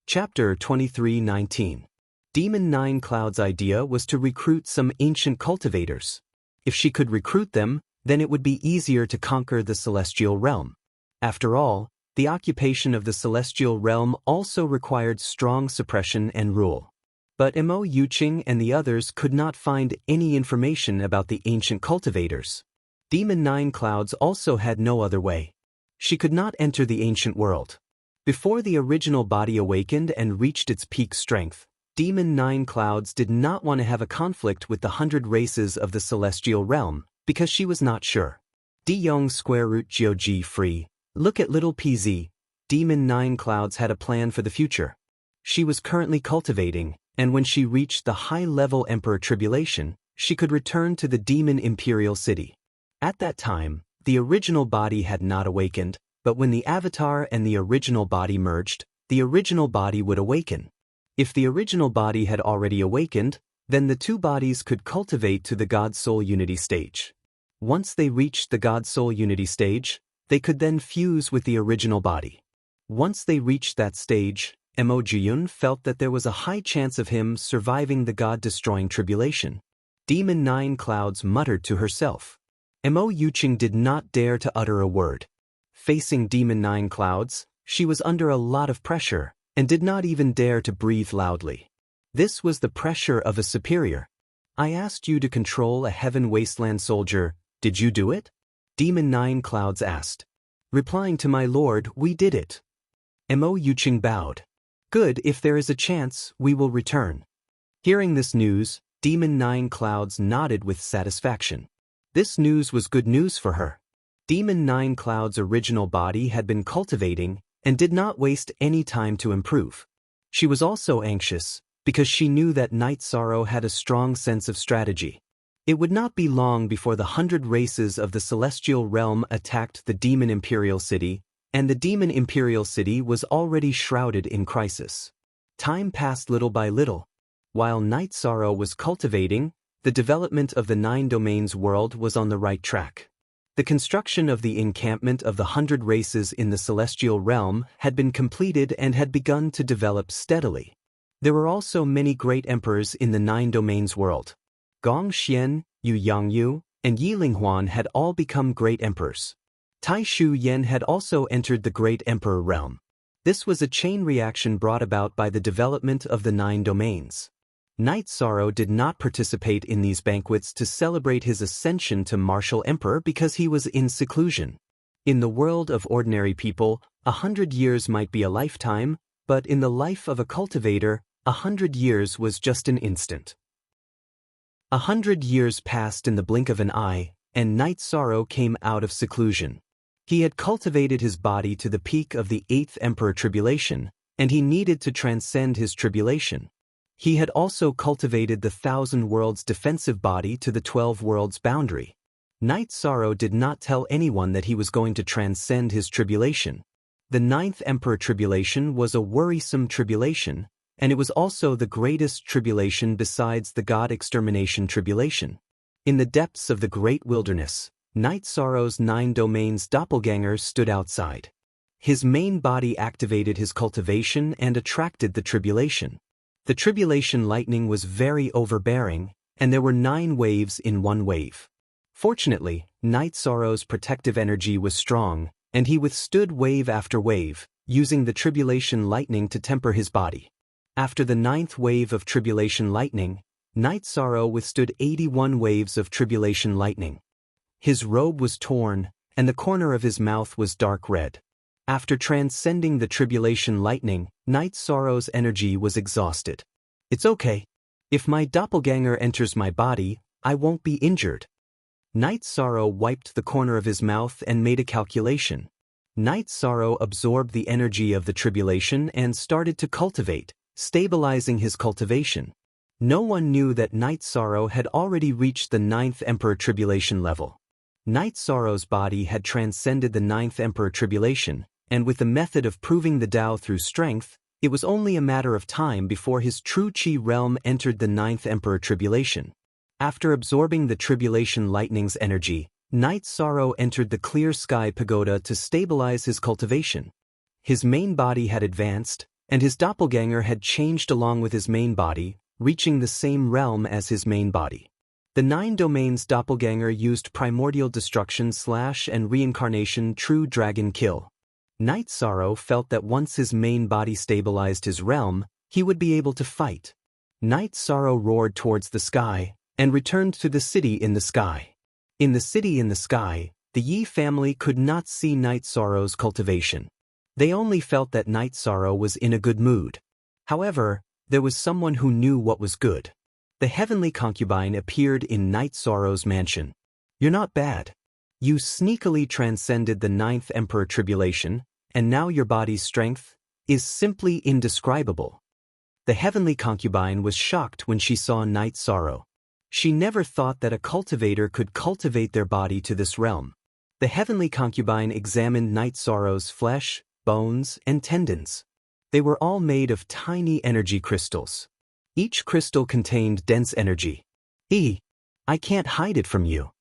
Chapter 23:19. Demon Nine Cloud's idea was to recruit some ancient cultivators. If she could recruit them, then it would be easier to conquer the celestial realm. After all, the occupation of the celestial realm also required strong suppression and rule. But Mo Yuqing and the others could not find any information about the ancient cultivators. Demon Nine Clouds also had no other way. She could not enter the ancient world. Before the original body awakened and reached its peak strength, Demon Nine Clouds did not want to have a conflict with the 100 races of the celestial realm, because she was not sure. Diyong square root Geoji free. Look at little PZ. Demon Nine Clouds had a plan for the future. She was currently cultivating, and when she reached the high-level Emperor Tribulation, she could return to the Demon Imperial City. At that time, the original body had not awakened, but when the avatar and the original body merged, the original body would awaken. If the original body had already awakened, then the two bodies could cultivate to the God-Soul Unity stage. Once they reached the God-Soul Unity stage, they could then fuse with the original body. Once they reached that stage, Mo Jiyun felt that there was a high chance of him surviving the God-destroying tribulation. Demon Nine Clouds muttered to herself. Mo Yuqing did not dare to utter a word. Facing Demon Nine Clouds, she was under a lot of pressure, and did not even dare to breathe loudly. This was the pressure of a superior. I asked you to control a heaven wasteland soldier, did you do it? Demon Nine Clouds asked. Replying to my lord, we did it. Mo Yuqing bowed. Good, if there is a chance, we will return. Hearing this news, Demon Nine Clouds nodded with satisfaction. This news was good news for her. Demon Nine Clouds' original body had been cultivating and did not waste any time to improve. She was also anxious, because she knew that Night Sorrow had a strong sense of strategy. It would not be long before the 100 races of the celestial realm attacked the Demon Imperial City, and the Demon Imperial City was already shrouded in crisis. Time passed little by little. While Night Sorrow was cultivating, the development of the 9 Domains world was on the right track. The construction of the encampment of the 100 races in the celestial realm had been completed and had begun to develop steadily. There were also many great emperors in the 9 Domains world. Gong Xian, Yu Yangyu, and Yi Linghuan had all become great emperors. Tai Shu Yen had also entered the great emperor realm. This was a chain reaction brought about by the development of the 9 domains. Night Sorrow did not participate in these banquets to celebrate his ascension to martial emperor because he was in seclusion. In the world of ordinary people, 100 years might be a lifetime, but in the life of a cultivator, 100 years was just an instant. 100 years passed in the blink of an eye, and Night Sorrow came out of seclusion. He had cultivated his body to the peak of the 8th Emperor Tribulation, and he needed to transcend his tribulation. He had also cultivated the 1,000 Worlds defensive body to the 12 Worlds boundary. Night Sorrow did not tell anyone that he was going to transcend his tribulation. The 9th Emperor Tribulation was a worrisome tribulation, and it was also the greatest tribulation besides the God Extermination Tribulation. In the depths of the great wilderness, Night Sorrow's 9 domains doppelganger stood outside. His main body activated his cultivation and attracted the tribulation. The tribulation lightning was very overbearing, and there were 9 waves in one wave. Fortunately, Night Sorrow's protective energy was strong, and he withstood wave after wave, using the tribulation lightning to temper his body. After the 9th wave of tribulation lightning, Night Sorrow withstood 81 waves of tribulation lightning. His robe was torn, and the corner of his mouth was dark red. After transcending the tribulation lightning, Night Sorrow's energy was exhausted. It's okay. If my doppelganger enters my body, I won't be injured. Night Sorrow wiped the corner of his mouth and made a calculation. Night Sorrow absorbed the energy of the tribulation and started to cultivate, stabilizing his cultivation. No one knew that Night Sorrow had already reached the 9th Emperor Tribulation level. Night Sorrow's body had transcended the 9th Emperor Tribulation, and with the method of proving the Tao through strength, it was only a matter of time before his true Qi realm entered the 9th Emperor Tribulation. After absorbing the Tribulation Lightning's energy, Night Sorrow entered the Clear Sky Pagoda to stabilize his cultivation. His main body had advanced, and his doppelganger had changed along with his main body, reaching the same realm as his main body. The 9 domains doppelganger used primordial destruction / and reincarnation true dragon kill. Night Sorrow felt that once his main body stabilized his realm, he would be able to fight. Night Sorrow roared towards the sky, and returned to the city in the sky. In the city in the sky, the Yi family could not see Night Sorrow's cultivation. They only felt that Night Sorrow was in a good mood. However, there was someone who knew what was good. The heavenly concubine appeared in Night Sorrow's mansion. "You're not bad. You sneakily transcended the 9th Emperor Tribulation, and now your body's strength is simply indescribable." The heavenly concubine was shocked when she saw Night Sorrow. She never thought that a cultivator could cultivate their body to this realm. The heavenly concubine examined Night Sorrow's flesh, bones, and tendons. They were all made of tiny energy crystals. Each crystal contained dense energy. I can't hide it from you.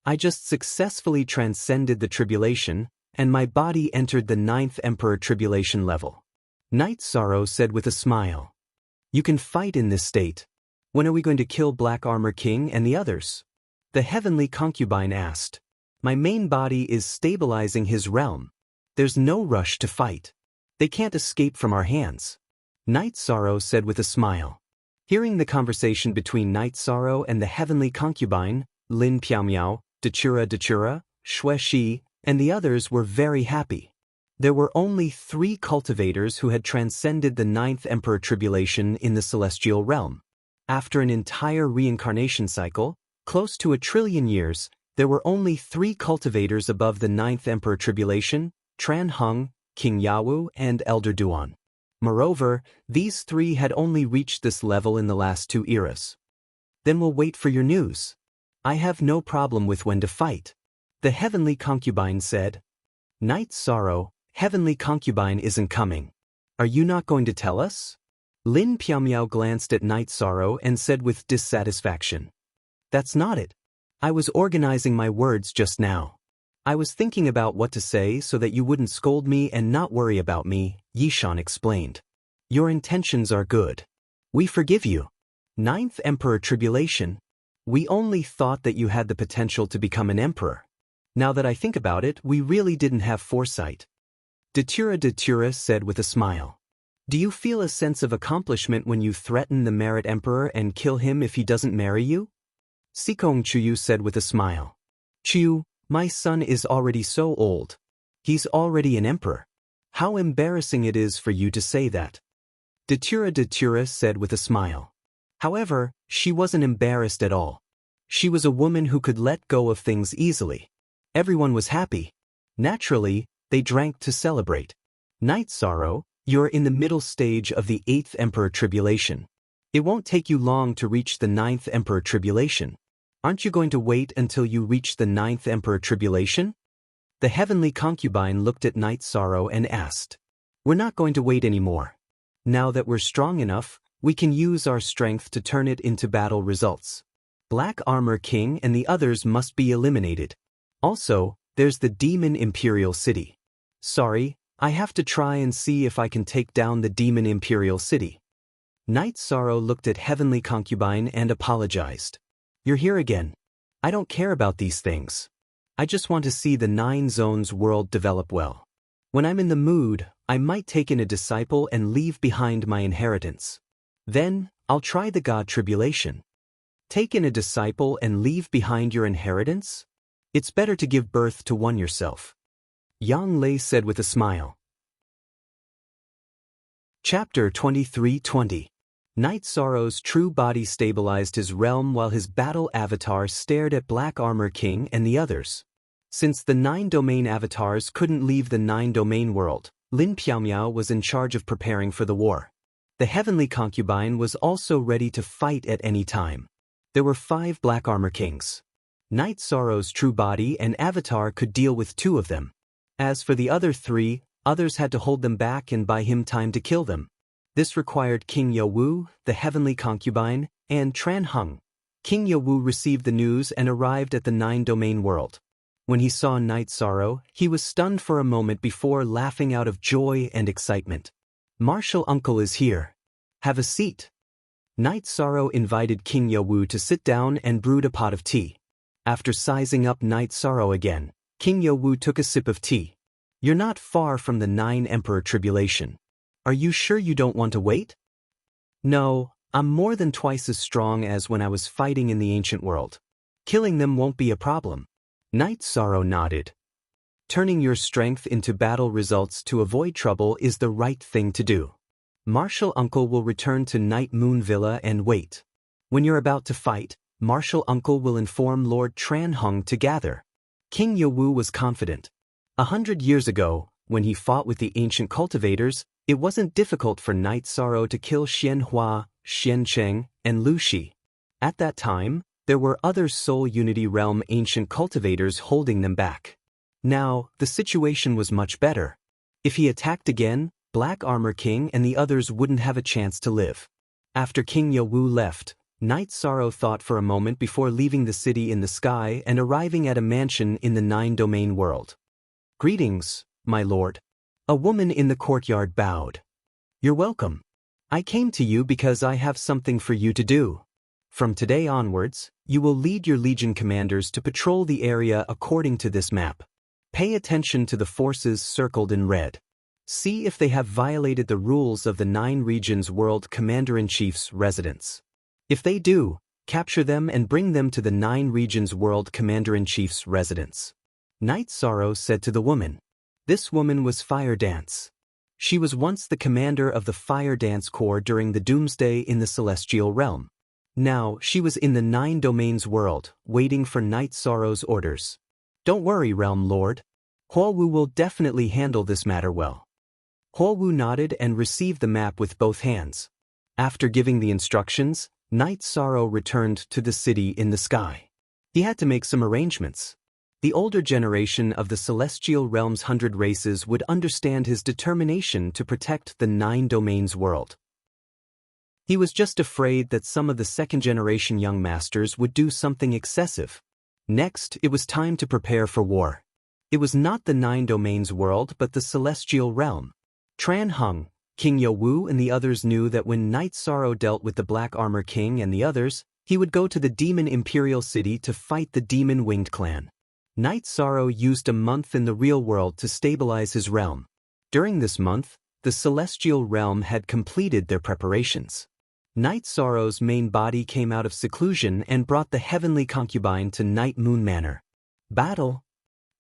I just successfully transcended the tribulation, and my body entered the 9th Emperor Tribulation level. Night Sorrow said with a smile. "You can fight in this state. When are we going to kill Black Armor King and the others?" The heavenly concubine asked. "My main body is stabilizing his realm. There's no rush to fight. They can't escape from our hands." Night Sorrow said with a smile. Hearing the conversation between Night Sorrow and the heavenly concubine, Lin Piaomiao, Dachura, Xue Shi, and the others were very happy. There were only 3 cultivators who had transcended the 9th Emperor Tribulation in the celestial realm. After an entire reincarnation cycle, close to 1 trillion years, there were only 3 cultivators above the 9th Emperor Tribulation: Tran Heng, King Yawu, and Elder Duan. Moreover, these 3 had only reached this level in the last 2 eras. "Then we'll wait for your news. I have no problem with when to fight," the heavenly concubine said. Night Sorrow, heavenly concubine isn't coming. "Are you not going to tell us?" Lin Piaomiao glanced at Night Sorrow and said with dissatisfaction. "That's not it. I was organizing my words just now. I was thinking about what to say so that you wouldn't scold me and not worry about me," Yishan explained. "Your intentions are good. We forgive you." 9th Emperor Tribulation. "We only thought that you had the potential to become an emperor. Now that I think about it, we really didn't have foresight." Datura said with a smile. "Do you feel a sense of accomplishment when you threaten the Merit Emperor and kill him if he doesn't marry you?" Sikong Chuyu said with a smile. "Chuyu, my son is already so old. He's already an emperor. How embarrassing it is for you to say that." Datura said with a smile. However, she wasn't embarrassed at all. She was a woman who could let go of things easily. Everyone was happy. Naturally, they drank to celebrate. "Night Sorrow, you're in the middle stage of the 8th Emperor Tribulation. It won't take you long to reach the 9th Emperor Tribulation. Aren't you going to wait until you reach the 9th Emperor Tribulation?" The heavenly concubine looked at Night Sorrow and asked. "We're not going to wait anymore. Now that we're strong enough, we can use our strength to turn it into battle results. Black Armor King and the others must be eliminated. Also, there's the Demon Imperial City. Sorry, I have to try and see if I can take down the Demon Imperial City." Night Sorrow looked at Heavenly Concubine and apologized. "You're here again. I don't care about these things. I just want to see the 9 Zones world develop well. When I'm in the mood, I might take in a disciple and leave behind my inheritance. Then, I'll try the God Tribulation." "Take in a disciple and leave behind your inheritance? It's better to give birth to one yourself," Yang Lei said with a smile. Chapter 23:20. Night Sorrow's true body stabilized his realm while his battle avatar stared at Black Armor King and the others. Since the 9 domain avatars couldn't leave the 9 domain world, Lin Piaomiao was in charge of preparing for the war. The heavenly concubine was also ready to fight at any time. There were 5 Black Armor Kings. Night Sorrow's true body and avatar could deal with 2 of them. As for the other 3, others had to hold them back and buy him time to kill them. This required King Yawu, the heavenly concubine, and Tran Heng. King Yawu received the news and arrived at the 9 domain world. When he saw Night Sorrow, he was stunned for a moment before laughing out of joy and excitement. Martial Uncle is here. Have a seat. Night Sorrow invited King Yowu to sit down and brewed a pot of tea. After sizing up Night Sorrow again, King Yowu took a sip of tea. You're not far from the 9 Emperor Tribulation. Are you sure you don't want to wait? No, I'm more than twice as strong as when I was fighting in the ancient world. Killing them won't be a problem. Night Sorrow nodded. Turning your strength into battle results to avoid trouble is the right thing to do. Martial Uncle will return to Night Moon Villa and wait. When you're about to fight, Martial Uncle will inform Lord Tranhung to gather. King Yowu was confident. 100 years ago, when he fought with the ancient cultivators, it wasn't difficult for Night Sorrow to kill Xian Hua, Xian Cheng, and Lu Shi. At that time, there were other Soul Unity Realm ancient cultivators holding them back. Now, the situation was much better. If he attacked again, Black Armor King and the others wouldn't have a chance to live. After King Yowu left, Night Sorrow thought for a moment before leaving the city in the sky and arriving at a mansion in the 9-domain world. Greetings, my lord. A woman in the courtyard bowed. You're welcome. I came to you because I have something for you to do. From today onwards, you will lead your legion commanders to patrol the area according to this map. Pay attention to the forces circled in red. See if they have violated the rules of the 9 regions World Commander-in-Chief's residence. If they do, capture them and bring them to the 9 regions World Commander-in-Chief's residence. Night Sorrow said to the woman. This woman was Fire Dance. She was once the commander of the Fire Dance Corps during the Doomsday in the Celestial Realm. Now, she was in the 9 Domains world, waiting for Night Sorrow's orders. Don't worry, Realm Lord. Huowu will definitely handle this matter well. Huowu nodded and received the map with both hands. After giving the instructions, Night Sorrow returned to the city in the sky. He had to make some arrangements. The older generation of the Celestial Realm's 100 races would understand his determination to protect the 9 Domains world. He was just afraid that some of the second-generation young masters would do something excessive. Next, it was time to prepare for war. It was not the 9 Domains world but the Celestial Realm. Tranhung, King Yowu and the others knew that when Night Sorrow dealt with the Black Armor King and the others, he would go to the Demon Imperial City to fight the Demon Winged Clan. Night Sorrow used a month in the real world to stabilize his realm. During this month, the Celestial Realm had completed their preparations. Night Sorrow's main body came out of seclusion and brought the Heavenly Concubine to Night Moon Manor. Battle?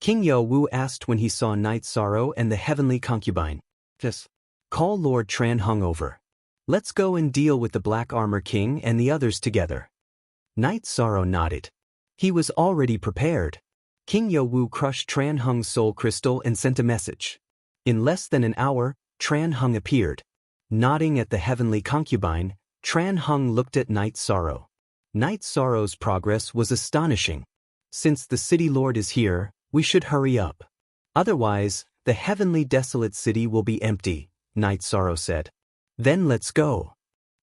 King Yowu asked when he saw Night Sorrow and the Heavenly Concubine. Just call Lord Tranhung over. Let's go and deal with the Black Armor King and the others together. Night Sorrow nodded. He was already prepared. King Yowu crushed Tranhung's soul crystal and sent a message. In less than an hour, Tranhung appeared. Nodding at the Heavenly Concubine, Tranhung looked at Night Sorrow. Night Sorrow's progress was astonishing. Since the City Lord is here, we should hurry up. Otherwise, the Heavenly Desolate City will be empty, Night Sorrow said. Then let's go.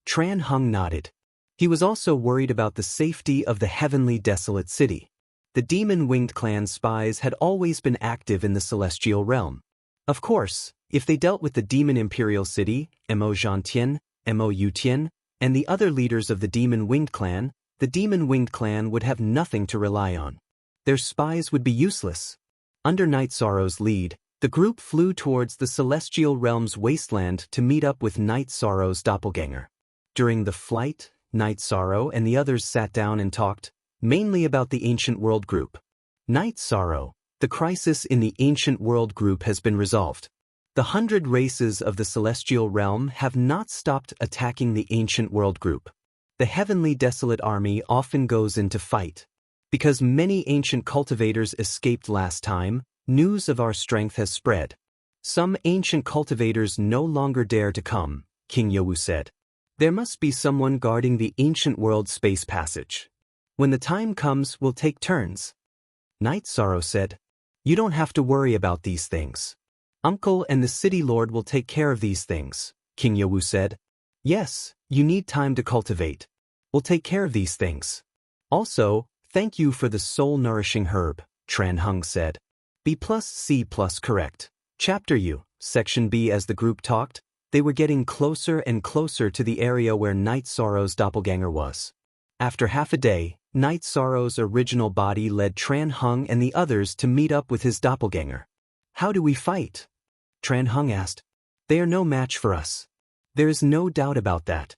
Tranhung nodded. He was also worried about the safety of the Heavenly Desolate City. The Demon Winged Clan spies had always been active in the Celestial Realm. Of course, if they dealt with the Demon Imperial City, Mo Zhantian, Mo Yutian, and the other leaders of the Demon Winged Clan, the Demon Winged Clan would have nothing to rely on. Their spies would be useless. Under Night Sorrow's lead, the group flew towards the Celestial Realm's wasteland to meet up with Night Sorrow's doppelganger. During the flight, Night Sorrow and the others sat down and talked, mainly about the Ancient World Group. Night Sorrow, the crisis in the Ancient World Group has been resolved. The 100 races of the Celestial Realm have not stopped attacking the Ancient World Group. The Heavenly Desolate Army often goes into fight. Because many ancient cultivators escaped last time, news of our strength has spread. Some ancient cultivators no longer dare to come, King Yowu said. There must be someone guarding the ancient world space passage. When the time comes, we'll take turns. Night Sorrow said, You don't have to worry about these things. Uncle and the City Lord will take care of these things, King Yowu said. Yes, you need time to cultivate. We'll take care of these things. Also, thank you for the soul-nourishing herb, Tranhung said. B+C+ correct. Chapter U, Section B. As the group talked, They were getting closer and closer to the area where Night Sorrow's doppelganger was. After half a day, Night Sorrow's original body led Tran Hung and the others to meet up with his doppelganger. "How do we fight?" Tran Hung asked. "They are no match for us. There is no doubt about that.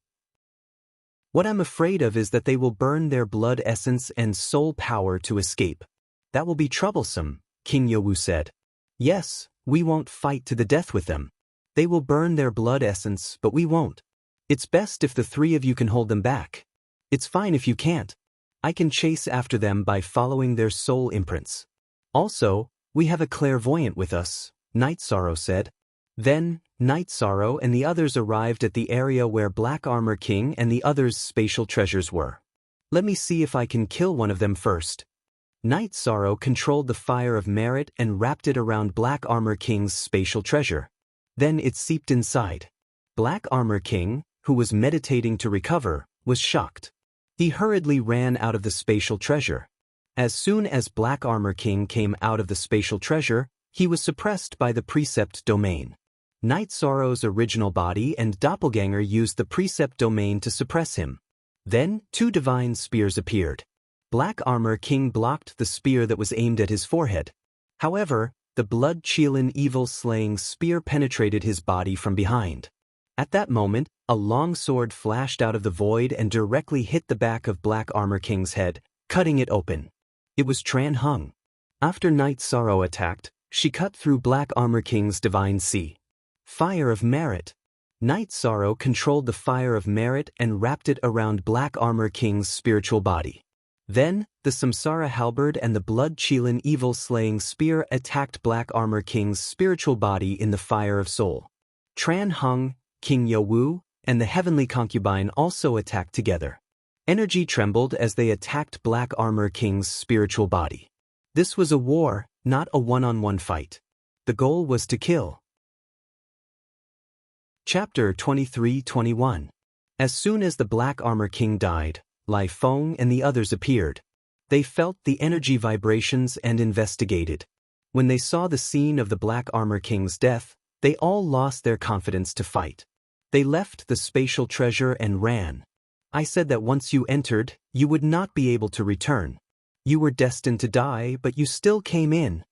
What I'm afraid of is that they will burn their blood essence and soul power to escape. That will be troublesome," King Yowu said. "Yes, we won't fight to the death with them. They will burn their blood essence, but we won't. It's best if the three of you can hold them back. It's fine if you can't. I can chase after them by following their soul imprints. Also, we have a clairvoyant with us," Night Sorrow said. Then, Night Sorrow and the others arrived at the area where Black Armor King and the others' spatial treasures were. "Let me see if I can kill one of them first." Night Sorrow controlled the fire of merit and wrapped it around Black Armor King's spatial treasure. Then it seeped inside. Black Armor King, who was meditating to recover, was shocked. He hurriedly ran out of the spatial treasure. As soon as Black Armor King came out of the spatial treasure, he was suppressed by the precept domain. Night Sorrow's original body and doppelganger used the precept domain to suppress him. Then, two divine spears appeared. Black Armor King blocked the spear that was aimed at his forehead. However, the blood-Qilin evil-slaying spear penetrated his body from behind. At that moment, a long sword flashed out of the void and directly hit the back of Black Armor King's head, cutting it open. It was Tran Hung. After Night Sorrow attacked, she cut through Black Armor King's divine sea. Fire of merit. Night Sorrow controlled the fire of merit and wrapped it around Black Armor King's spiritual body. Then, the Samsara halberd and the blood-Qilin evil-slaying spear attacked Black Armor King's spiritual body in the fire of soul. Tran Hung, King Yowu, and the heavenly concubine also attacked together. Energy trembled as they attacked Black Armor King's spiritual body. This was a war, not a one-on-one fight. The goal was to kill. Chapter 23-21. As soon as the Black Armor King died, Lai Feng and the others appeared. They felt the energy vibrations and investigated. When they saw the scene of the Black Armor King's death, they all lost their confidence to fight. They left the spatial treasure and ran. "I said that once you entered, you would not be able to return. You were destined to die, but you still came in."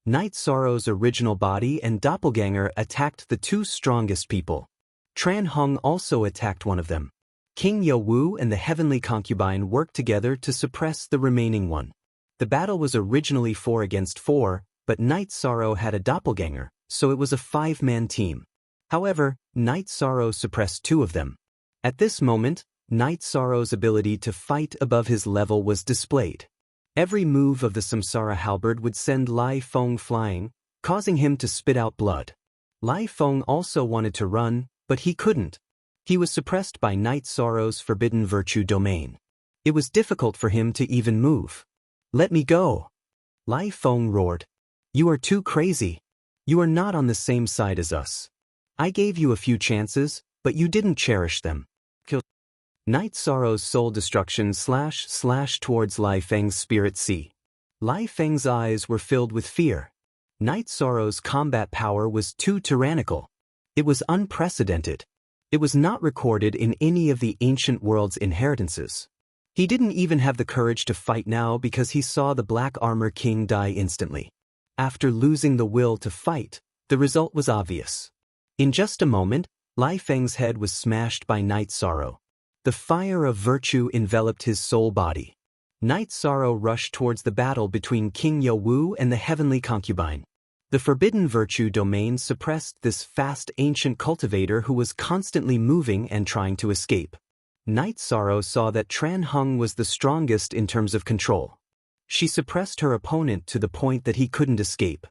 Night Sorrow's original body and doppelganger attacked the two strongest people. Tran Hung also attacked one of them. King Yowu and the heavenly concubine worked together to suppress the remaining one. The battle was originally 4 against 4, but Night Sorrow had a doppelganger, so it was a 5-man team. However, Night Sorrow suppressed 2 of them. At this moment, Night Sorrow's ability to fight above his level was displayed. Every move of the Samsara halberd would send Lai Feng flying, causing him to spit out blood. Lai Feng also wanted to run, but he couldn't. He was suppressed by Night Sorrow's forbidden virtue domain. It was difficult for him to even move. "Let me go!" Lai Feng roared. "You are too crazy. You are not on the same side as us. I gave you a few chances, but you didn't cherish them." Night Sorrow's soul destruction / towards Lai Feng's spirit sea. Lai Feng's eyes were filled with fear. Night Sorrow's combat power was too tyrannical. It was unprecedented. It was not recorded in any of the ancient world's inheritances. He didn't even have the courage to fight now because he saw the Black Armor King die instantly. After losing the will to fight, the result was obvious. In just a moment, Lai Feng's head was smashed by Night Sorrow. The fire of virtue enveloped his soul body. Night Sorrow rushed towards the battle between King Yowu and the heavenly concubine. The forbidden virtue domain suppressed this fast ancient cultivator who was constantly moving and trying to escape. Night Sorrow saw that Tran Hung was the strongest in terms of control. She suppressed her opponent to the point that he couldn't escape.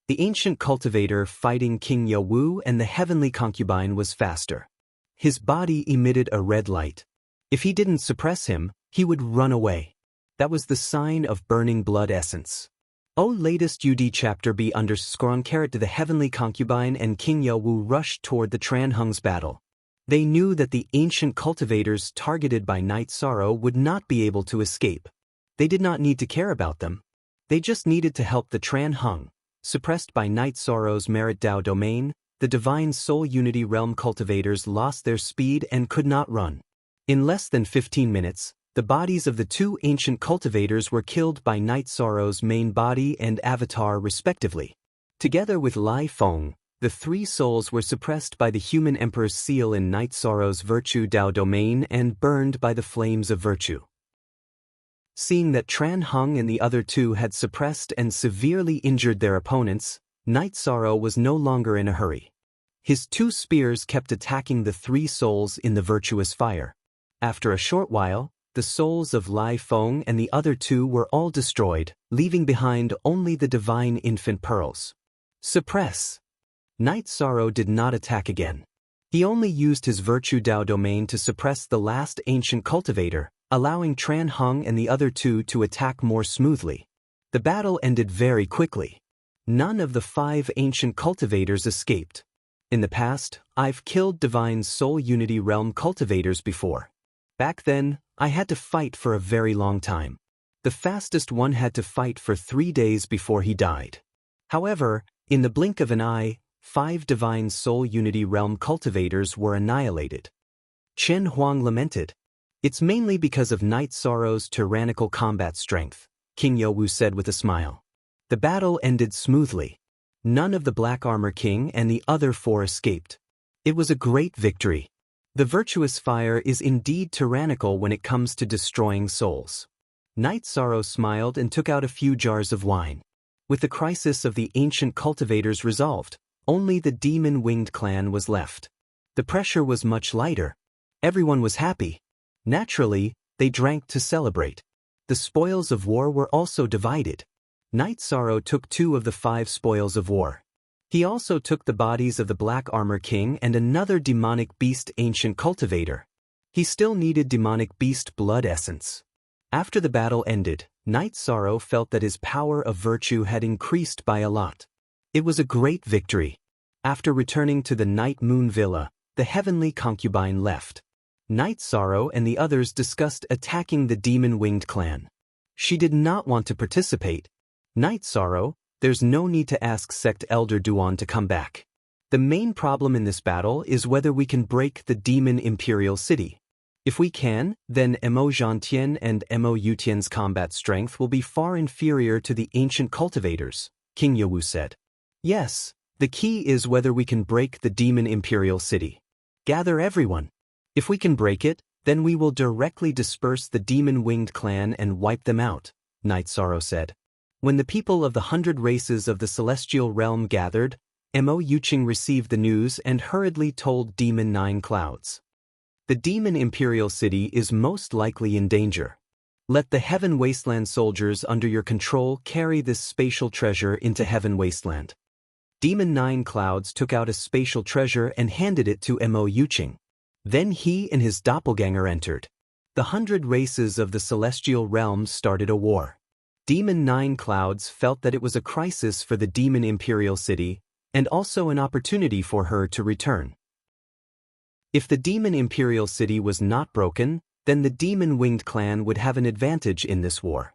The ancient cultivator fighting King Yowu and the heavenly concubine was faster. His body emitted a red light. If he didn't suppress him, he would run away. That was the sign of burning blood essence. Latest UD Chapter B _ to the heavenly concubine and King Yowu rushed toward the Tran Hung's battle. They knew that the ancient cultivators targeted by Night Sorrow would not be able to escape. They did not need to care about them. They just needed to help the Tran Hung, suppressed by Night Sorrow's Merit Dao domain. the Divine Soul Unity Realm cultivators lost their speed and could not run. In less than 15 minutes, the bodies of the two ancient cultivators were killed by Night Sorrow's main body and avatar respectively. Together with Lai Feng, the three souls were suppressed by the human emperor's seal in Night Sorrow's Virtue Dao domain and burned by the flames of virtue. Seeing that Tran Hung and the other two had suppressed and severely injured their opponents, Night Sorrow was no longer in a hurry. His two spears kept attacking the three souls in the virtuous fire. After a short while, the souls of Lai Feng and the other two were all destroyed, leaving behind only the divine infant pearls. Suppress. Night Sorrow did not attack again. He only used his Virtue Dao domain to suppress the last ancient cultivator, allowing Tran Hung and the other two to attack more smoothly. The battle ended very quickly. None of the 5 ancient cultivators escaped. In the past, I've killed Divine Soul Unity Realm cultivators before. Back then, I had to fight for a very long time. The fastest one had to fight for 3 days before he died. However, in the blink of an eye, 5 Divine Soul Unity Realm cultivators were annihilated. Chen Huang lamented. It's mainly because of Night Sorrow's tyrannical combat strength, King Youwu said with a smile. The battle ended smoothly. None of the Black Armor King and the other 4 escaped. It was a great victory. The virtuous fire is indeed tyrannical when it comes to destroying souls. Night Sorrow smiled and took out a few jars of wine. With the crisis of the ancient cultivators resolved, only the demon-winged clan was left. The pressure was much lighter. Everyone was happy. Naturally, they drank to celebrate. The spoils of war were also divided. Night Sorrow took 2 of the 5 spoils of war. He also took the bodies of the Black Armor King and another demonic beast ancient cultivator. He still needed demonic beast blood essence. After the battle ended, Night Sorrow felt that his power of virtue had increased by a lot. It was a great victory. After returning to the Night Moon Villa, the heavenly concubine left. Night Sorrow and the others discussed attacking the demon-winged clan. She did not want to participate. Night Sorrow, there's no need to ask Sect Elder Duan to come back. The main problem in this battle is whether we can break the Demon Imperial City. If we can, then Mo Zhantian and Mo Yutian's combat strength will be far inferior to the ancient cultivators, King Youwu said. Yes, the key is whether we can break the Demon Imperial City. Gather everyone. If we can break it, then we will directly disperse the demon-winged clan and wipe them out, Night Sorrow said. When the people of the 100 races of the celestial realm gathered, Mo Yuqing received the news and hurriedly told Demon 9 Clouds. The Demon Imperial City is most likely in danger. Let the Heaven Wasteland soldiers under your control carry this spatial treasure into Heaven Wasteland. Demon 9 Clouds took out a spatial treasure and handed it to Mo Yuqing. Then he and his doppelganger entered. The 100 races of the celestial realms started a war. Demon 9 Clouds felt that it was a crisis for the Demon Imperial City, and also an opportunity for her to return. If the Demon Imperial City was not broken, then the Demon-Winged clan would have an advantage in this war.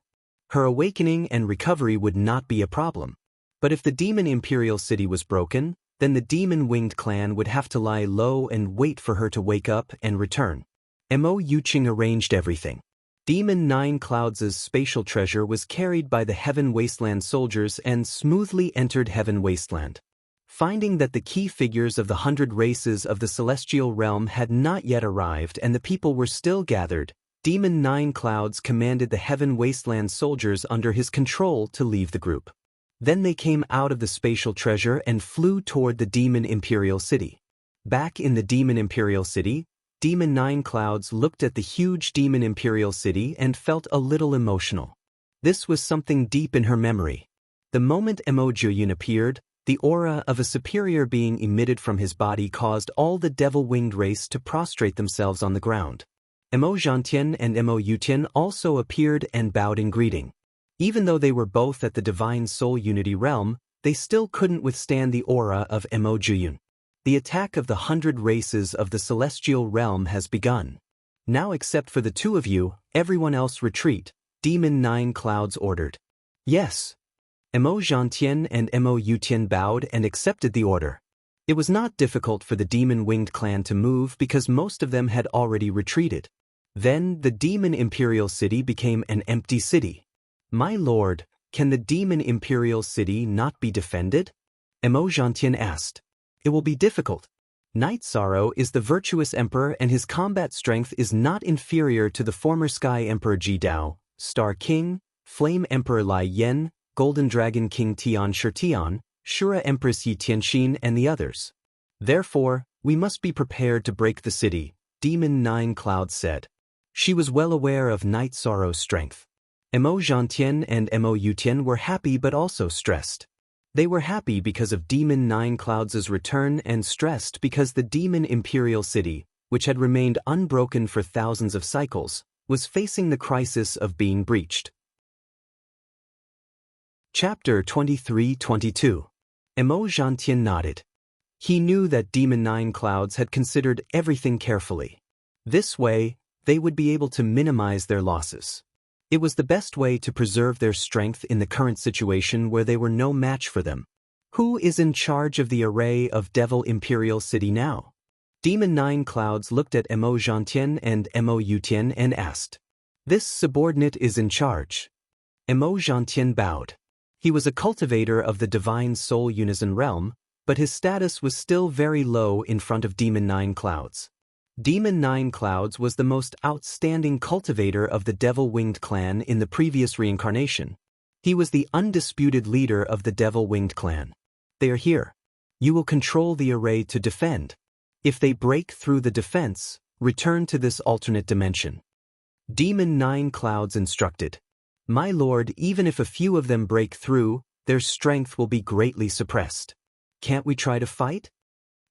Her awakening and recovery would not be a problem. But if the Demon Imperial City was broken, then the Demon-Winged clan would have to lie low and wait for her to wake up and return. Mo Yuqing arranged everything. Demon 9 Clouds' spatial treasure was carried by the Heaven Wasteland soldiers and smoothly entered Heaven Wasteland. Finding that the key figures of the 100 races of the celestial realm had not yet arrived and the people were still gathered, Demon 9 Clouds commanded the Heaven Wasteland soldiers under his control to leave the group. Then they came out of the spatial treasure and flew toward the Demon Imperial City. Back in the Demon Imperial City, Demon 9 Clouds looked at the huge Demon Imperial City and felt a little emotional. This was something deep in her memory. The moment Mo Zhiyun appeared, the aura of a superior being emitted from his body caused all the devil-winged race to prostrate themselves on the ground. Mo Zhantian and Mo Yutian also appeared and bowed in greeting. Even though they were both at the Divine Soul Unity realm, they still couldn't withstand the aura of Mo Zhiyun. The attack of the 100 races of the celestial realm has begun. Now except for the 2 of you, everyone else retreat, Demon 9 Clouds ordered. Yes. Mo Zhantian and Mo Yutian bowed and accepted the order. It was not difficult for the demon-winged clan to move because most of them had already retreated. Then the demon imperial city became an empty city. My lord, can the demon imperial city not be defended? Emojantien asked. It will be difficult. Night Sorrow is the virtuous emperor and his combat strength is not inferior to the former Sky Emperor Ji-Dao, Star King, Flame Emperor Lai Yen, Golden Dragon King Tian Shirtian, Shura Empress Yi Tianxin and the others. Therefore, we must be prepared to break the city, Demon Nine Clouds said. She was well aware of Night Sorrow's strength. Emojantien and Moutian were happy but also stressed. They were happy because of Demon Nine Clouds' return and stressed because the Demon Imperial City, which had remained unbroken for thousands of cycles, was facing the crisis of being breached. Chapter 23-22. Emojantien nodded. He knew that Demon Nine Clouds had considered everything carefully. This way, they would be able to minimize their losses. It was the best way to preserve their strength in the current situation where they were no match for them. Who is in charge of the array of Devil Imperial City now? Demon Nine Clouds looked at Emojantien and Moutian and asked. This subordinate is in charge. Emojantien bowed. He was a cultivator of the Divine Soul Unison realm, but his status was still very low in front of Demon Nine Clouds. Demon Nine Clouds was the most outstanding cultivator of the Devil-Winged clan in the previous reincarnation. He was the undisputed leader of the Devil-Winged clan. They are here. You will control the array to defend. If they break through the defense, return to this alternate dimension. Demon Nine Clouds instructed. My lord, even if a few of them break through, their strength will be greatly suppressed. Can't we try to fight?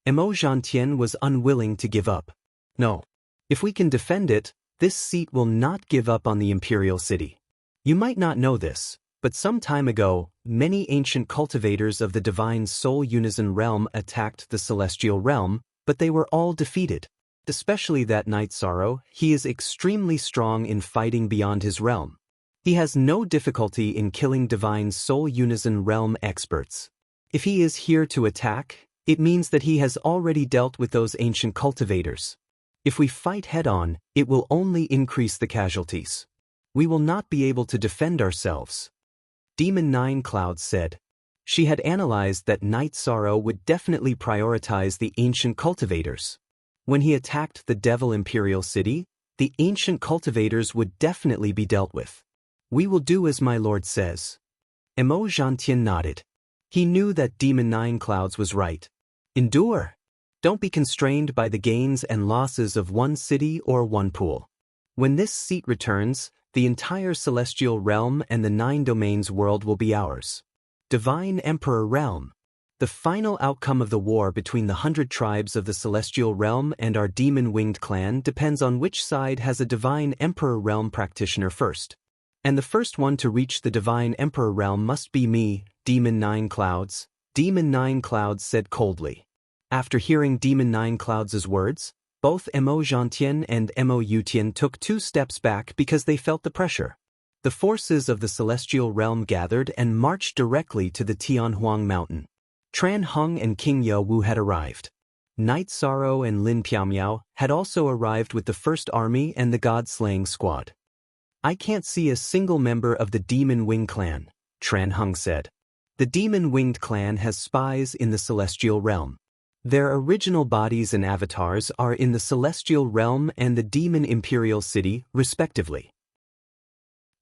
Emojantien was unwilling to give up. No. If we can defend it, this seat will not give up on the Imperial City. You might not know this, but some time ago, many ancient cultivators of the Divine Soul Unison realm attacked the Celestial realm, but they were all defeated. Especially that Night Sorrow, he is extremely strong in fighting beyond his realm. He has no difficulty in killing Divine Soul Unison realm experts. If he is here to attack, it means that he has already dealt with those ancient cultivators. If we fight head-on, it will only increase the casualties. We will not be able to defend ourselves. Demon Nine Clouds said. She had analyzed that Night Sorrow would definitely prioritize the ancient cultivators. When he attacked the Devil Imperial City, the ancient cultivators would definitely be dealt with. We will do as my lord says. Emojantien nodded. He knew that Demon Nine Clouds was right. Endure. Don't be constrained by the gains and losses of one city or one pool. When this seat returns, the entire Celestial Realm and the 9 Domains world will be ours. Divine Emperor Realm. The final outcome of the war between the 100 tribes of the Celestial Realm and our Demon-Winged clan depends on which side has a Divine Emperor Realm practitioner first. And the first one to reach the Divine Emperor Realm must be me, Demon Nine Clouds. Demon Nine Clouds said coldly. After hearing Demon Nine Clouds' words, both Emojantien and Moutian took 2 steps back because they felt the pressure. The forces of the Celestial Realm gathered and marched directly to the Tianhuang Mountain. Tran Hung and King Ye Wu had arrived. Night Sorrow and Lin Piaomiao had also arrived with the First Army and the God-Slaying Squad. I can't see a single member of the Demon Wing clan, Tran Hung said. The Demon Winged clan has spies in the Celestial Realm. Their original bodies and avatars are in the Celestial Realm and the Demon Imperial City, respectively.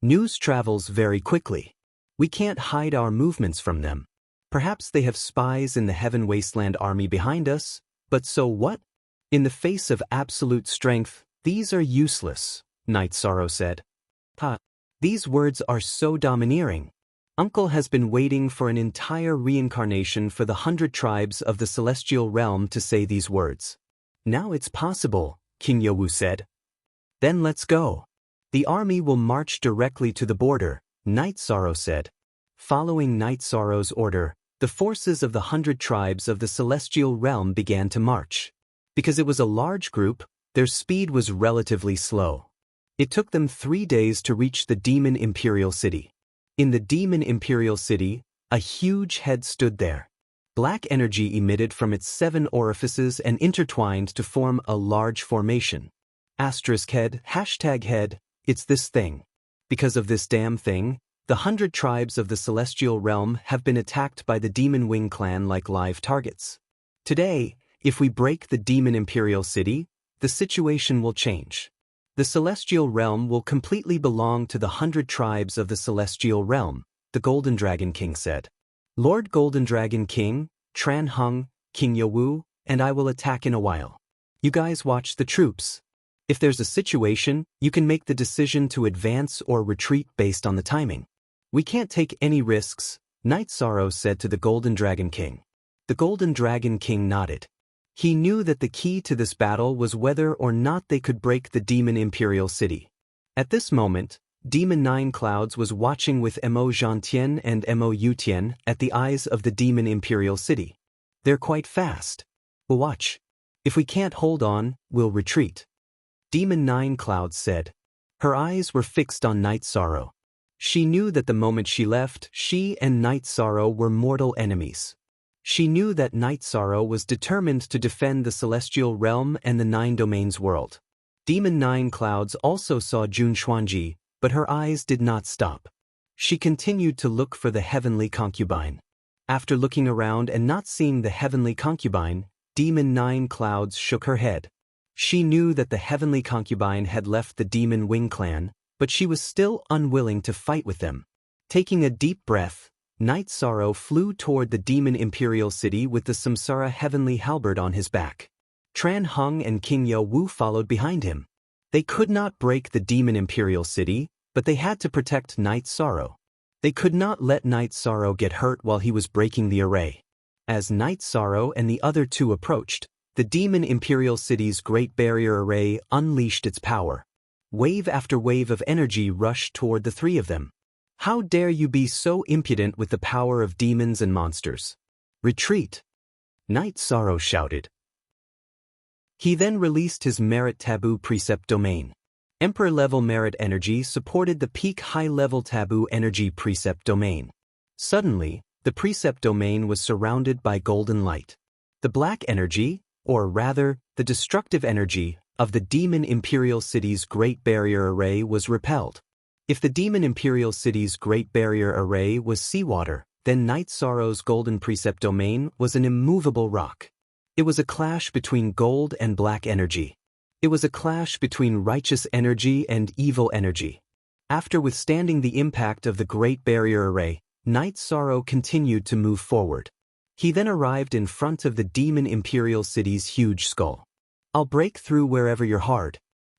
News travels very quickly. We can't hide our movements from them. Perhaps they have spies in the Heaven Wasteland army behind us, but so what? In the face of absolute strength, these are useless, Night Sorrow said. These words are so domineering. Uncle has been waiting for an entire reincarnation for the 100 tribes of the Celestial Realm to say these words. Now it's possible, King Ye Wu said. Then let's go. The army will march directly to the border, Night Sorrow said. Following Night Sorrow's order, the forces of the 100 tribes of the Celestial Realm began to march. Because it was a large group, their speed was relatively slow. It took them 3 days to reach the Demon Imperial City. In the Demon Imperial City, a huge head stood there. Black energy emitted from its 7 orifices and intertwined to form a large formation. *head, #head, it's this thing. Because of this damn thing, the 100 tribes of the celestial realm have been attacked by the Demon Wing clan like live targets. Today, if we break the Demon Imperial City, the situation will change. The celestial realm will completely belong to the 100 tribes of the celestial realm, the Golden Dragon King said. Lord Golden Dragon King, Tran Hung, King Yowu, and I will attack in a while. You guys watch the troops. If there's a situation, you can make the decision to advance or retreat based on the timing. We can't take any risks, Night Sorrow said to the Golden Dragon King. The Golden Dragon King nodded. He knew that the key to this battle was whether or not they could break the Demon Imperial City. At this moment, Demon Nine Clouds was watching with Mo Zhantien and Mo Yutian at the eyes of the Demon Imperial City. They're quite fast. We'll watch. If we can't hold on, we'll retreat. Demon Nine Clouds said. Her eyes were fixed on Night Sorrow. She knew that the moment she left, she and Night Sorrow were mortal enemies. She knew that Night Sorrow was determined to defend the celestial realm and the 9 domains world. Demon Nine Clouds also saw Jun Xuanji, but her eyes did not stop. She continued to look for the heavenly concubine. After looking around and not seeing the heavenly concubine, Demon Nine Clouds shook her head. She knew that the heavenly concubine had left the Demon Wing clan, but she was still unwilling to fight with them. Taking a deep breath, Night Sorrow flew toward the Demon Imperial City with the Samsara heavenly halberd on his back. Tran Hung and King Yowu followed behind him. They could not break the Demon Imperial City, but they had to protect Night Sorrow. They could not let Night Sorrow get hurt while he was breaking the array. As Night Sorrow and the other two approached, the Demon Imperial City's Great Barrier Array unleashed its power. Wave after wave of energy rushed toward the three of them. How dare you be so impudent with the power of demons and monsters? Retreat! Night Sorrow shouted. He then released his Merit Taboo Precept Domain. Emperor-level Merit energy supported the peak high-level Taboo Energy Precept Domain. Suddenly, the Precept Domain was surrounded by golden light. The black energy, or rather, the destructive energy, of the Demon Imperial City's Great Barrier Array was repelled. If the Demon Imperial City's Great Barrier Array was seawater, then Night Sorrow's Golden Precept Domain was an immovable rock. It was a clash between gold and black energy. It was a clash between righteous energy and evil energy. After withstanding the impact of the Great Barrier Array, Night Sorrow continued to move forward. He then arrived in front of the Demon Imperial City's huge skull. I'll break through wherever you're hard.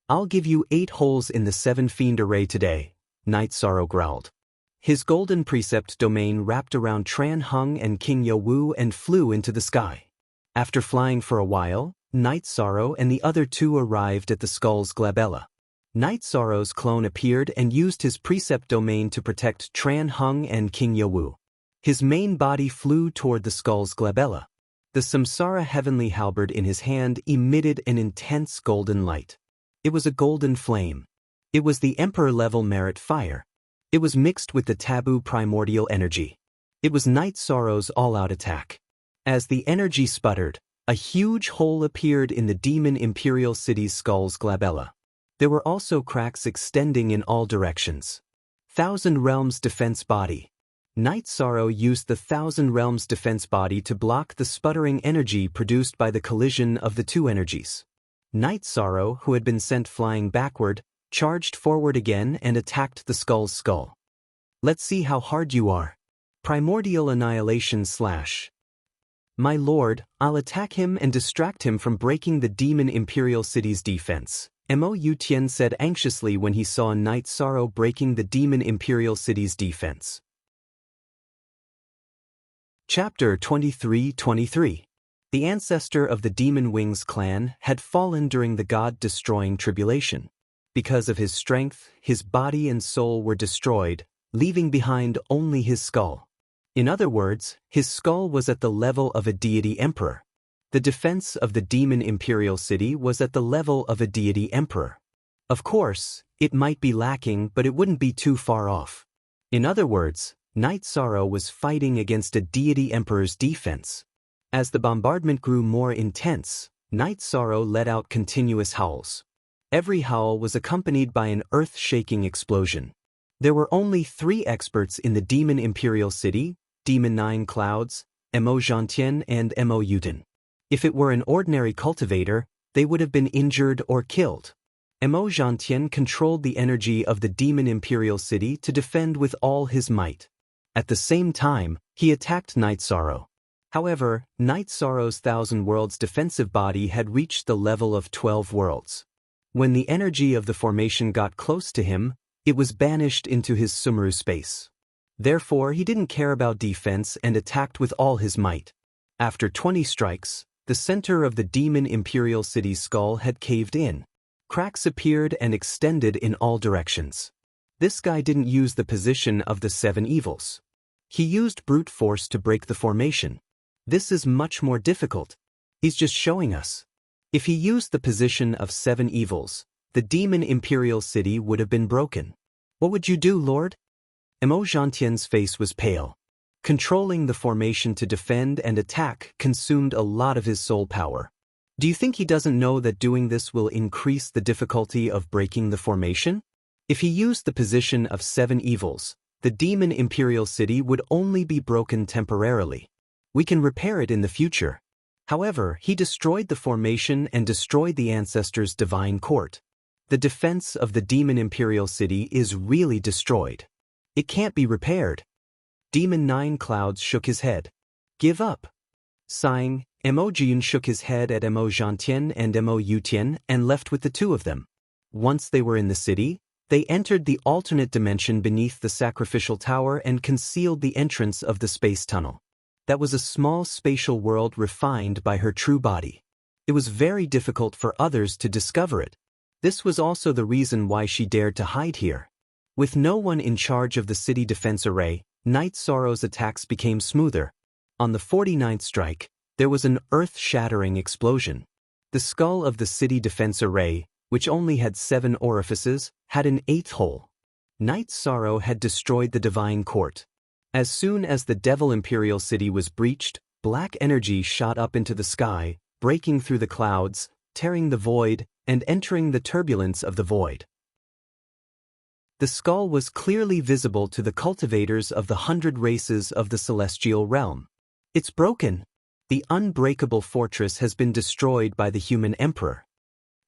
I'll give you 8 holes in the 7 Fiend Array today, Night Sorrow growled. His Golden Precept Domain wrapped around Tran Hung and King Yowu and flew into the sky. After flying for a while, Night Sorrow and the other two arrived at the skull's glabella. Night Sorrow's clone appeared and used his Precept Domain to protect Tran Hung and King Yowu. His main body flew toward the skull's glabella. The Samsara heavenly halberd in his hand emitted an intense golden light. It was a golden flame. It was the Emperor-level Merit fire. It was mixed with the Taboo primordial energy. It was Night Sorrow's all-out attack. As the energy sputtered, a huge hole appeared in the Demon Imperial City's skull's glabella. There were also cracks extending in all directions. Thousand Realms Defense Body. Night Sorrow used the Thousand Realms Defense Body to block the sputtering energy produced by the collision of the two energies. Night Sorrow, who had been sent flying backward, charged forward again and attacked the skull's skull. Let's see how hard you are. Primordial Annihilation / My lord, I'll attack him and distract him from breaking the Demon Imperial City's defense, Mo Yutian said anxiously when he saw Night Sorrow breaking the Demon Imperial City's defense. Chapter 23:23. The ancestor of the Demon Wings clan had fallen during the God-destroying tribulation. Because of his strength, his body and soul were destroyed, leaving behind only his skull. In other words, his skull was at the level of a deity emperor. The defense of the Demon Imperial City was at the level of a deity emperor. Of course, it might be lacking, but it wouldn't be too far off. In other words, Night Sorrow was fighting against a deity emperor's defense. As the bombardment grew more intense, Night Sorrow let out continuous howls. Every howl was accompanied by an earth-shaking explosion. There were only 3 experts in the Demon Imperial City: Demon 9 Clouds, Mo Gentian and Mo Yuten. If it were an ordinary cultivator, they would have been injured or killed. Mo Gentian controlled the energy of the Demon Imperial City to defend with all his might. At the same time, he attacked Night Sorrow. However, Night Sorrow's 1,000 worlds defensive body had reached the level of 12 worlds. When the energy of the formation got close to him, it was banished into his Sumeru space. Therefore, he didn't care about defense and attacked with all his might. After 20 strikes, the center of the Demon Imperial City's skull had caved in. Cracks appeared and extended in all directions. This guy didn't use the position of the 7 evils. He used brute force to break the formation. This is much more difficult. He's just showing us. If he used the position of 7 evils, the Demon Imperial City would have been broken. What would you do, Lord? Mo Gentian's face was pale. Controlling the formation to defend and attack consumed a lot of his soul power. Do you think he doesn't know that doing this will increase the difficulty of breaking the formation? If he used the position of 7 evils, the Demon Imperial City would only be broken temporarily. We can repair it in the future. However, he destroyed the formation and destroyed the ancestors' divine court. The defense of the Demon Imperial City is really destroyed. It can't be repaired. Demon 9 Clouds shook his head. Give up. Sighing, Mo Jun shook his head at Mo Gentian and Mo Yutian and left with the 2 of them. Once they were in the city, they entered the alternate dimension beneath the sacrificial tower and concealed the entrance of the space tunnel. That was a small spatial world refined by her true body. It was very difficult for others to discover it. This was also the reason why she dared to hide here. With no one in charge of the city defense array, Night Sorrow's attacks became smoother. On the 49th strike, there was an earth-shattering explosion. The skull of the city defense array, which only had 7 orifices, had an 8th hole. Night Sorrow had destroyed the divine court. As soon as the Devil Imperial City was breached, black energy shot up into the sky, breaking through the clouds, tearing the void, and entering the turbulence of the void. The skull was clearly visible to the cultivators of the 100 races of the celestial realm. It's broken. The unbreakable fortress has been destroyed by the human emperor.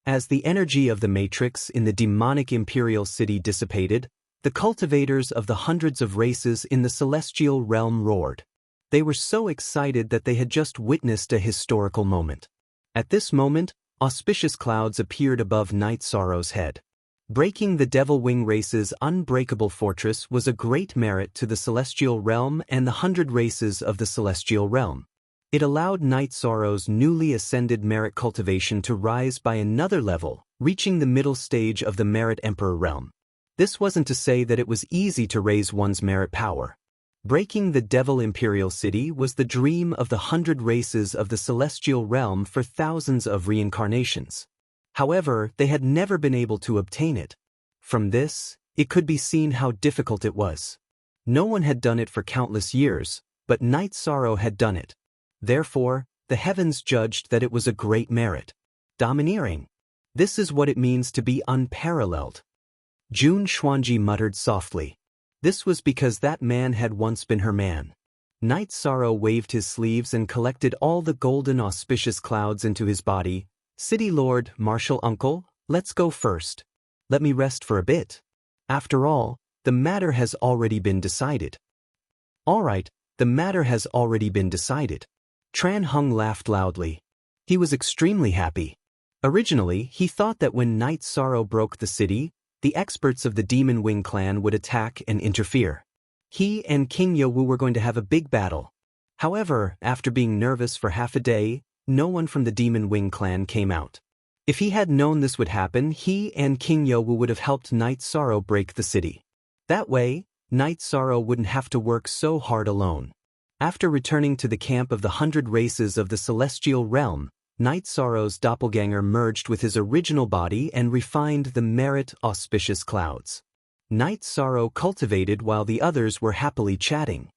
As the energy of the matrix in the demonic imperial city dissipated, the cultivators of the hundreds of races in the celestial realm roared. They were so excited that they had just witnessed a historical moment. At this moment, auspicious clouds appeared above Night Sorrow's head. Breaking the Devil Wing race's unbreakable fortress was a great merit to the celestial realm and the 100 races of the celestial realm. It allowed Night Sorrow's newly ascended merit cultivation to rise by another level, reaching the middle stage of the Merit Emperor realm. This wasn't to say that it was easy to raise one's merit power. Breaking the Devil Imperial City was the dream of the 100 races of the celestial realm for thousands of reincarnations. However, they had never been able to obtain it. From this, it could be seen how difficult it was. No one had done it for countless years, but Night Sorrow had done it. Therefore, the heavens judged that it was a great merit. Domineering. This is what it means to be unparalleled. Jun Xuanji muttered softly. This was because that man had once been her man. Night Sorrow waved his sleeves and collected all the golden auspicious clouds into his body. City Lord, Martial Uncle, let's go first. Let me rest for a bit. After all, the matter has already been decided. All right, the matter has already been decided. Tran Hung laughed loudly. He was extremely happy. Originally, he thought that when Night Sorrow broke the city, the experts of the Demon Wing clan would attack and interfere. He and King Yowu were going to have a big battle. However, after being nervous for half a day, no one from the Demon Wing clan came out. If he had known this would happen, he and King Yowu would have helped Night Sorrow break the city. That way, Night Sorrow wouldn't have to work so hard alone. After returning to the camp of the 100 races of the celestial realm, Night Sorrow's doppelganger merged with his original body and refined the merit auspicious clouds. Night Sorrow cultivated while the others were happily chatting.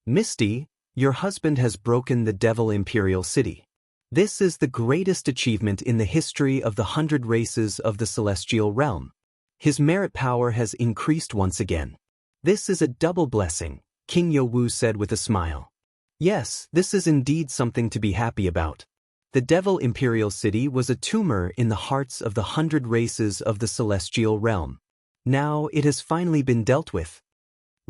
Misty, Your husband has broken the Devil Imperial City. This is the greatest achievement in the history of the 100 races of the celestial realm. His merit power has increased once again. This is a double blessing, King Yowu said with a smile. Yes, this is indeed something to be happy about. The Devil Imperial City was a tumor in the hearts of the 100 races of the celestial realm. Now it has finally been dealt with.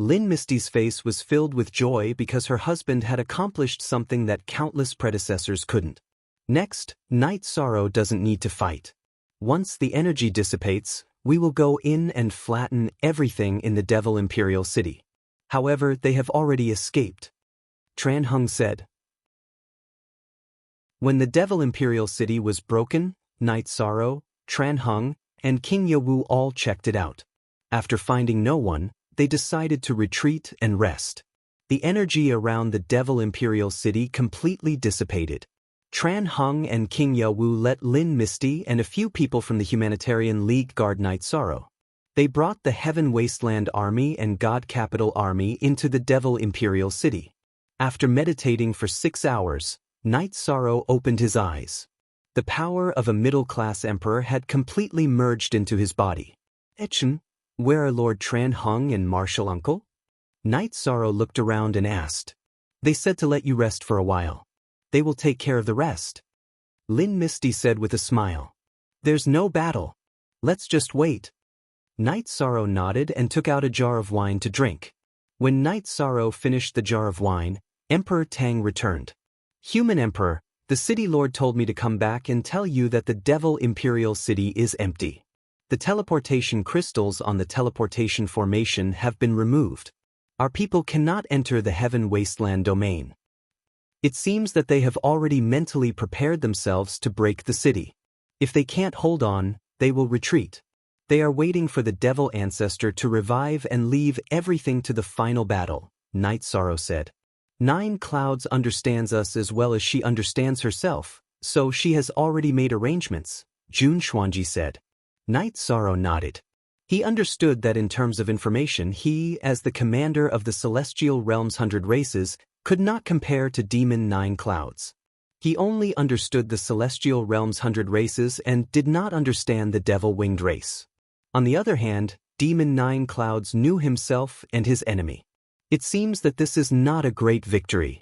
Lin Misty's face was filled with joy because her husband had accomplished something that countless predecessors couldn't. Next, Night Sorrow doesn't need to fight. Once the energy dissipates, we will go in and flatten everything in the Devil Imperial City. However, they have already escaped. Tran Hung said. When the Devil Imperial City was broken, Night Sorrow, Tran Hung, and King Yowu all checked it out. After finding no one, they decided to retreat and rest. The energy around the Devil Imperial City completely dissipated. Tran Hung and King Yowu let Lin Misty and a few people from the Humanitarian League guard Night Sorrow. They brought the Heaven Wasteland Army and God Capital Army into the Devil Imperial City. After meditating for 6 hours, Night Sorrow opened his eyes. The power of a middle-class emperor had completely merged into his body. Etchen, where are Lord Tran Hung and Marshal Uncle? Night Sorrow looked around and asked. They said to let you rest for a while. They will take care of the rest. Lin Misty said with a smile. There's no battle. Let's just wait. Night Sorrow nodded and took out a jar of wine to drink. When Night Sorrow finished the jar of wine, Emperor Tang returned. Human Emperor, the City Lord told me to come back and tell you that the Devil Imperial City is empty. The teleportation crystals on the teleportation formation have been removed. Our people cannot enter the Heaven Wasteland domain. It seems that they have already mentally prepared themselves to break the city. If they can't hold on, they will retreat. They are waiting for the Devil Ancestor to revive and leave everything to the final battle, Night Sorrow said. 9 Clouds understands us as well as she understands herself, so she has already made arrangements, Jun Xuanji said. Night Sorrow nodded. He understood that in terms of information he, as the commander of the Celestial Realm's 100 races, could not compare to Demon 9 Clouds. He only understood the Celestial Realm's 100 races and did not understand the Devil-Winged race. On the other hand, Demon 9 Clouds knew himself and his enemy. It seems that this is not a great victory.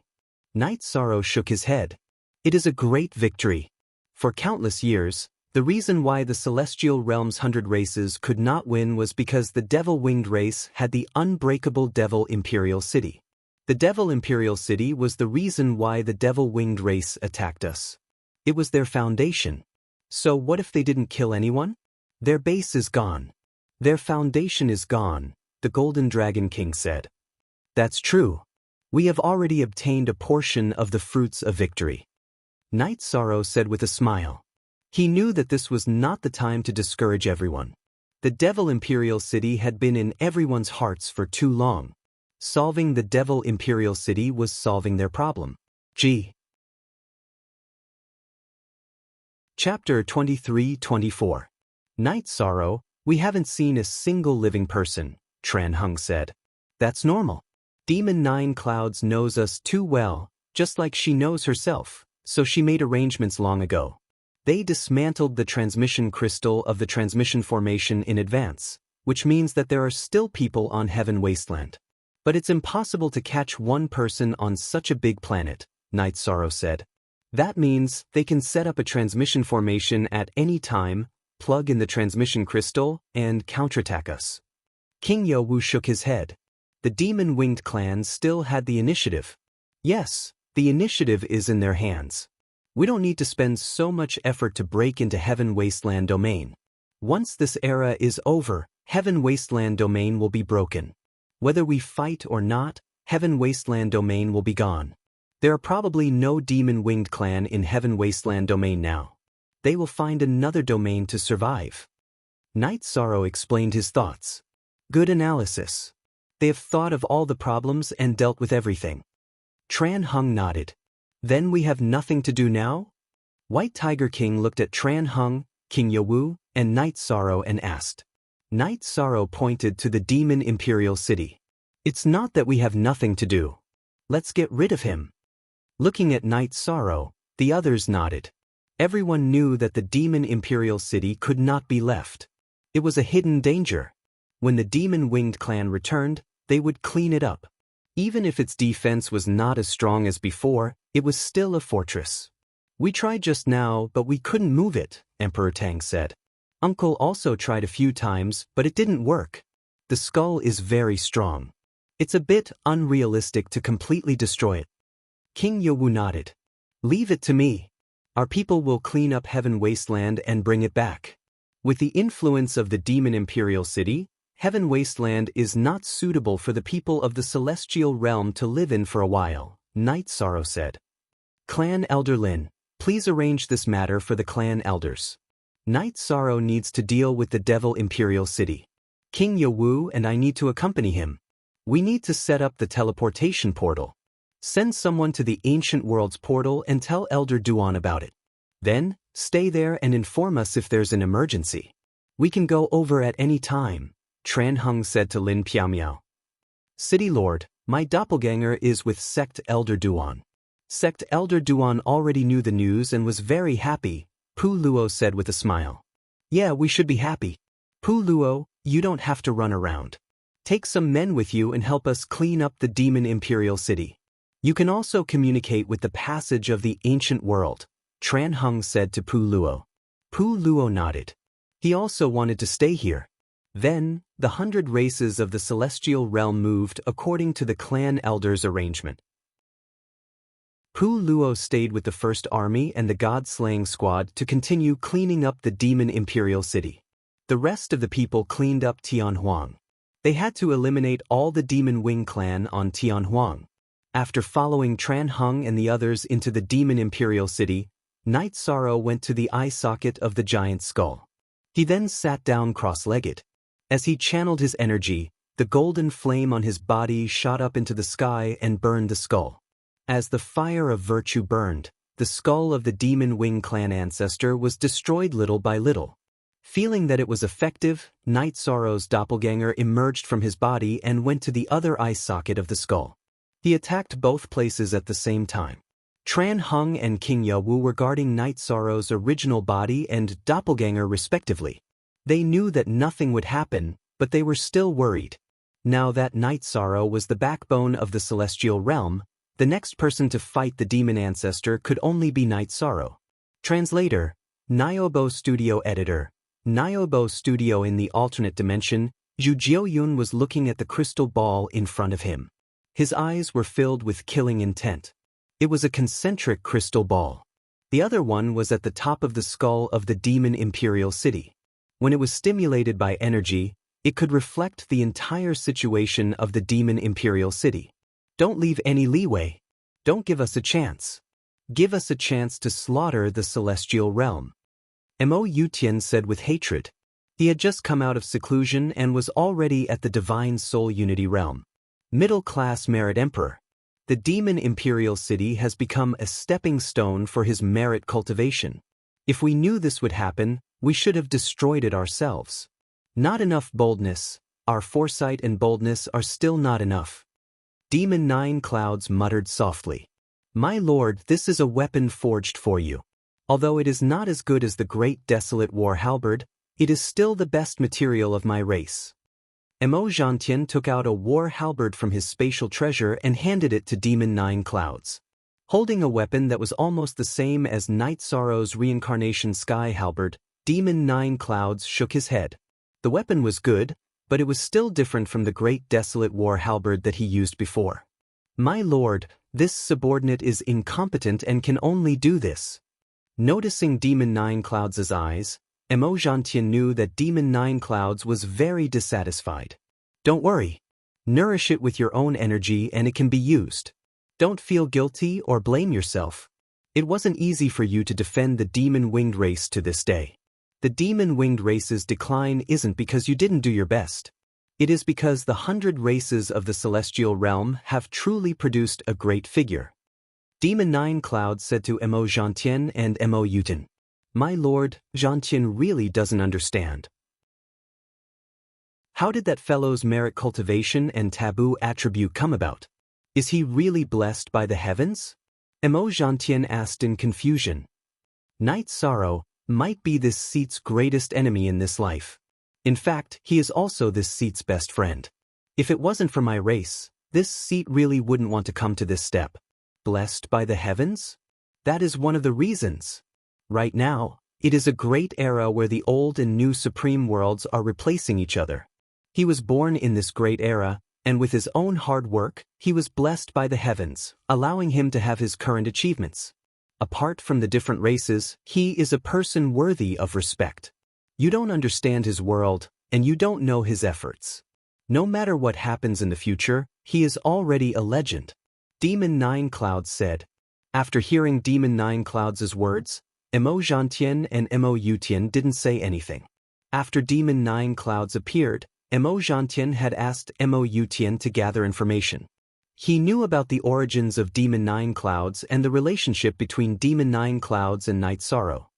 Night Sorrow shook his head. It is a great victory. For countless years, the reason why the Celestial Realm's 100 races could not win was because the Devil-Winged race had the unbreakable Devil Imperial City. The Devil Imperial City was the reason why the Devil-Winged race attacked us. It was their foundation. So what if they didn't kill anyone? Their base is gone. Their foundation is gone, the Golden Dragon King said. That's true. We have already obtained a portion of the fruits of victory. Night Sorrow said with a smile. He knew that this was not the time to discourage everyone. The Devil Imperial City had been in everyone's hearts for too long. Solving the Devil Imperial City was solving their problem. Chapter 23-24. Night Sorrow, we haven't seen a single living person, Tran Hung said. That's normal. Demon 9 Clouds knows us too well, just like she knows herself, so she made arrangements long ago. They dismantled the transmission crystal of the transmission formation in advance, which means that there are still people on Heaven Wasteland. But it's impossible to catch one person on such a big planet, Night Sorrow said. That means they can set up a transmission formation at any time, plug in the transmission crystal, and counterattack us. King Yowu shook his head. The Demon-Winged clan still had the initiative. Yes, the initiative is in their hands. We don't need to spend so much effort to break into Heaven Wasteland domain. Once this era is over, Heaven Wasteland domain will be broken. Whether we fight or not, Heaven Wasteland domain will be gone. There are probably no Demon-Winged clan in Heaven Wasteland domain now. They will find another domain to survive. Night Sorrow explained his thoughts. Good analysis. They have thought of all the problems and dealt with everything. Tran Hung nodded. Then we have nothing to do now? White Tiger King looked at Tran Hung, King Yowu, and Night Sorrow and asked. Night Sorrow pointed to the Demon Imperial City. It's not that we have nothing to do. Let's get rid of him. Looking at Night Sorrow, the others nodded. Everyone knew that the demon Imperial City could not be left. It was a hidden danger. When the demon-winged clan returned, they would clean it up. Even if its defense was not as strong as before, it was still a fortress. We tried just now, but we couldn't move it, Emperor Tang said. Uncle also tried a few times, but it didn't work. The skull is very strong. It's a bit unrealistic to completely destroy it. King Yowu nodded. Leave it to me. Our people will clean up Heaven Wasteland and bring it back. With the influence of the demon Imperial City, Heaven Wasteland is not suitable for the people of the Celestial Realm to live in for a while, Night Sorrow said. Clan Elder Lin, please arrange this matter for the clan elders. Night Sorrow needs to deal with the Devil Imperial City. King Yowu and I need to accompany him. We need to set up the teleportation portal. Send someone to the Ancient Worlds portal and tell Elder Duan about it. Then, stay there and inform us if there's an emergency. We can go over at any time, Tran Hung said to Lin Piaomiao. City Lord, my doppelganger is with Sect Elder Duan. Sect Elder Duan already knew the news and was very happy, Pu Luo said with a smile. Yeah, we should be happy. Pu Luo, you don't have to run around. Take some men with you and help us clean up the demon Imperial City. You can also communicate with the passage of the ancient world, Tran Hung said to Pu Luo. Pu Luo nodded. He also wanted to stay here. Then, the 100 races of the celestial realm moved according to the clan elders' arrangement. Pu Luo stayed with the First Army and the God-slaying squad to continue cleaning up the demon Imperial City. The rest of the people cleaned up Tianhuang. They had to eliminate all the Demon Wing clan on Tianhuang. After following Tran Hung and the others into the demon Imperial City, Night Sorrow went to the eye socket of the giant skull. He then sat down cross-legged. As he channeled his energy, the golden flame on his body shot up into the sky and burned the skull. As the fire of virtue burned, the skull of the Demon Wing clan ancestor was destroyed little by little. Feeling that it was effective, Night Sorrow's doppelganger emerged from his body and went to the other eye socket of the skull. He attacked both places at the same time. Tran Hung and King Yawu were guarding Night Sorrow's original body and doppelganger respectively. They knew that nothing would happen, but they were still worried. Now that Night Sorrow was the backbone of the celestial realm, the next person to fight the demon ancestor could only be Night Sorrow. Translator, Niobo Studio Editor. Niobo Studio. In the alternate dimension, Zhu Jiuyun was looking at the crystal ball in front of him. His eyes were filled with killing intent. It was a concentric crystal ball. The other one was at the top of the skull of the demon Imperial City. When it was stimulated by energy, it could reflect the entire situation of the demon Imperial City. Don't leave any leeway. Don't give us a chance. Give us a chance to slaughter the celestial realm. Mo Yutian said with hatred. He had just come out of seclusion and was already at the divine soul unity realm. Middle-class merit emperor. The demon Imperial City has become a stepping stone for his merit cultivation. If we knew this would happen, we should have destroyed it ourselves. Not enough boldness. Our foresight and boldness are still not enough. Demon Nine Clouds muttered softly. My lord, this is a weapon forged for you. Although it is not as good as the great desolate war halberd, it is still the best material of my race. Mo Zhantian took out a war halberd from his spatial treasure and handed it to Demon Nine Clouds. Holding a weapon that was almost the same as Night Sorrow's reincarnation sky halberd, Demon Nine Clouds shook his head. The weapon was good, but it was still different from the great desolate war halberd that he used before. My lord, this subordinate is incompetent and can only do this. Noticing Demon Nine Clouds' eyes, Mo Zhantian knew that Demon Nine Clouds was very dissatisfied. Don't worry. Nourish it with your own energy and it can be used. Don't feel guilty or blame yourself. It wasn't easy for you to defend the demon-winged race to this day. The demon-winged race's decline isn't because you didn't do your best. It is because the 100 races of the celestial realm have truly produced a great figure. Demon Nine Clouds said to Mo Zhantian and Mo Yuten. My lord, Zhantian really doesn't understand. How did that fellow's merit cultivation and taboo attribute come about? Is he really blessed by the heavens? Emo Gentian asked in confusion. Night Sorrow might be this seat's greatest enemy in this life. In fact, he is also this seat's best friend. If it wasn't for my race, this seat really wouldn't want to come to this step. Blessed by the heavens? That is one of the reasons. Right now, it is a great era where the old and new supreme worlds are replacing each other. He was born in this great era, and with his own hard work, he was blessed by the heavens, allowing him to have his current achievements. Apart from the different races, he is a person worthy of respect. You don't understand his world, and you don't know his efforts. No matter what happens in the future, he is already a legend. Demon Nine Clouds said. After hearing Demon Nine Clouds' words, Emo Gentian and Emo Yutian didn't say anything. After Demon Nine Clouds appeared, Emo Gentian had asked Emo Yutian to gather information. He knew about the origins of Demon Nine Clouds and the relationship between Demon Nine Clouds and Night Sorrow.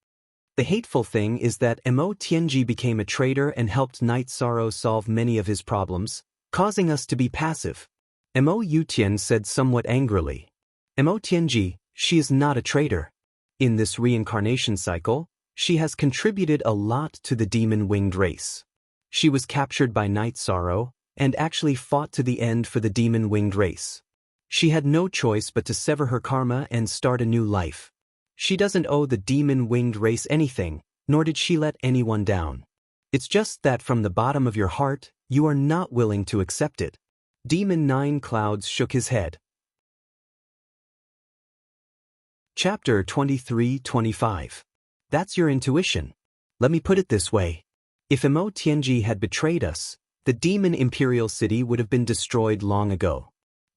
The hateful thing is that Emo Tianji became a traitor and helped Night Sorrow solve many of his problems, causing us to be passive. Emo Yutian said somewhat angrily. Emo Tianji, she is not a traitor. In this reincarnation cycle, she has contributed a lot to the demon-winged race. She was captured by Night Sorrow, and actually fought to the end for the demon-winged race. She had no choice but to sever her karma and start a new life. She doesn't owe the demon-winged race anything, nor did she let anyone down. It's just that from the bottom of your heart, you are not willing to accept it. Demon Nine Clouds shook his head. Chapter 23-25. That's your intuition. Let me put it this way. If Emo Tianji had betrayed us, the demon imperial city would have been destroyed long ago.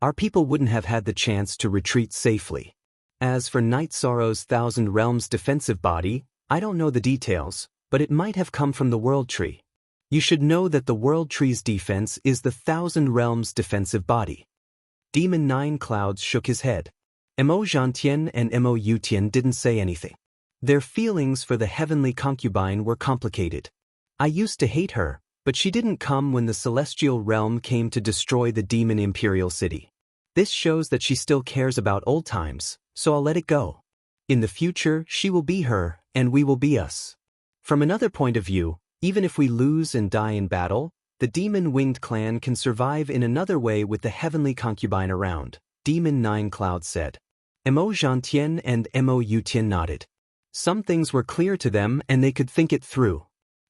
Our people wouldn't have had the chance to retreat safely. As for Night Sorrow's Thousand Realms defensive body, I don't know the details, but it might have come from the World Tree. You should know that the World Tree's defense is the Thousand Realms defensive body. Demon Nine Clouds shook his head. Emo Gentian and Emo Yutian didn't say anything. Their feelings for the heavenly concubine were complicated. I used to hate her, but she didn't come when the celestial realm came to destroy the demon imperial city. This shows that she still cares about old times, so I'll let it go. In the future, she will be her, and we will be us. From another point of view, even if we lose and die in battle, the demon-winged clan can survive in another way with the heavenly concubine around, Demon Nine Clouds said. Emo Gentian and Emo Yutian nodded. Some things were clear to them and they could think it through.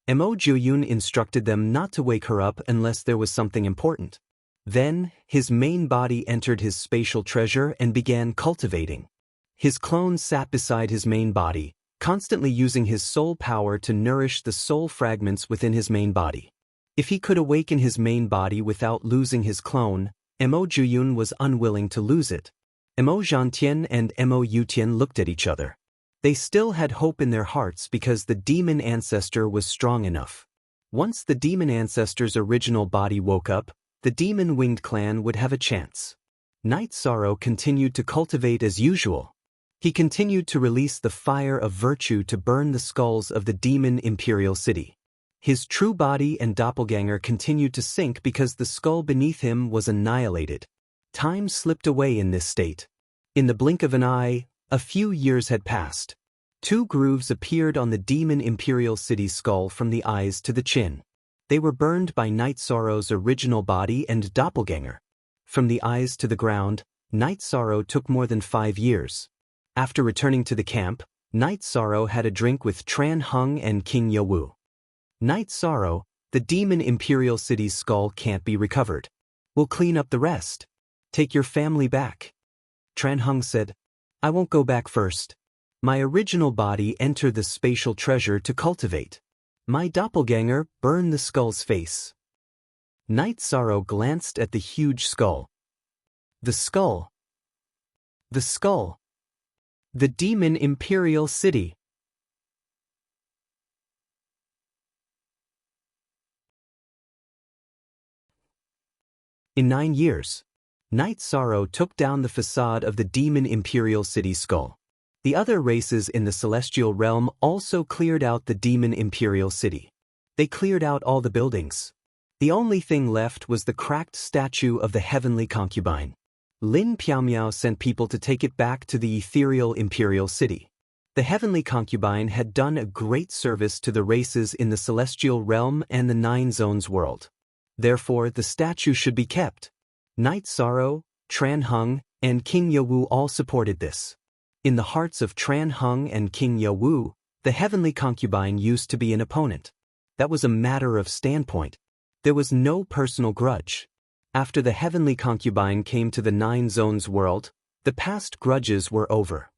Emo Juyun instructed them not to wake her up unless there was something important. Then, his main body entered his spatial treasure and began cultivating. His clone sat beside his main body, constantly using his soul power to nourish the soul fragments within his main body. If he could awaken his main body without losing his clone, Emo Juyun was unwilling to lose it. Emo Gentian and Emo Yutian looked at each other. They still had hope in their hearts because the demon ancestor was strong enough. Once the demon ancestor's original body woke up, the demon-winged clan would have a chance. Night Sorrow continued to cultivate as usual. He continued to release the fire of virtue to burn the skulls of the demon imperial city. His true body and doppelganger continued to sink because the skull beneath him was annihilated. Time slipped away in this state. In the blink of an eye, a few years had passed. 2 grooves appeared on the demon imperial city's skull from the eyes to the chin. They were burned by Night Sorrow's original body and doppelganger. From the eyes to the ground, Night Sorrow took more than 5 years. After returning to the camp, Night Sorrow had a drink with Tran Hung and King Yowu. Night Sorrow, the demon imperial city's skull can't be recovered. We'll clean up the rest. Take your family back. Tran Hung said, I won't go back first. My original body entered the spatial treasure to cultivate. My doppelganger burned the skull's face. Night Sorrow glanced at the huge skull. The skull. The skull. The demon imperial city. In 9 years, Night Sorrow took down the facade of the demon imperial city skull. The other races in the celestial realm also cleared out the demon imperial city. They cleared out all the buildings. The only thing left was the cracked statue of the heavenly concubine. Lin Piaomiao sent people to take it back to the ethereal imperial city. The heavenly concubine had done a great service to the races in the celestial realm and the Nine Zones world. Therefore, the statue should be kept. Knight Sorrow, Tran Hung, and King Yawu all supported this. In the hearts of Tran Hung and King Yawu, the heavenly concubine used to be an opponent. That was a matter of standpoint. There was no personal grudge. After the heavenly concubine came to the Nine Zones world, the past grudges were over.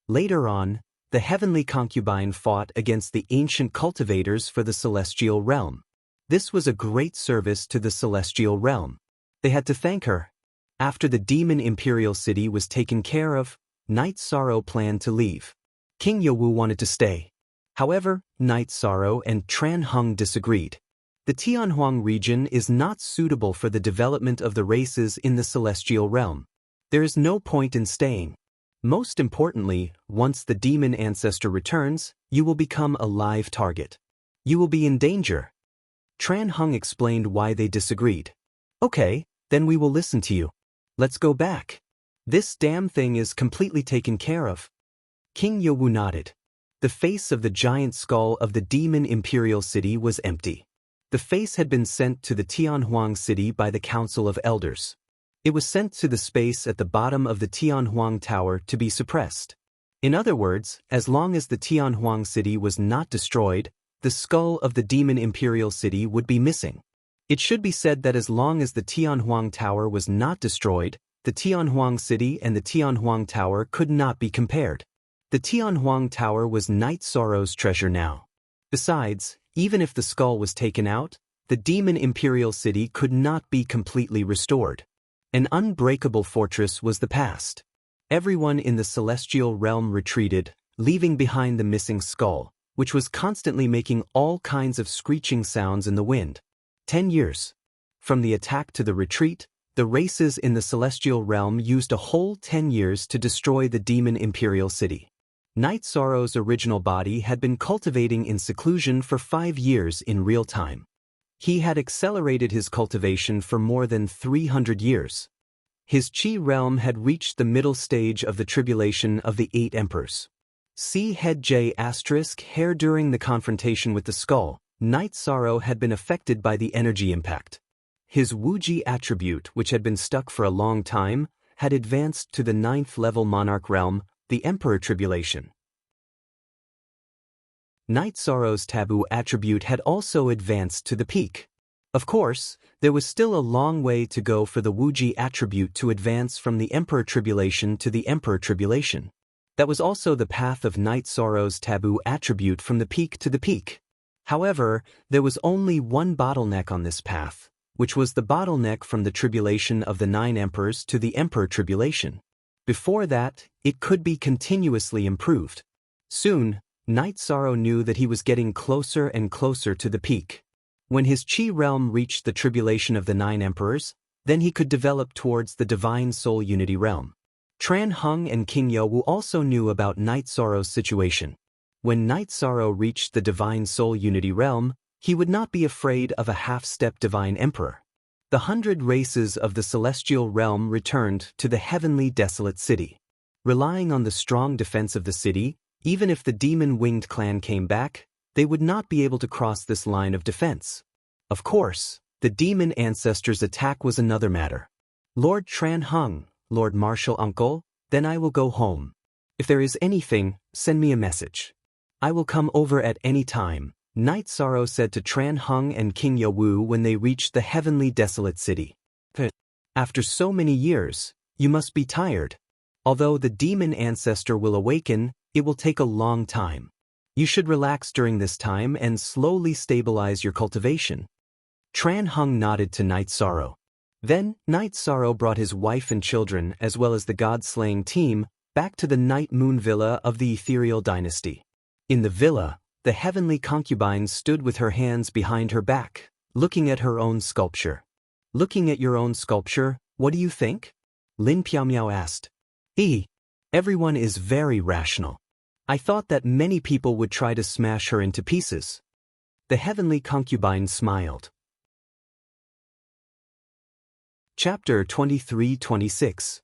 Later on, the heavenly concubine fought against the ancient cultivators for the celestial realm. This was a great service to the celestial realm. They had to thank her. After the demon imperial city was taken care of, Knight Sorrow planned to leave. King Yawu wanted to stay. However, Knight Sorrow and Tran Hung disagreed. The Tianhuang region is not suitable for the development of the races in the celestial realm. There is no point in staying. Most importantly, once the demon ancestor returns, you will become a live target. You will be in danger. Tran Hung explained why they disagreed. Okay, then we will listen to you. Let's go back. This damn thing is completely taken care of. King Yawu nodded. The face of the giant skull of the demon imperial city was empty. The face had been sent to the Tianhuang city by the Council of Elders. It was sent to the space at the bottom of the Tianhuang Tower to be suppressed. In other words, as long as the Tianhuang city was not destroyed, the skull of the demon imperial city would be missing. It should be said that as long as the Tianhuang Tower was not destroyed, the Tianhuang city and the Tianhuang Tower could not be compared. The Tianhuang Tower was Knight Sorrow's treasure now. Besides, even if the skull was taken out, the demon imperial city could not be completely restored. An unbreakable fortress was the past. Everyone in the celestial realm retreated, leaving behind the missing skull, which was constantly making all kinds of screeching sounds in the wind. 10 years. From the attack to the retreat, the races in the celestial realm used a whole 10 years to destroy the demon imperial city. Knight Sorrow's original body had been cultivating in seclusion for 5 years in real time. He had accelerated his cultivation for more than 300 years. His chi realm had reached the middle stage of the tribulation of the 8 emperors. See head J** hair. During the confrontation with the skull, Knight Sorrow had been affected by the energy impact. His Wuji attribute, which had been stuck for a long time, had advanced to the 9th level monarch realm, the Emperor Tribulation. Knight Sorrow's taboo attribute had also advanced to the peak. Of course, there was still a long way to go for the Wuji attribute to advance from the Emperor Tribulation to the Emperor Tribulation. That was also the path of Knight Sorrow's taboo attribute from the peak to the peak. However, there was only one bottleneck on this path, which was the bottleneck from the tribulation of the 9 emperors to the Emperor Tribulation. Before that, it could be continuously improved. Soon, Knight Sorrow knew that he was getting closer and closer to the peak. When his chi realm reached the tribulation of the 9 emperors, then he could develop towards the divine soul unity realm. Tran Hung and King Yawu also knew about Knight Sorrow's situation. When Knight Sorrow reached the divine soul unity realm, he would not be afraid of a half-step divine emperor. The 100 races of the celestial realm returned to the heavenly desolate city. Relying on the strong defense of the city, even if the demon-winged clan came back, they would not be able to cross this line of defense. Of course, the demon ancestors' attack was another matter. Lord Tran Hung, Lord Marshal Uncle, then I will go home. If there is anything, send me a message. I will come over at any time, Knight Sorrow said to Tran Hung and King Yawu when they reached the heavenly desolate city. After so many years, you must be tired. Although the demon ancestor will awaken, it will take a long time. You should relax during this time and slowly stabilize your cultivation. Tran Hung nodded to Knight Sorrow. Then, Knight Sorrow brought his wife and children as well as the god-slaying team back to the Night Moon Villa of the Ethereal Dynasty. In the villa, the heavenly concubine stood with her hands behind her back, looking at her own sculpture. Looking at your own sculpture, what do you think? Lin Piaomiao asked. Everyone is very rational. I thought that many people would try to smash her into pieces. The heavenly concubine smiled. Chapter 23-26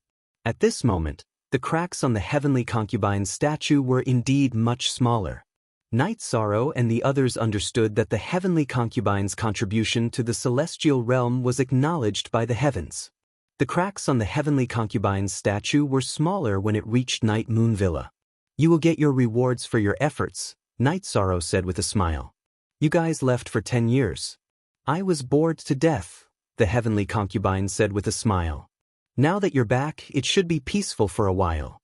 At this moment, the cracks on the heavenly concubine's statue were indeed much smaller. Night Sorrow and the others understood that the heavenly concubine's contribution to the celestial realm was acknowledged by the heavens. The cracks on the heavenly concubine's statue were smaller when it reached Night Moon Villa. "You will get your rewards for your efforts," Night Sorrow said with a smile. "You guys left for 10 years. I was bored to death," the heavenly concubine said with a smile. "Now that you're back, it should be peaceful for a while."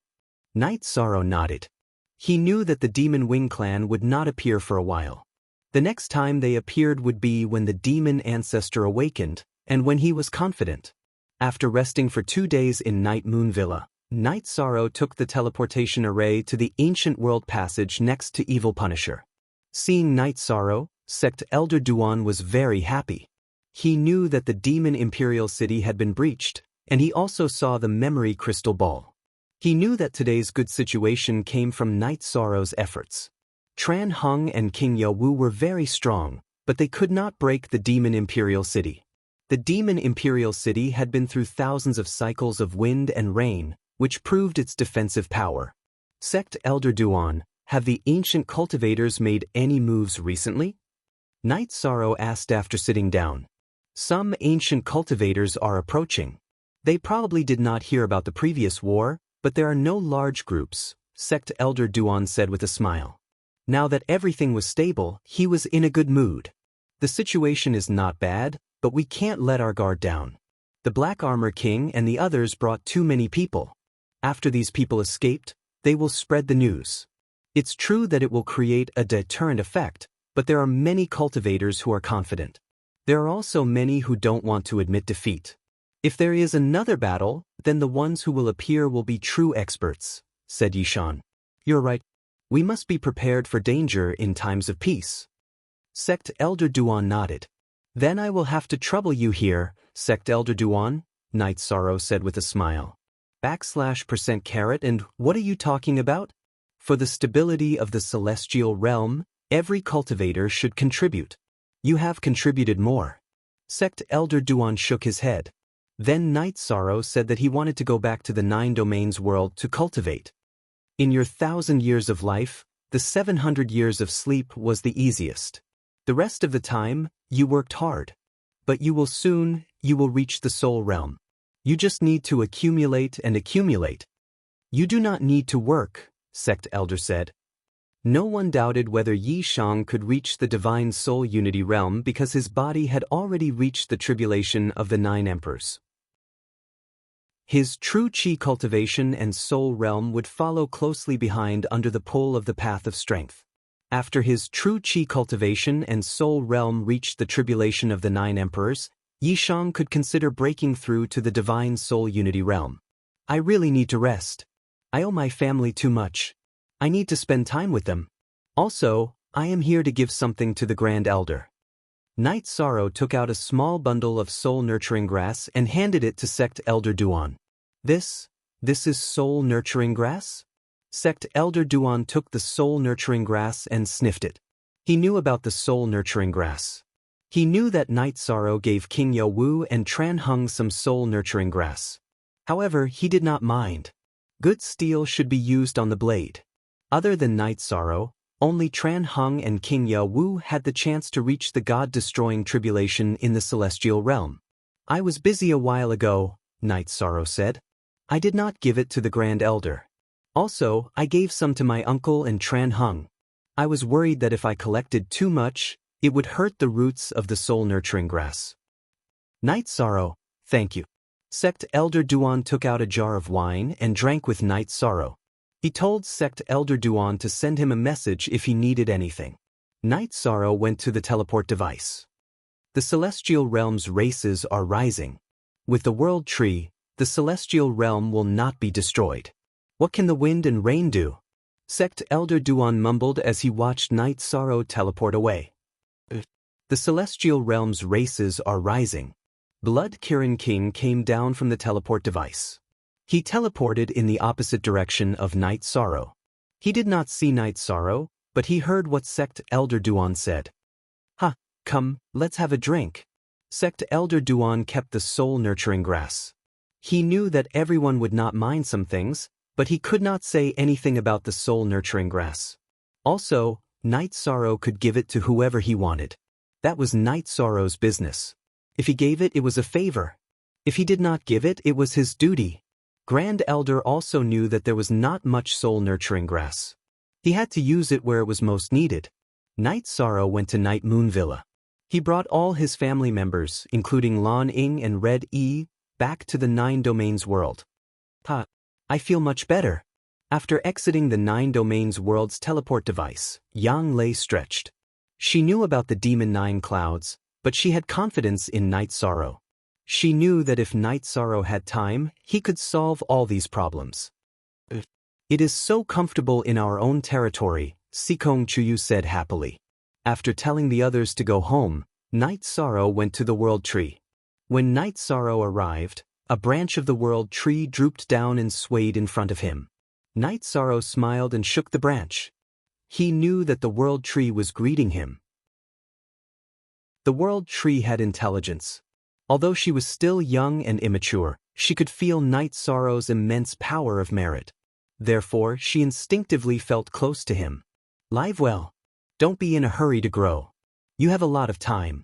Night Sorrow nodded. He knew that the Demon Wing clan would not appear for a while. The next time they appeared would be when the demon ancestor awakened, and when he was confident. After resting for 2 days in Night Moon Villa, Night Sorrow took the teleportation array to the ancient world passage next to Evil Punisher. Seeing Night Sorrow, Sect Elder Duan was very happy. He knew that the Demon Imperial City had been breached, and he also saw the memory crystal ball. He knew that today's good situation came from Night Sorrow's efforts. Tran Hung and King Yawu were very strong, but they could not break the Demon Imperial City. The Demon Imperial City had been through thousands of cycles of wind and rain, which proved its defensive power. Sect Elder Duan, have the ancient cultivators made any moves recently? Night Sorrow asked after sitting down. Some ancient cultivators are approaching. They probably did not hear about the previous war, but there are no large groups, Sect Elder Duan said with a smile. Now that everything was stable, he was in a good mood. The situation is not bad, but we can't let our guard down. The Black Armor King and the others brought too many people. After these people escaped, they will spread the news. It's true that it will create a deterrent effect, but there are many cultivators who are confident. There are also many who don't want to admit defeat. If there is another battle, then the ones who will appear will be true experts, said Yishan. You're right. We must be prepared for danger in times of peace. Sect Elder Duan nodded. Then I will have to trouble you here, Sect Elder Duan, Night Sorrow said with a smile. /% and what are you talking about? For the stability of the celestial realm, every cultivator should contribute. You have contributed more. Sect Elder Duan shook his head. Then Night Sorrow said that he wanted to go back to the 9 domains world to cultivate. In your 1,000 years of life, the 700 years of sleep was the easiest. The rest of the time, you worked hard. But you will reach the soul realm. You just need to accumulate and accumulate. You do not need to work, Sect Elder said. No one doubted whether Yi Shang could reach the divine soul unity realm because his body had already reached the tribulation of the 9 emperors. His true chi cultivation and soul realm would follow closely behind under the pull of the path of strength. After his true chi cultivation and soul realm reached the tribulation of the 9 emperors, Yi Shang could consider breaking through to the divine soul unity realm. I really need to rest. I owe my family too much. I need to spend time with them. Also, I am here to give something to the Grand Elder. Night Sorrow took out a small bundle of soul-nurturing grass and handed it to Sect Elder Duan. This is soul-nurturing grass? Sect Elder Duan took the soul-nurturing grass and sniffed it. He knew about the soul-nurturing grass. He knew that Night Sorrow gave King Yawu and Tran Hung some soul-nurturing grass. However, he did not mind. Good steel should be used on the blade. Other than Night Sorrow, only Tran Hung and King Yawu had the chance to reach the God-destroying tribulation in the celestial realm. I was busy a while ago, Night Sorrow said. I did not give it to the Grand Elder. Also, I gave some to my uncle and Tran Hung. I was worried that if I collected too much, it would hurt the roots of the soul-nurturing grass. Night Sorrow, thank you. Sect Elder Duan took out a jar of wine and drank with Night Sorrow. He told Sect Elder Duan to send him a message if he needed anything. Night Sorrow went to the teleport device. The celestial realm's races are rising. With the world tree, the celestial realm will not be destroyed. What can the wind and rain do? Sect Elder Duan mumbled as he watched Night Sorrow teleport away. The celestial realm's races are rising. Blood Kirin King came down from the teleport device. He teleported in the opposite direction of Night Sorrow. He did not see Night Sorrow, but he heard what Sect Elder Duan said. Come, let's have a drink. Sect Elder Duan kept the soul-nurturing grass. He knew that everyone would not mind some things, but he could not say anything about the soul-nurturing grass. Also, Night Sorrow could give it to whoever he wanted. That was Night Sorrow's business. If he gave it, it was a favor. If he did not give it, it was his duty. Grand Elder also knew that there was not much soul-nurturing grass. He had to use it where it was most needed. Night Sorrow went to Night Moon Villa. He brought all his family members, including Lan Ing and Red E, back to the Nine Domains world. I feel much better. After exiting the Nine Domains world's teleport device, Yang lay stretched. She knew about the Demon Nine Clouds, but she had confidence in Night Sorrow. She knew that if Night Sorrow had time, he could solve all these problems. It is so comfortable in our own territory, Sikong Chuyu said happily. After telling the others to go home, Night Sorrow went to the World Tree. When Night Sorrow arrived, a branch of the World Tree drooped down and swayed in front of him. Night Sorrow smiled and shook the branch. He knew that the World Tree was greeting him. The World Tree had intelligence. Although she was still young and immature, she could feel Night Sorrow's immense power of merit. Therefore, she instinctively felt close to him. Live well. Don't be in a hurry to grow. You have a lot of time.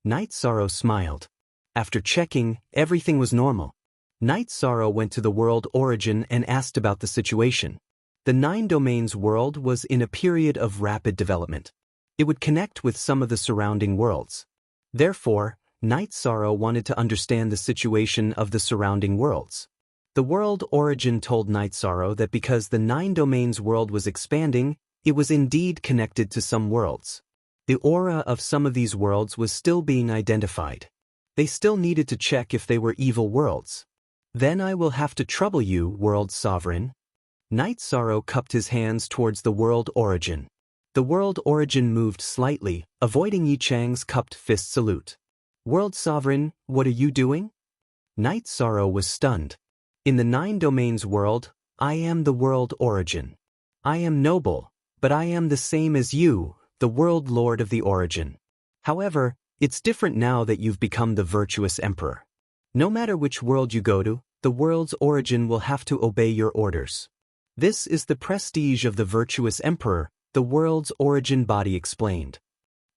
Night Sorrow smiled. After checking, everything was normal. Night Sorrow went to the world Origin and asked about the situation. The Nine Domains world was in a period of rapid development. It would connect with some of the surrounding worlds. Therefore, Night Sorrow wanted to understand the situation of the surrounding worlds. The world Origin told Night Sorrow that because the Nine Domains world was expanding, it was indeed connected to some worlds. The aura of some of these worlds was still being identified. They still needed to check if they were evil worlds. Then I will have to trouble you, World Sovereign. Night Sorrow cupped his hands towards the world Origin. The world Origin moved slightly, avoiding Yi Chang's cupped fist salute. World Sovereign, what are you doing? Night Sorrow was stunned. In the Nine Domains world, I am the world Origin. I am noble, but I am the same as you, the world lord of the Origin. However, it's different now that you've become the virtuous emperor. No matter which world you go to, the world's Origin will have to obey your orders. This is the prestige of the virtuous emperor, the world's Origin body explained.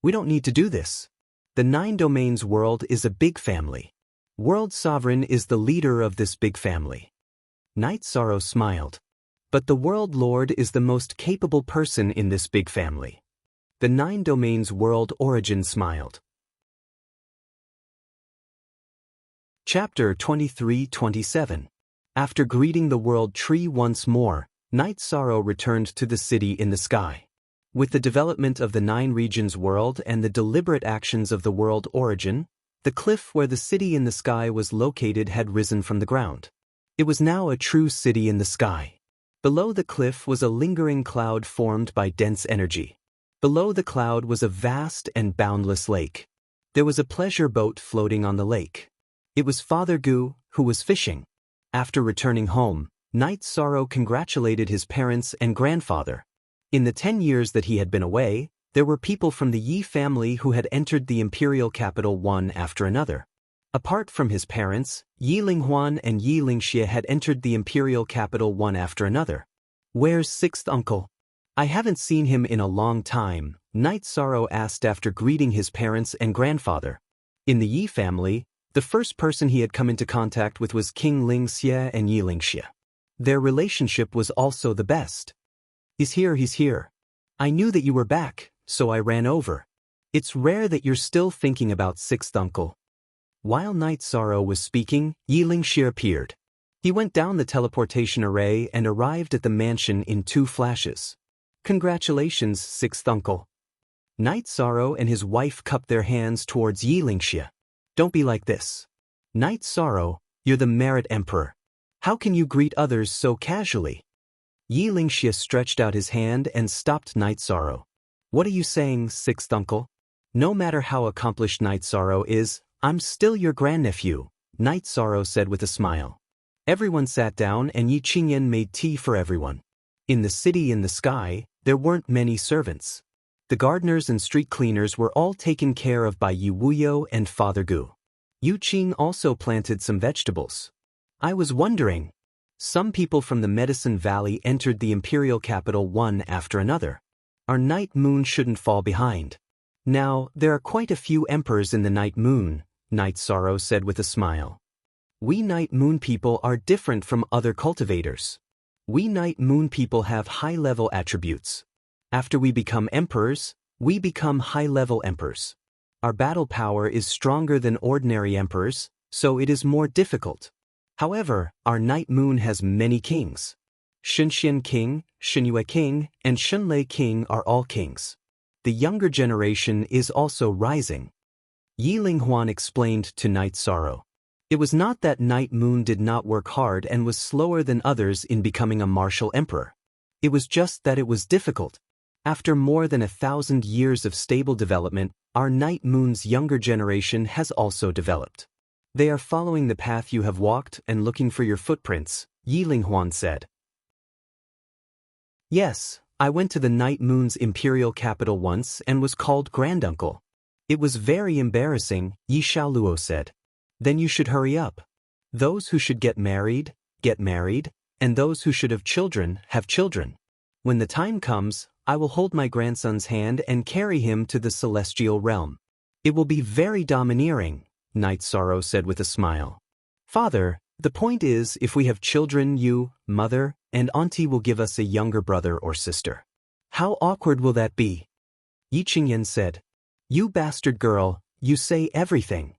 We don't need to do this. The Nine Domains world is a big family. World Sovereign is the leader of this big family. Night Sorrow smiled. But the World Lord is the most capable person in this big family. The Nine Domains world Origin smiled. Chapter 23-27. After greeting the World Tree once more, Night Sorrow returned to the city in the sky. With the development of the Nine Regions world and the deliberate actions of the world Origin, the cliff where the city in the sky was located had risen from the ground. It was now a true city in the sky. Below the cliff was a lingering cloud formed by dense energy. Below the cloud was a vast and boundless lake. There was a pleasure boat floating on the lake. It was Father Gu, who was fishing. After returning home, Night Sorrow congratulated his parents and grandfather. In the 10 years that he had been away, there were people from the Yi family who had entered the imperial capital one after another. Apart from his parents, Yi Linghuan and Yi Lingxie had entered the imperial capital one after another. Where's sixth uncle? I haven't seen him in a long time, Night Sorrow asked after greeting his parents and grandfather. In the Yi family, the first person he had come into contact with was King Lingxie and Yi Lingxie. Their relationship was also the best. He's here. I knew that you were back, so I ran over. It's rare that you're still thinking about sixth uncle. While Night Sorrow was speaking, Yi Lingxie appeared. He went down the teleportation array and arrived at the mansion in 2 flashes. Congratulations, sixth uncle. Night Sorrow and his wife cupped their hands towards Yi Lingxie. Don't be like this. Night Sorrow, you're the Merit Emperor. How can you greet others so casually? Yi Lingxie stretched out his hand and stopped Night Sorrow. What are you saying, sixth uncle? No matter how accomplished Night Sorrow is, I'm still your grandnephew, Night Sorrow said with a smile. Everyone sat down and Yi Qingyan made tea for everyone. In the city in the sky, there weren't many servants. The gardeners and street cleaners were all taken care of by Yi Wuyo and Father Gu. Yu Qing also planted some vegetables. I was wondering. Some people from the Medicine Valley entered the imperial capital one after another. Our night moon shouldn't fall behind. Now, there are quite a few emperors in the night moon, Night Sorrow said with a smile. We night moon people are different from other cultivators. We night moon people have high-level attributes. After we become emperors, we become high-level emperors. Our battle power is stronger than ordinary emperors, so it is more difficult. However, our night moon has many kings. Shunxian King, Shunyue King, and Shunlei King are all kings. The younger generation is also rising. Yi Linghuan explained to Night Sorrow. It was not that Night Moon did not work hard and was slower than others in becoming a martial emperor. It was just that it was difficult. After more than 1,000 years of stable development, our Night Moon's younger generation has also developed. They are following the path you have walked and looking for your footprints, Yi Linghuan said. Yes, I went to the Night Moon's imperial capital once and was called granduncle. It was very embarrassing, Yi Xiaoluo said. Then you should hurry up. Those who should get married, and those who should have children. When the time comes, I will hold my grandson's hand and carry him to the celestial realm. It will be very domineering, Night Sorrow said with a smile. Father, the point is if we have children you, mother, and auntie will give us a younger brother or sister. How awkward will that be? Yi Qingyan said. You bastard girl, you say everything.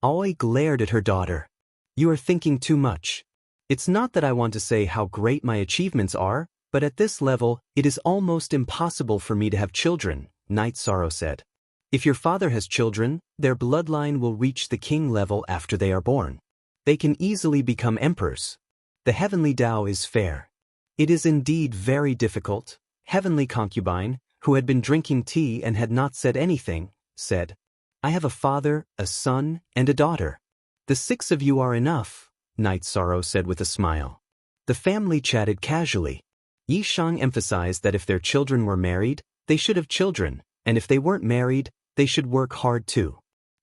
Aoi glared at her daughter. You are thinking too much. It's not that I want to say how great my achievements are, but at this level, it is almost impossible for me to have children, Night Sorrow said. If your father has children, their bloodline will reach the king level after they are born. They can easily become emperors. The heavenly Tao is fair. It is indeed very difficult. Heavenly Concubine, who had been drinking tea and had not said anything, said, I have a father, a son, and a daughter. The 6 of you are enough, Night Sorrow said with a smile. The family chatted casually. Yi Shang emphasized that if their children were married, they should have children, and if they weren't married, they should work hard too.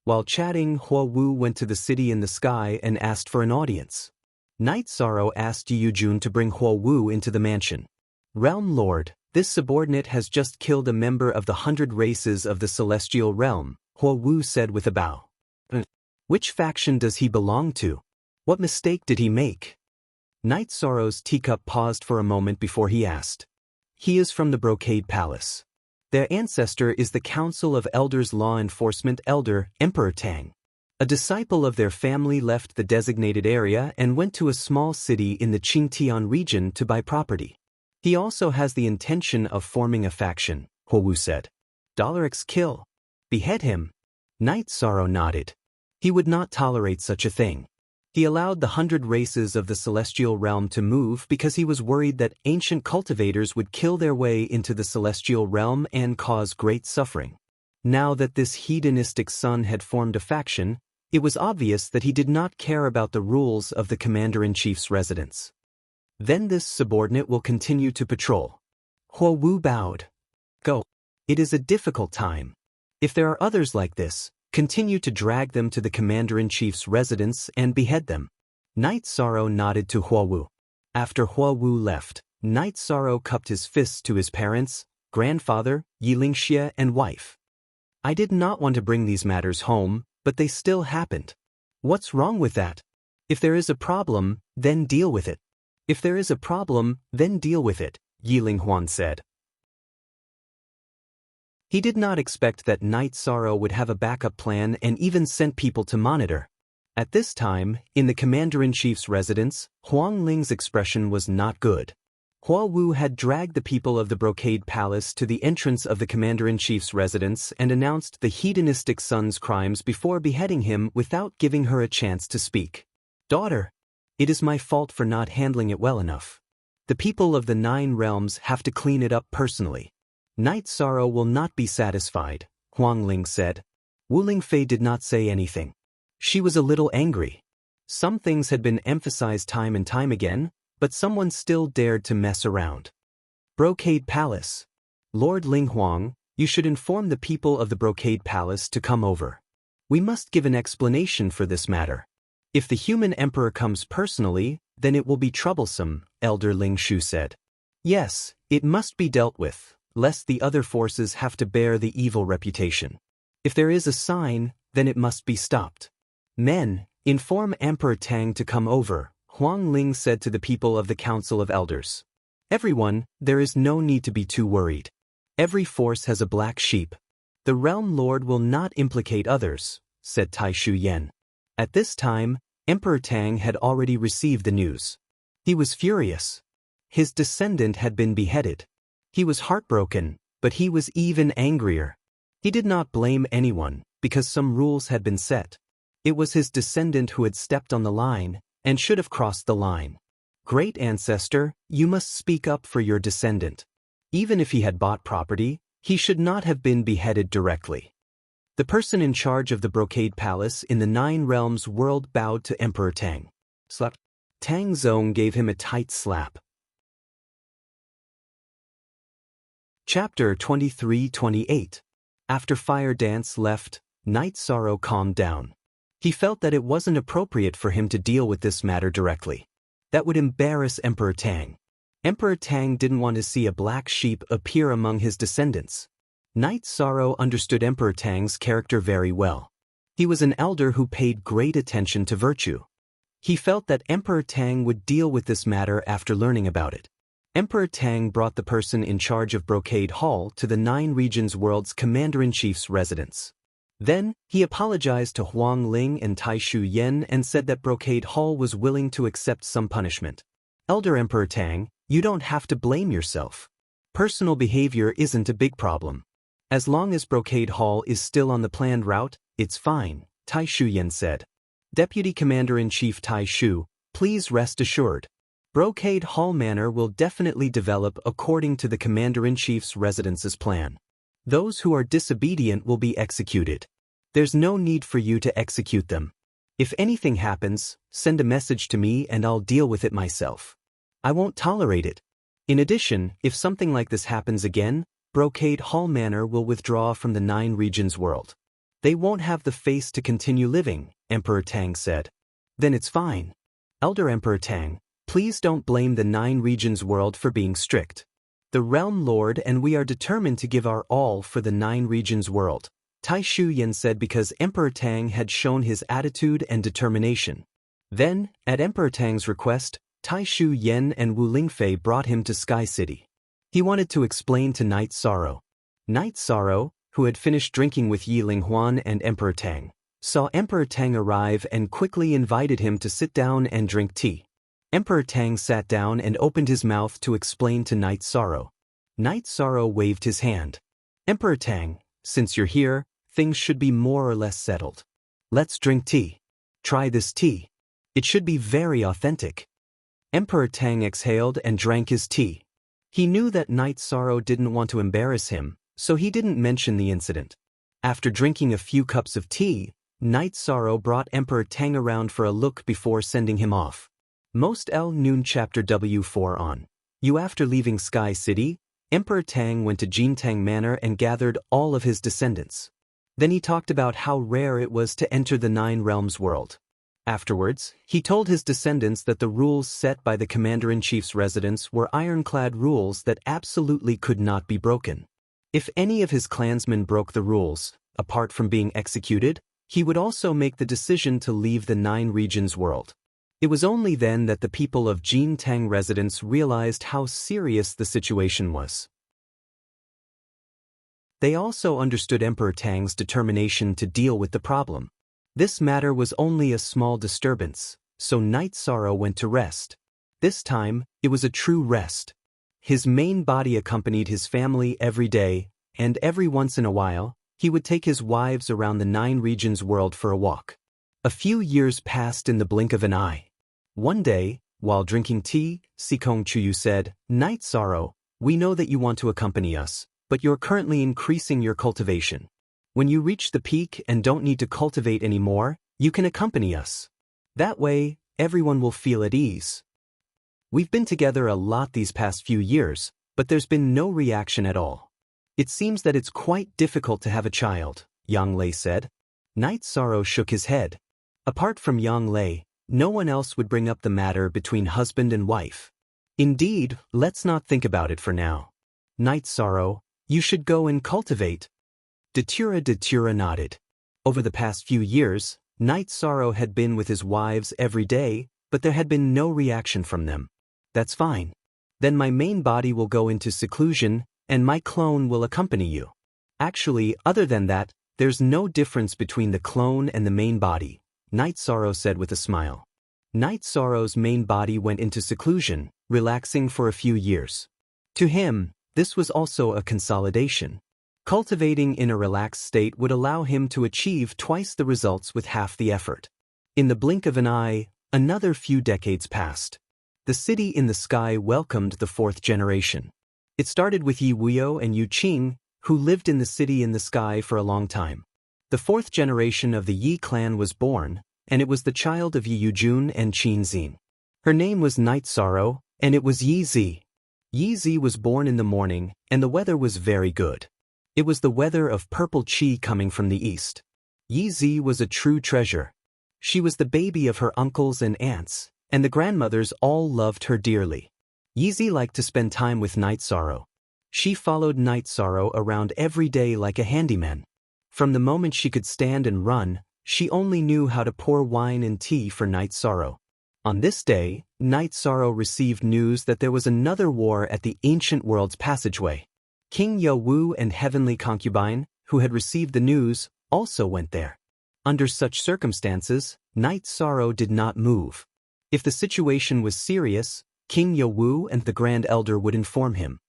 While chatting, Hua Wu went to the city in the sky and asked for an audience. Night Sorrow asked Yu Jun to bring Hua Wu into the mansion. Realm Lord, this subordinate has just killed a member of the 100 races of the celestial realm, Hua Wu said with a bow. Which faction does he belong to? What mistake did he make? Night Sorrow's teacup paused for a moment before he asked. He is from the Brocade Palace. Their ancestor is the Council of Elders Law Enforcement Elder, Emperor Tang. A disciple of their family left the designated area and went to a small city in the Qingtian region to buy property. He also has the intention of forming a faction, Hua Wu said. $X kill. Behead him. Night Sorrow nodded. He would not tolerate such a thing. He allowed the 100 races of the celestial realm to move because he was worried that ancient cultivators would kill their way into the celestial realm and cause great suffering. Now that this hedonistic son had formed a faction, it was obvious that he did not care about the rules of the commander-in-chief's residence. Then this subordinate will continue to patrol. Hua Wu bowed. Go. It is a difficult time. If there are others like this, continue to drag them to the commander-in-chief's residence and behead them. Night Sorrow nodded to Hua Wu. After Hua Wu left, Night Sorrow cupped his fists to his parents, grandfather, Yi Lingxie, and wife. I did not want to bring these matters home, but they still happened. What's wrong with that? If there is a problem, then deal with it. If there is a problem, then deal with it, Yi Linghuan said. He did not expect that Night Sorrow would have a backup plan and even sent people to monitor. At this time, in the commander-in-chief's residence, Huang Ling's expression was not good. Hua Wu had dragged the people of the Brocade Palace to the entrance of the commander-in-chief's residence and announced the hedonistic son's crimes before beheading him without giving her a chance to speak. Daughter, it is my fault for not handling it well enough. The people of the 9 realms have to clean it up personally. Night Sorrow will not be satisfied, Huang Ling said. Wu Lingfei did not say anything. She was a little angry. Some things had been emphasized time and time again, but someone still dared to mess around. Brocade Palace. Lord Linghuang, you should inform the people of the Brocade Palace to come over. We must give an explanation for this matter. If the human emperor comes personally, then it will be troublesome, Elder Ling Shu said. Yes, it must be dealt with, lest the other forces have to bear the evil reputation. If there is a sign, then it must be stopped. Men, inform Emperor Tang to come over, Huang Ling said to the people of the Council of Elders. Everyone, there is no need to be too worried. Every force has a black sheep. The Realm Lord will not implicate others, said Tai Shu Yen. At this time, Emperor Tang had already received the news. He was furious. His descendant had been beheaded. He was heartbroken, but he was even angrier. He did not blame anyone, because some rules had been set. It was his descendant who had stepped on the line, and should have crossed the line. Great ancestor, you must speak up for your descendant. Even if he had bought property, he should not have been beheaded directly. The person in charge of the Brocade Palace in the Nine Realms world bowed to Emperor Tang. Slap. Tang Zong gave him a tight slap. Chapter 23-28. After Fire Dance left, Night Sorrow calmed down. He felt that it wasn't appropriate for him to deal with this matter directly. That would embarrass Emperor Tang. Emperor Tang didn't want to see a black sheep appear among his descendants. Night Sorrow understood Emperor Tang's character very well. He was an elder who paid great attention to virtue. He felt that Emperor Tang would deal with this matter after learning about it. Emperor Tang brought the person in charge of Brocade Hall to the Nine Regions World's Commander-in-Chief's residence. Then, he apologized to Huang Ling and Tai Shu Yen and said that Brocade Hall was willing to accept some punishment. Elder Emperor Tang, you don't have to blame yourself. Personal behavior isn't a big problem. As long as Brocade Hall is still on the planned route, it's fine, Tai Shu Yen said. Deputy Commander-in-Chief Tai Shu, please rest assured. Brocade Hall Manor will definitely develop according to the Commander-in-Chief's residence's plan. Those who are disobedient will be executed. There's no need for you to execute them. If anything happens, send a message to me and I'll deal with it myself. I won't tolerate it. In addition, if something like this happens again, Brocade Hall Manor will withdraw from the Nine Regions world. They won't have the face to continue living, Emperor Tang said. Then it's fine. Elder Emperor Tang, please don't blame the Nine Regions world for being strict. The Realm Lord and we are determined to give our all for the Nine Regions world, Tai Shu Yen said because Emperor Tang had shown his attitude and determination. Then, at Emperor Tang's request, Tai Shu Yen and Wu Lingfei brought him to Sky City. He wanted to explain to Night Sorrow. Night Sorrow, who had finished drinking with Yi Linghuan and Emperor Tang, saw Emperor Tang arrive and quickly invited him to sit down and drink tea. Emperor Tang sat down and opened his mouth to explain to Night Sorrow. Night Sorrow waved his hand. Emperor Tang, since you're here, things should be more or less settled. Let's drink tea. Try this tea. It should be very authentic. Emperor Tang exhaled and drank his tea. He knew that Night Sorrow didn't want to embarrass him, so he didn't mention the incident. After drinking a few cups of tea, Night Sorrow brought Emperor Tang around for a look before sending him off. Most L Noon Chapter W4 on. You After leaving Sky City, Emperor Tang went to Jintang Manor and gathered all of his descendants. Then he talked about how rare it was to enter the Nine Realms world. Afterwards, he told his descendants that the rules set by the Commander-in-Chief's residence were ironclad rules that absolutely could not be broken. If any of his clansmen broke the rules, apart from being executed, he would also make the decision to leave the Nine Regions world. It was only then that the people of Jintang residence realized how serious the situation was. They also understood Emperor Tang's determination to deal with the problem. This matter was only a small disturbance, so Night Sorrow went to rest. This time, it was a true rest. His main body accompanied his family every day, and every once in a while, he would take his wives around the Nine Regions world for a walk. A few years passed in the blink of an eye. One day, while drinking tea, Sikong Chuyu said, Night Sorrow, we know that you want to accompany us, but you're currently increasing your cultivation. When you reach the peak and don't need to cultivate anymore, you can accompany us. That way, everyone will feel at ease. We've been together a lot these past few years, but there's been no reaction at all. It seems that it's quite difficult to have a child, Yang Lei said. Night Sorrow shook his head. Apart from Yang Lei, no one else would bring up the matter between husband and wife. Indeed, let's not think about it for now. Night Sorrow, you should go and cultivate. Datura nodded. Over the past few years, Night Sorrow had been with his wives every day, but there had been no reaction from them. That's fine. Then my main body will go into seclusion, and my clone will accompany you. Actually, other than that, there's no difference between the clone and the main body, Night Sorrow said with a smile. Night Sorrow's main body went into seclusion, relaxing for a few years. To him, this was also a consolidation. Cultivating in a relaxed state would allow him to achieve twice the results with half the effort. In the blink of an eye, another few decades passed. The city in the sky welcomed the fourth generation. It started with Yi Wuyo and Yu Qing, who lived in the city in the sky for a long time. The fourth generation of the Yi clan was born, and it was the child of Yi Yujun and Qin Xin. Her name was Night Sorrow, and it was Yi Zi. Yi Zi was born in the morning, and the weather was very good. It was the weather of purple qi coming from the east. Yi Zi was a true treasure. She was the baby of her uncles and aunts, and the grandmothers all loved her dearly. Yi Zi liked to spend time with Night Sorrow. She followed Night Sorrow around every day like a handyman. From the moment she could stand and run, she only knew how to pour wine and tea for Night Sorrow. On this day, Night Sorrow received news that there was another war at the ancient world's passageway. King Ye Wu and Heavenly Concubine, who had received the news, also went there. Under such circumstances, Night Sorrow did not move. If the situation was serious, King Ye Wu and the Grand Elder would inform him.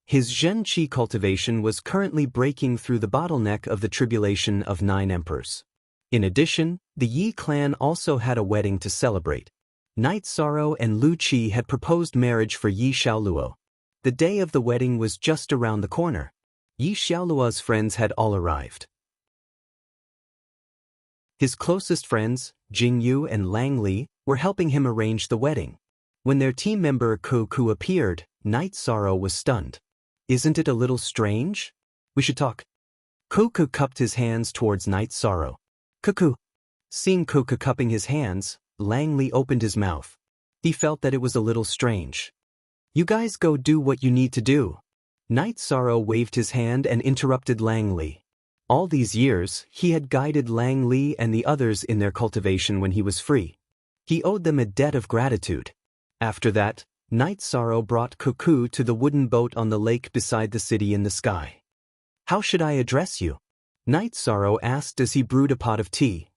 His Zhen Qi cultivation was currently breaking through the bottleneck of the tribulation of 9 emperors. In addition, the Yi clan also had a wedding to celebrate. Night Sorrow and Lu Qi had proposed marriage for Yi Xiaoluo. The day of the wedding was just around the corner. Yi Xiaoluo's friends had all arrived. His closest friends, Jing Yu and Lang Li, were helping him arrange the wedding. When their team member Ku appeared, Night Sorrow was stunned. Isn't it a little strange? We should talk. Ku cupped his hands towards Night Sorrow. Ku. Seeing Ku cupping his hands, Lang Li opened his mouth. He felt that it was a little strange. You guys go do what you need to do. Night Sorrow waved his hand and interrupted Lang Li. All these years, he had guided Lang Li and the others in their cultivation when he was free. He owed them a debt of gratitude. After that, Night Sorrow brought Ku to the wooden boat on the lake beside the city in the sky. How should I address you? Night Sorrow asked as he brewed a pot of tea.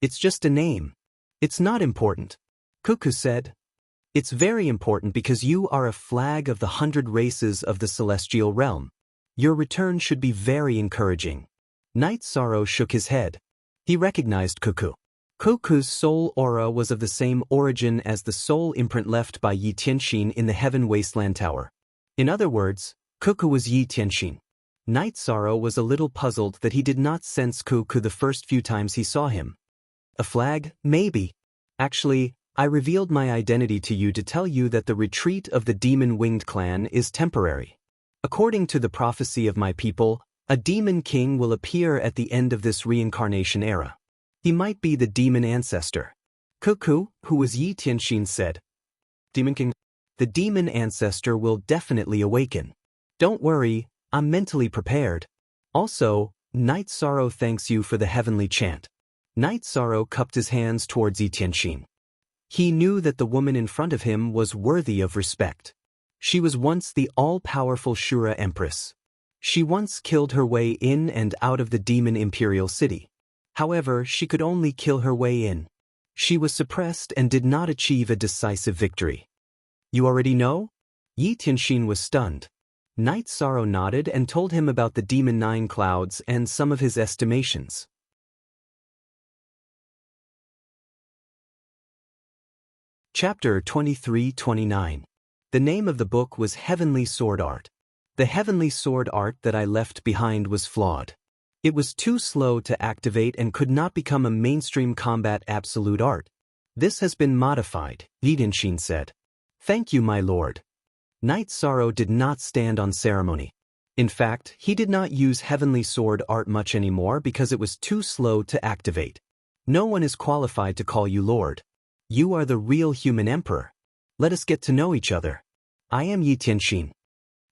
It's just a name. It's not important. Ku said. It's very important because you are a flag of the 100 races of the celestial realm. Your return should be very encouraging. Night Sorrow shook his head. He recognized Ku. Kuku's soul aura was of the same origin as the soul imprint left by Yi Tianxin in the Heaven Wasteland Tower. In other words, Ku was Yi Tianxin. Night Sorrow was a little puzzled that he did not sense Ku the first few times he saw him. A flag? Maybe. Actually, I revealed my identity to you to tell you that the retreat of the demon-winged clan is temporary. According to the prophecy of my people, a demon king will appear at the end of this reincarnation era. He might be the demon ancestor. Ku, who was Yi Tianxin, said. Demon king? The demon ancestor will definitely awaken. Don't worry, I'm mentally prepared. Also, Night Sorrow thanks you for the heavenly chant. Night Sorrow cupped his hands towards Yi Tianxin. He knew that the woman in front of him was worthy of respect. She was once the all-powerful Shura Empress. She once killed her way in and out of the demon imperial city. However, she could only kill her way in. She was suppressed and did not achieve a decisive victory. You already know? Yi Tianxin was stunned. Night Sorrow nodded and told him about the demon 9 clouds and some of his estimations. Chapter 23-29. The name of the book was Heavenly Sword Art. The heavenly sword art that I left behind was flawed. It was too slow to activate and could not become a mainstream combat absolute art. This has been modified, Yi Tianxin said. Thank you, my lord. Night Sorrow did not stand on ceremony. In fact, he did not use heavenly sword art much anymore because it was too slow to activate. No one is qualified to call you Lord. You are the real human emperor. Let us get to know each other. I am Yi Tianxin."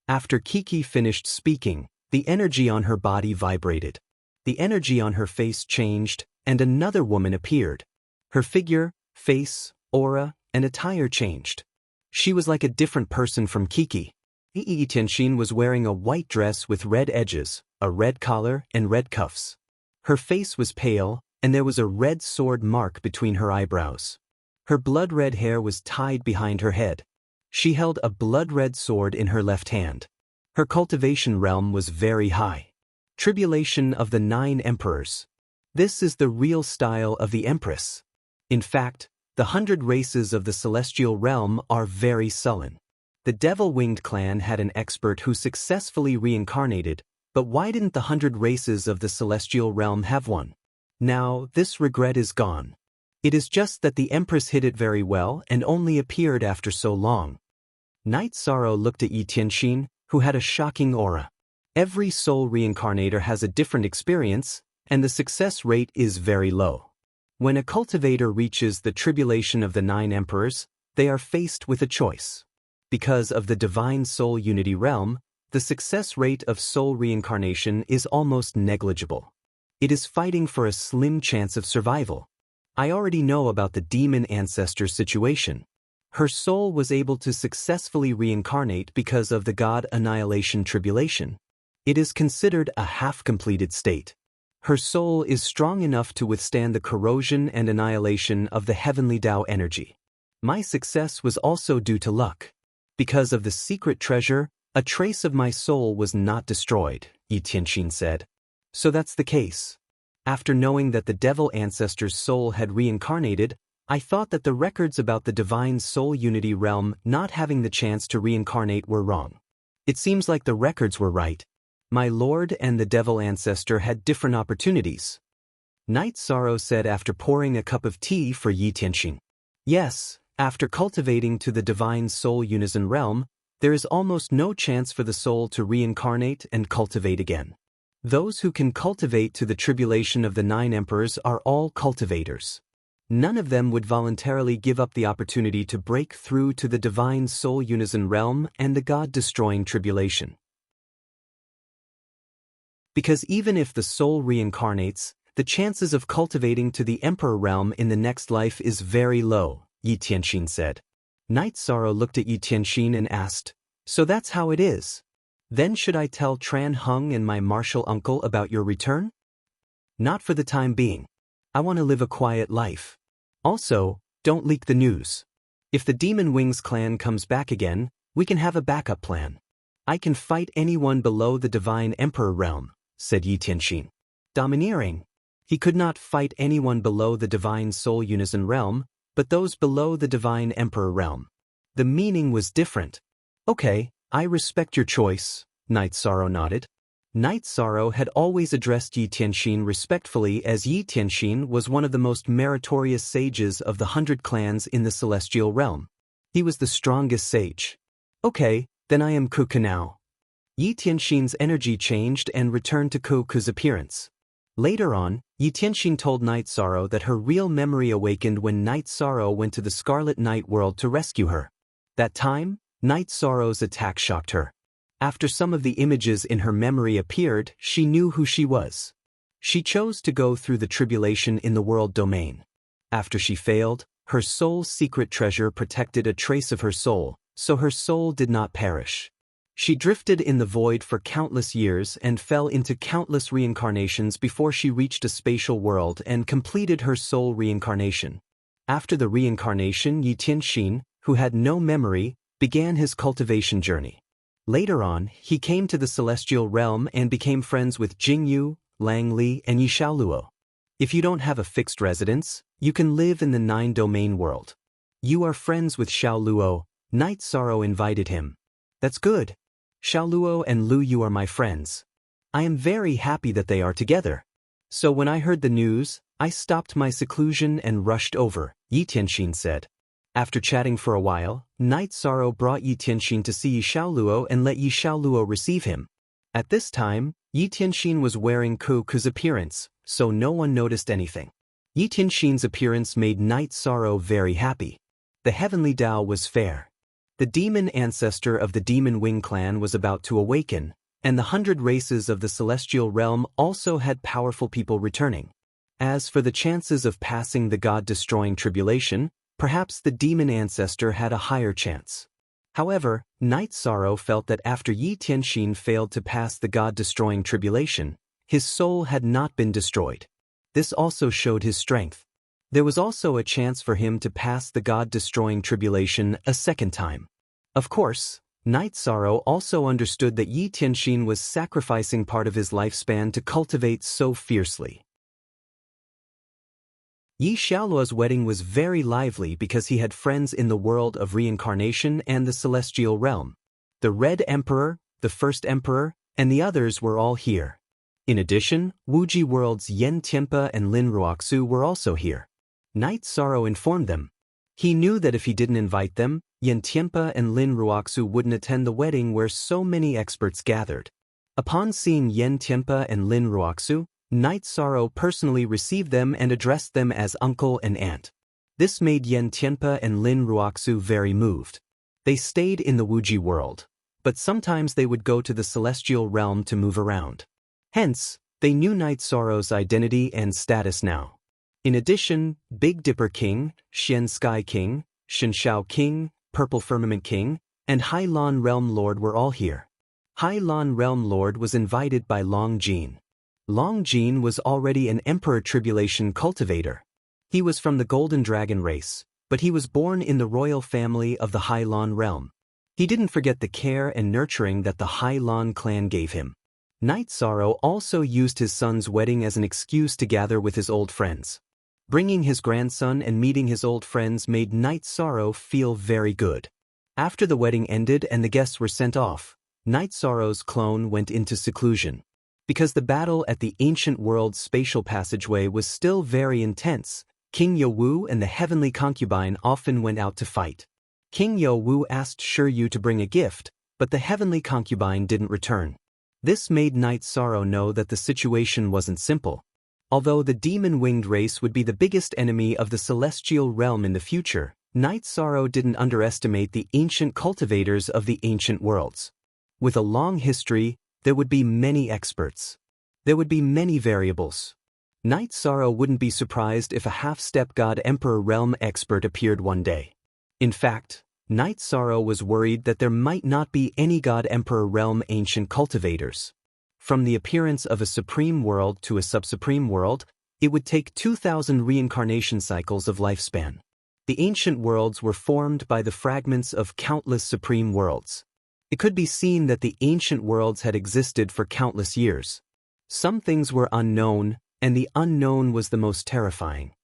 After Kiki finished speaking, the energy on her body vibrated. The energy on her face changed, and another woman appeared. Her figure, face, aura, and attire changed. She was like a different person from Kiki. Yi Tianxin was wearing a white dress with red edges, a red collar, and red cuffs. Her face was pale, and there was a red sword mark between her eyebrows. Her blood-red hair was tied behind her head. She held a blood-red sword in her left hand. Her cultivation realm was very high. Tribulation of the 9 Emperors. This is the real style of the Empress. In fact, the 100 races of the celestial realm are very sullen. The Devil-Winged clan had an expert who successfully reincarnated, but why didn't the 100 races of the celestial realm have one? Now, this regret is gone. It is just that the Empress hid it very well and only appeared after so long. Night Sorrow looked at Yi Tianxin, who had a shocking aura. Every soul reincarnator has a different experience, and the success rate is very low. When a cultivator reaches the tribulation of the 9 Emperors, they are faced with a choice. Because of the divine soul unity realm, the success rate of soul reincarnation is almost negligible. It is fighting for a slim chance of survival. I already know about the demon ancestor situation. Her soul was able to successfully reincarnate because of the God Annihilation Tribulation. It is considered a half-completed state. Her soul is strong enough to withstand the corrosion and annihilation of the heavenly Tao energy. My success was also due to luck. Because of the secret treasure, a trace of my soul was not destroyed, Yi Tianxin said. So that's the case. After knowing that the devil ancestor's soul had reincarnated, I thought that the records about the divine soul unity realm not having the chance to reincarnate were wrong. It seems like the records were right. My lord and the devil ancestor had different opportunities. Night Sorrow said after pouring a cup of tea for Yi Tianxin. Yes, after cultivating to the divine soul unison realm, there is almost no chance for the soul to reincarnate and cultivate again. Those who can cultivate to the tribulation of the 9 Emperors are all cultivators. None of them would voluntarily give up the opportunity to break through to the divine soul unison realm and the God-destroying tribulation. Because even if the soul reincarnates, the chances of cultivating to the Emperor realm in the next life is very low, Yi Tianxin said. Night Sorrow looked at Yi Tianxin and asked, "So that's how it is? Then should I tell Tran Hung and my martial uncle about your return?" "Not for the time being. I want to live a quiet life. Also, don't leak the news. If the Demon Wings clan comes back again, we can have a backup plan. I can fight anyone below the Divine Emperor realm," said Yi Tianxin. Domineering. He could not fight anyone below the Divine Soul Unison realm, but those below the Divine Emperor realm. The meaning was different. "Okay, I respect your choice," Night Sorrow nodded. Night Sorrow had always addressed Yi Tianxin respectfully, as Yi Tianxin was one of the most meritorious sages of the 100 clans in the celestial realm. He was the strongest sage. "Okay, then I am Kuku now." Yi Tianxin's energy changed and returned to Kuku's appearance. Later on, Yi Tianxin told Night Sorrow that her real memory awakened when Night Sorrow went to the Scarlet Night world to rescue her. That time, Night Sorrow's attack shocked her. After some of the images in her memory appeared, she knew who she was. She chose to go through the tribulation in the world domain. After she failed, her soul's secret treasure protected a trace of her soul, so her soul did not perish. She drifted in the void for countless years and fell into countless reincarnations before she reached a spatial world and completed her soul reincarnation. After the reincarnation, Yi Tianxin, who had no memory, began his cultivation journey. Later on, he came to the celestial realm and became friends with Jingyu, Lang Li, and Yi Xiaoluo. If you don't have a fixed residence, you can live in the 9-domain world. You are friends with Xiaoluo. Night Sorrow invited him. That's good. Xiaoluo and Lu Yu are my friends. I am very happy that they are together. So when I heard the news, I stopped my seclusion and rushed over, Yi Tianxin said. After chatting for a while, Night Sorrow brought Yi Tianxin to see Yi Xiaoluo and let Yi Xiaoluo receive him. At this time, Yi Tianxin was wearing Kuku's appearance, so no one noticed anything. Yi Tianxin's appearance made Night Sorrow very happy. The heavenly Tao was fair. The demon ancestor of the Demon Wing clan was about to awaken, and the 100 races of the celestial realm also had powerful people returning. As for the chances of passing the god-destroying tribulation, perhaps the demon ancestor had a higher chance. However, Night Sorrow felt that after Yi Tianxin failed to pass the god-destroying tribulation, his soul had not been destroyed. This also showed his strength. There was also a chance for him to pass the god-destroying tribulation a second time. Of course, Night Sorrow also understood that Yi Tianxin was sacrificing part of his lifespan to cultivate so fiercely. Yi Xiaoluo's wedding was very lively because he had friends in the world of reincarnation and the celestial realm. The Red Emperor, the First Emperor, and the others were all here. In addition, Wuji World's Yen Tianpa and Lin Ruoxu were also here. Night Sorrow informed them. He knew that if he didn't invite them, Yen Tianpa and Lin Ruoxu wouldn't attend the wedding where so many experts gathered. Upon seeing Yen Tianpa and Lin Ruoxu, Night Sorrow personally received them and addressed them as uncle and aunt. This made Yen Tianpa and Lin Ruoxu very moved. They stayed in the Wuji world, but sometimes they would go to the celestial realm to move around. Hence, they knew Night Sorrow's identity and status now. In addition, Big Dipper King, Xian Sky King, Shenshao King, Purple Firmament King, and Hai Lan Realm Lord were all here. Hai Lan Realm Lord was invited by Long Jin. Long Jin was already an Emperor Tribulation cultivator. He was from the Golden Dragon race, but he was born in the royal family of the Hai Lan realm. He didn't forget the care and nurturing that the Hai Lan clan gave him. Night Sorrow also used his son's wedding as an excuse to gather with his old friends. Bringing his grandson and meeting his old friends made Night Sorrow feel very good. After the wedding ended and the guests were sent off, Night Sorrow's clone went into seclusion. Because the battle at the ancient world's spatial passageway was still very intense, King Youwu and the heavenly concubine often went out to fight. King Youwu asked Shiyu to bring a gift, but the heavenly concubine didn't return. This made Night Sorrow know that the situation wasn't simple. Although the demon-winged race would be the biggest enemy of the celestial realm in the future, Night Sorrow didn't underestimate the ancient cultivators of the ancient worlds. With a long history, there would be many experts. There would be many variables. Night Sorrow wouldn't be surprised if a half-step God Emperor Realm expert appeared one day. In fact, Night Sorrow was worried that there might not be any God Emperor Realm ancient cultivators. From the appearance of a supreme world to a sub-supreme world, it would take 2,000 reincarnation cycles of lifespan. The ancient worlds were formed by the fragments of countless supreme worlds. It could be seen that the ancient worlds had existed for countless years. Some things were unknown, and the unknown was the most terrifying.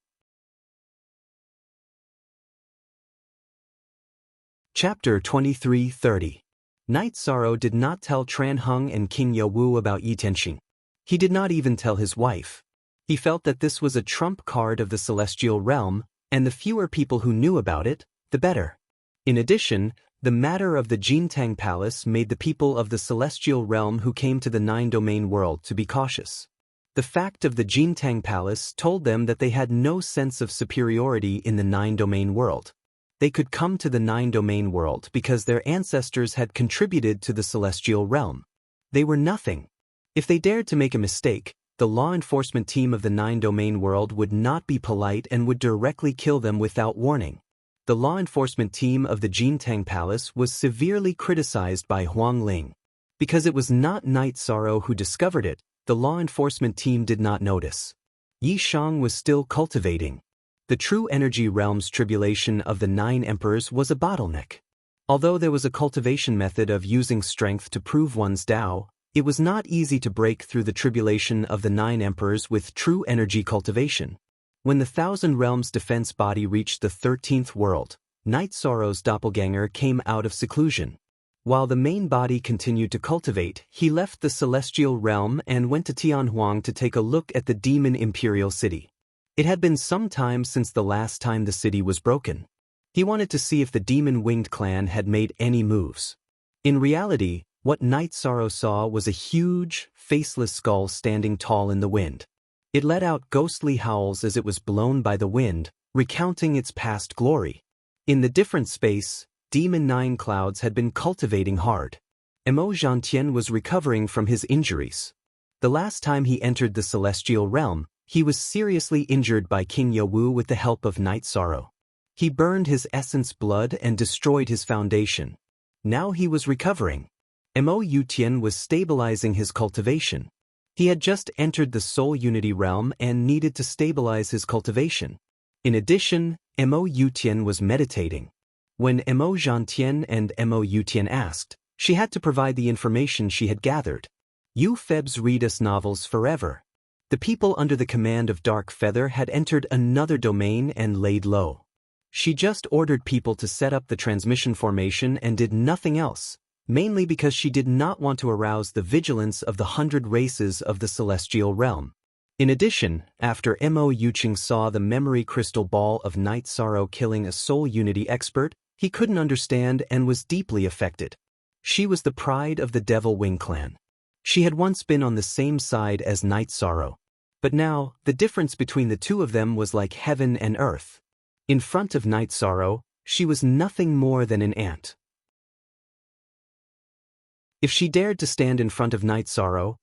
Chapter 23:30. Night Sorrow did not tell Tran Heng and King Youwu about Yi Tianxin. He did not even tell his wife. He felt that this was a trump card of the celestial realm, and the fewer people who knew about it, the better. In addition, the matter of the Jintang Palace made the people of the celestial realm who came to the nine-domain world to be cautious. The fact of the Jintang Palace told them that they had no sense of superiority in the nine-domain world. They could come to the nine-domain world because their ancestors had contributed to the celestial realm. They were nothing. If they dared to make a mistake, the law enforcement team of the nine-domain world would not be polite and would directly kill them without warning. The law enforcement team of the Jintang Palace was severely criticized by Huang Ling. Because it was not Night Sorrow who discovered it, the law enforcement team did not notice. Yi Shang was still cultivating. The true energy realm's tribulation of the nine emperors was a bottleneck. Although there was a cultivation method of using strength to prove one's Tao, it was not easy to break through the tribulation of the nine emperors with true energy cultivation. When the Thousand Realms defense body reached the 13th world, Night Sorrow's doppelganger came out of seclusion. While the main body continued to cultivate, he left the celestial realm and went to Tianhuang to take a look at the demon imperial city. It had been some time since the last time the city was broken. He wanted to see if the demon-winged clan had made any moves. In reality, what Night Sorrow saw was a huge, faceless skull standing tall in the wind. It let out ghostly howls as it was blown by the wind, recounting its past glory. In the different space, Demon 9 Clouds had been cultivating hard. Emo Gentian was recovering from his injuries. The last time he entered the celestial realm, he was seriously injured by King Yowu with the help of Night Sorrow. He burned his essence blood and destroyed his foundation. Now he was recovering. Emo Yutian was stabilizing his cultivation. He had just entered the Soul Unity realm and needed to stabilize his cultivation. In addition, Emo Yutian was meditating. When Emo Gentian and Emo Yutian asked, she had to provide the information she had gathered. You Febs read us novels forever. The people under the command of Dark Feather had entered another domain and laid low. She just ordered people to set up the transmission formation and did nothing else, mainly because she did not want to arouse the vigilance of the 100 races of the celestial realm. In addition, after Mo Yuching saw the memory crystal ball of Night Sorrow killing a Soul Unity expert, he couldn't understand and was deeply affected. She was the pride of the Devil Wing clan. She had once been on the same side as Night Sorrow. But now, the difference between the two of them was like heaven and earth. In front of Night Sorrow, she was nothing more than an ant. If she dared to stand in front of Night Sorrow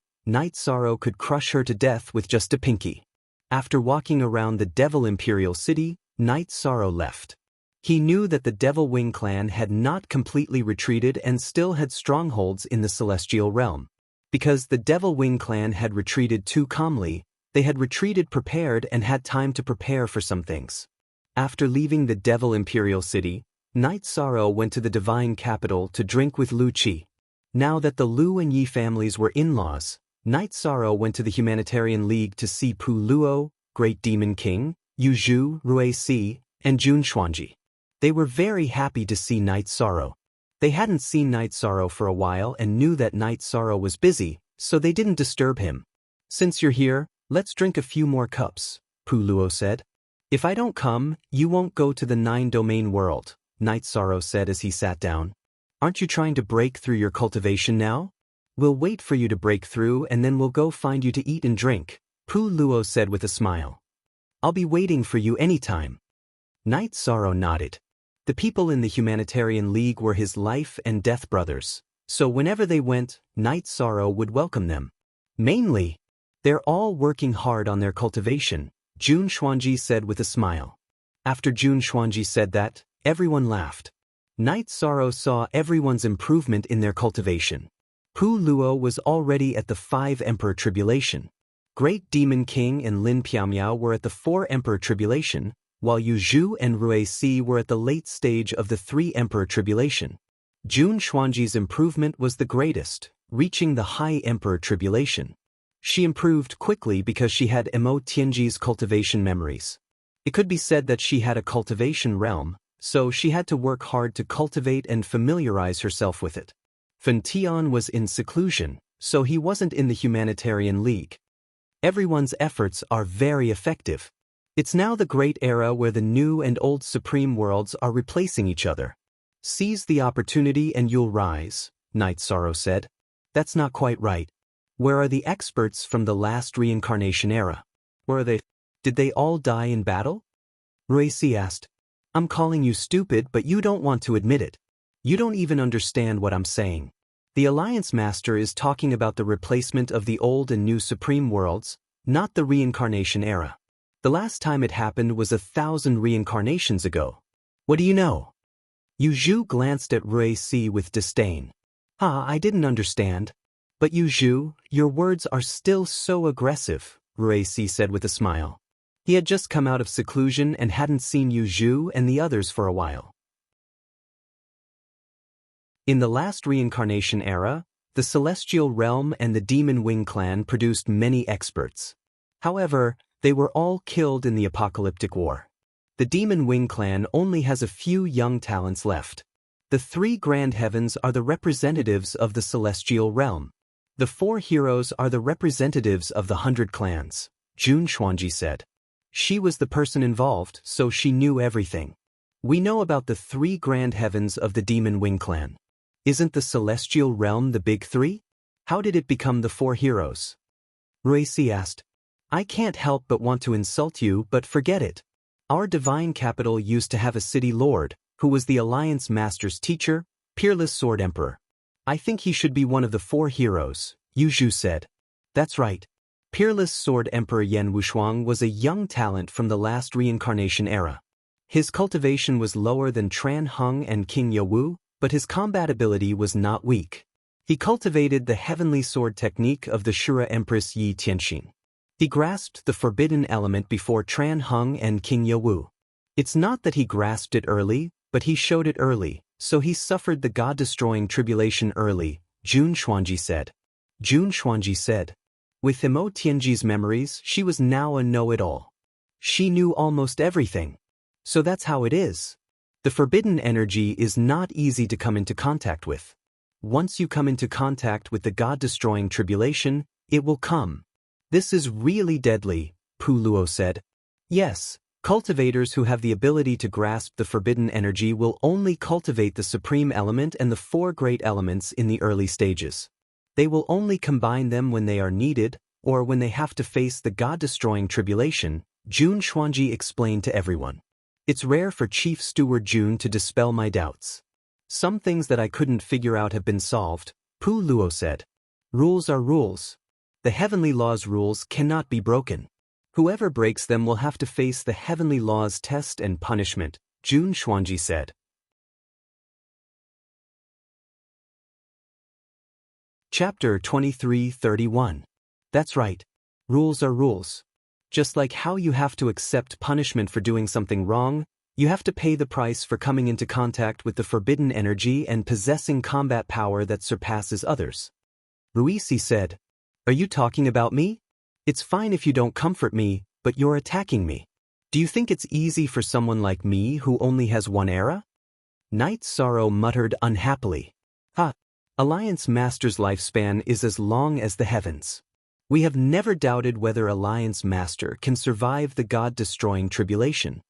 could crush her to death with just a pinky. After walking around the Devil Imperial City, Night Sorrow left. He knew that the Devil Wing clan had not completely retreated and still had strongholds in the celestial realm. Because the Devil Wing clan had retreated too calmly, they had retreated prepared and had time to prepare for some things. After leaving the Devil Imperial City, Night Sorrow went to the Divine Capital to drink with Lu Qi. Now that the Lu and Yi families were in-laws, Night Sorrow went to the Humanitarian League to see Pu Luo, Great Demon King, Yu Zhu, Rui Si, and Jun Xuanji. They were very happy to see Night Sorrow. They hadn't seen Night Sorrow for a while and knew that Night Sorrow was busy, so they didn't disturb him. Since you're here, let's drink a few more cups, Pu Luo said. If I don't come, you won't go to the 9-domain world, Night Sorrow said as he sat down. Aren't you trying to break through your cultivation now? We'll wait for you to break through and then we'll go find you to eat and drink, Pu Luo said with a smile. I'll be waiting for you anytime. Night Sorrow nodded. The people in the Humanitarian League were his life and death brothers, so whenever they went, Night Sorrow would welcome them. Mainly, they're all working hard on their cultivation, Jun Xuanji said with a smile. After Jun Xuanji said that, everyone laughed. Night Sorrow saw everyone's improvement in their cultivation. Pu Luo was already at the 5 Emperor Tribulation. Great Demon King and Lin Piaomiao were at the 4 Emperor Tribulation, while Yu Zhu and Rui Si were at the late stage of the 3 Emperor Tribulation. Jun Xuanji's improvement was the greatest, reaching the High Emperor Tribulation. She improved quickly because she had Emo Tianji's cultivation memories. It could be said that she had a cultivation realm, so she had to work hard to cultivate and familiarize herself with it. Fen Tian was in seclusion, so he wasn't in the Humanitarian League. Everyone's efforts are very effective. It's now the great era where the new and old supreme worlds are replacing each other. Seize the opportunity and you'll rise, Night Sorrow said. That's not quite right. Where are the experts from the last reincarnation era? Where are they? Did they all die in battle? Rui Si asked. I'm calling you stupid, but you don't want to admit it. You don't even understand what I'm saying. The Alliance Master is talking about the replacement of the old and new supreme worlds, not the reincarnation era. The last time it happened was 1,000 reincarnations ago. What do you know? Yu Zhu glanced at Rui Si with disdain. I didn't understand. But Yu Zhu, your words are still so aggressive, Rui Si said with a smile. He had just come out of seclusion and hadn't seen Yu Zhu and the others for a while. In the last reincarnation era, the Celestial Realm and the Demon Wing clan produced many experts. However, they were all killed in the Apocalyptic War. The Demon Wing clan only has a few young talents left. The 3 Grand Heavens are the representatives of the Celestial Realm. The 4 heroes are the representatives of the 100 clans, Jun Xuanji said. She was the person involved, so she knew everything. We know about the 3 Grand Heavens of the Demon Wing clan. Isn't the Celestial Realm the big 3? How did it become the 4 heroes? Rui Si asked. I can't help but want to insult you, but forget it. Our divine capital used to have a city lord, who was the Alliance Master's teacher, Peerless Sword Emperor. I think he should be one of the 4 heroes, Yu Zhu said. That's right. Peerless Sword Emperor Yan Wushuang was a young talent from the last reincarnation era. His cultivation was lower than Tran Hung and King Yowu, but his combat ability was not weak. He cultivated the heavenly sword technique of the Shura Empress Yi Tianxing. He grasped the forbidden element before Tran Hung and King Yowu. It's not that he grasped it early, but he showed it early, so he suffered the god-destroying tribulation early, Jun Xuanji said. Jun Xuanji said. With Imo Tianji's memories, she was now a know-it-all. She knew almost everything. So that's how it is. The forbidden energy is not easy to come into contact with. Once you come into contact with the god-destroying tribulation, it will come. This is really deadly, Pu Luo said. Yes, cultivators who have the ability to grasp the forbidden energy will only cultivate the supreme element and the 4 great elements in the early stages. They will only combine them when they are needed, or when they have to face the god-destroying tribulation, Jun Xuanji explained to everyone. It's rare for Chief Steward Jun to dispel my doubts. Some things that I couldn't figure out have been solved, Pu Luo said. Rules are rules. The heavenly law's rules cannot be broken. Whoever breaks them will have to face the heavenly law's test and punishment, Jun Xuanji said. Chapter 23:31. That's right. Rules are rules. Just like how you have to accept punishment for doing something wrong, you have to pay the price for coming into contact with the forbidden energy and possessing combat power that surpasses others. Ruisi said, Are you talking about me? It's fine if you don't comfort me, but you're attacking me. Do you think it's easy for someone like me who only has 1 era? Night Sorrow muttered unhappily. Alliance Master's lifespan is as long as the heavens. We have never doubted whether Alliance Master can survive the god-destroying tribulation.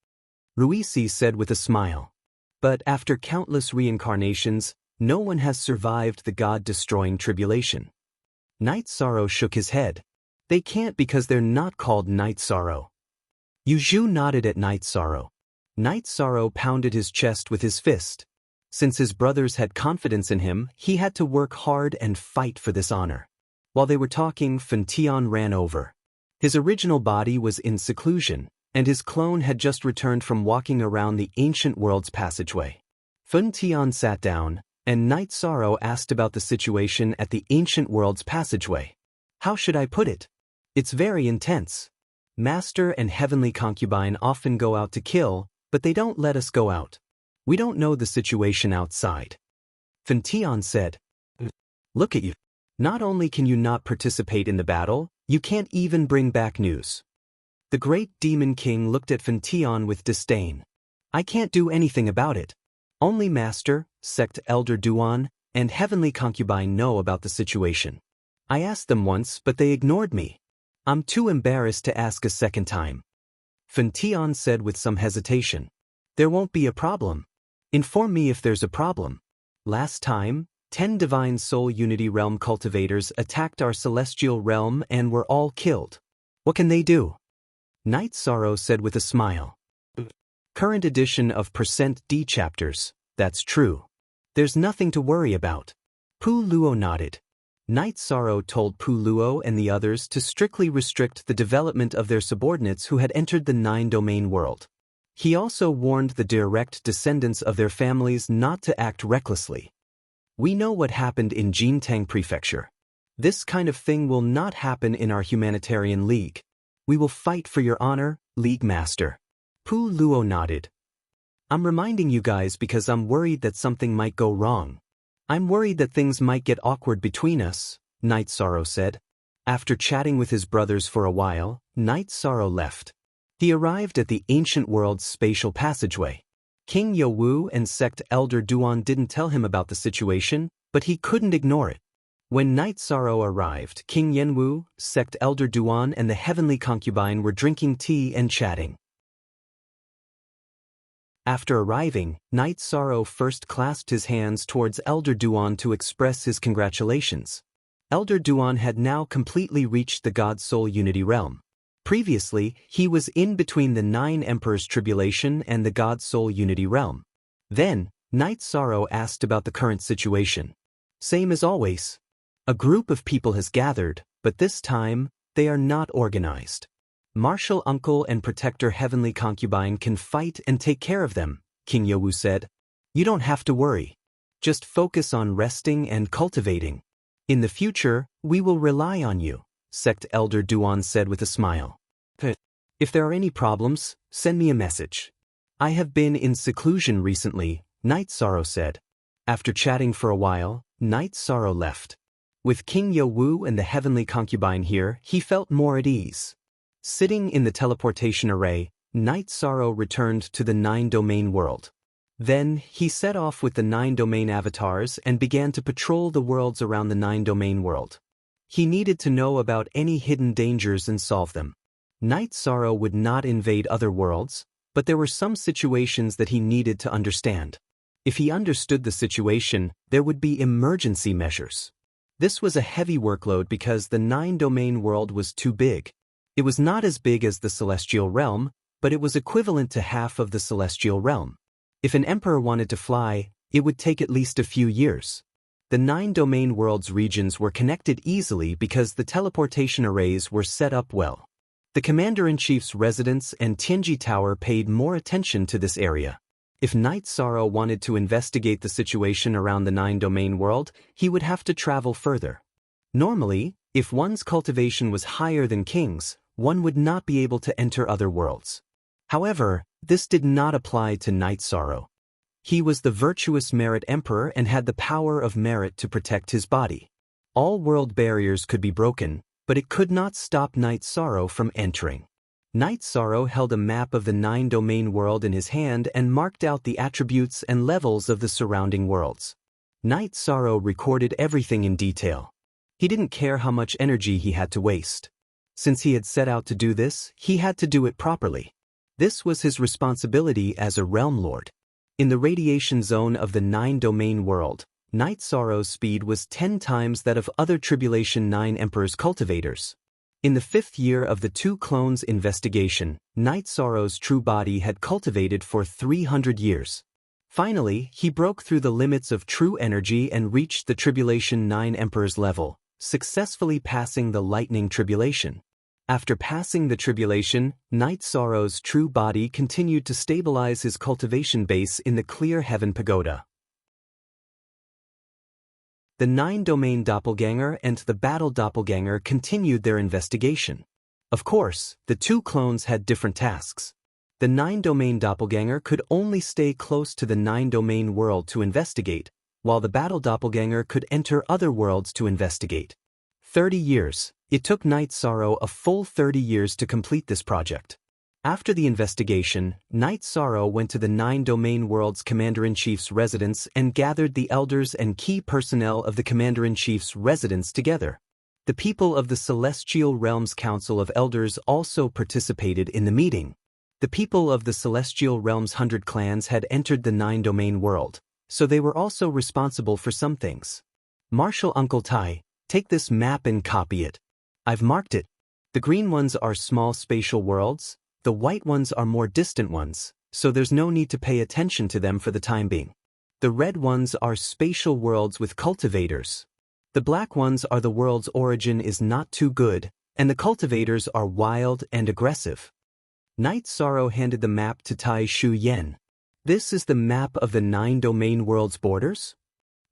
Ruisi said with a smile. But after countless reincarnations, no one has survived the god-destroying tribulation. Night Sorrow shook his head. They can't because they're not called Night Sorrow. Yu Zhu nodded at Night Sorrow. Night Sorrow pounded his chest with his fist. Since his brothers had confidence in him, he had to work hard and fight for this honor. While they were talking, Fen Tian ran over. His original body was in seclusion, and his clone had just returned from walking around the ancient world's passageway. Fen Tian sat down, and Night Sorrow asked about the situation at the ancient world's passageway. How should I put it? It's very intense. Master and Heavenly Concubine often go out to kill, but they don't let us go out. We don't know the situation outside. Fen Tian said. Look at you. Not only can you not participate in the battle, you can't even bring back news. The great demon king looked at Fen Tian with disdain. I can't do anything about it. Only Master, Sect Elder Duan, and Heavenly Concubine know about the situation. I asked them once, but they ignored me. I'm too embarrassed to ask a second time. Fen Tian said with some hesitation. There won't be a problem. Inform me if there's a problem. Last time, 10 Divine Soul Unity Realm cultivators attacked our celestial realm and were all killed. What can they do? Night Sorrow said with a smile. Current edition of %D chapters, that's true. There's nothing to worry about. Pu Luo nodded. Night Sorrow told Pu Luo and the others to strictly restrict the development of their subordinates who had entered the 9-domain world. He also warned the direct descendants of their families not to act recklessly. We know what happened in Jintang Prefecture. This kind of thing will not happen in our humanitarian league. We will fight for your honor, League Master. Pu Luo nodded. I'm reminding you guys because I'm worried that something might go wrong. I'm worried that things might get awkward between us, Night Sorrow said. After chatting with his brothers for a while, Night Sorrow left. He arrived at the ancient world's spatial passageway. King Yowu and Sect Elder Duan didn't tell him about the situation, but he couldn't ignore it. When Night Sorrow arrived, King Yenwu, Sect Elder Duan and the Heavenly Concubine were drinking tea and chatting. After arriving, Night Sorrow first clasped his hands towards Elder Duan to express his congratulations. Elder Duan had now completely reached the God Soul Unity realm. Previously, he was in between the 9 Emperors Tribulation and the God-Soul Unity realm. Then, Knight Sorrow asked about the current situation. Same as always. A group of people has gathered, but this time, they are not organized. Martial Uncle and Protector Heavenly Concubine can fight and take care of them, King Yowu said. You don't have to worry. Just focus on resting and cultivating. In the future, we will rely on you, Sect Elder Duan said with a smile. If there are any problems, send me a message. I have been in seclusion recently, Knight Sorrow said. After chatting for a while, Knight Sorrow left. With King Yowu and the Heavenly Concubine here, he felt more at ease. Sitting in the teleportation array, Knight Sorrow returned to the 9-domain world. Then, he set off with the 9-domain avatars and began to patrol the worlds around the 9-domain world. He needed to know about any hidden dangers and solve them. Knight Sorrow would not invade other worlds, but there were some situations that he needed to understand. If he understood the situation, there would be emergency measures. This was a heavy workload because the 9-domain world was too big. It was not as big as the Celestial Realm, but it was equivalent to half of the Celestial Realm. If an emperor wanted to fly, it would take at least a few years. The 9-domain world's regions were connected easily because the teleportation arrays were set up well. The Commander-in-Chief's residence and Tianji Tower paid more attention to this area. If Knight Sorrow wanted to investigate the situation around the 9-domain world, he would have to travel further. Normally, if one's cultivation was higher than King's, one would not be able to enter other worlds. However, this did not apply to Knight Sorrow. He was the virtuous Merit Emperor and had the power of merit to protect his body. All world barriers could be broken, but it could not stop Knight Sorrow from entering. Knight Sorrow held a map of the 9-domain world in his hand and marked out the attributes and levels of the surrounding worlds. Knight Sorrow recorded everything in detail. He didn't care how much energy he had to waste. Since he had set out to do this, he had to do it properly. This was his responsibility as a Realm Lord. In the radiation zone of the 9-domain world, Knight Sorrow's speed was 10 times that of other Tribulation 9 Emperor's cultivators. In the 5th year of the 2 clones investigation, Knight Sorrow's true body had cultivated for 300 years. Finally, he broke through the limits of true energy and reached the Tribulation 9 Emperor's level, successfully passing the Lightning Tribulation. After passing the tribulation, Knight Sorrow's true body continued to stabilize his cultivation base in the Clear Heaven Pagoda. The 9-domain doppelganger and the battle doppelganger continued their investigation. Of course, the 2 clones had different tasks. The 9-domain doppelganger could only stay close to the 9-domain world to investigate, while the battle doppelganger could enter other worlds to investigate. 30 years. It took Knight Sorrow a full 30 years to complete this project. After the investigation, Knight Sorrow went to the 9-domain world's Commander-in-Chief's residence and gathered the elders and key personnel of the Commander-in-Chief's residence together. The people of the Celestial Realms Council of Elders also participated in the meeting. The people of the Celestial Realms 100 clans had entered the 9-domain world, so they were also responsible for some things. Martial Uncle Tai, take this map and copy it. I've marked it. The green ones are small spatial worlds, the white ones are more distant ones, so there's no need to pay attention to them for the time being. The red ones are spatial worlds with cultivators. The black ones are the world's origin is not too good, and the cultivators are wild and aggressive. Knight Sorrow handed the map to Tai Shu Yen. This is the map of the 9-domain world's borders?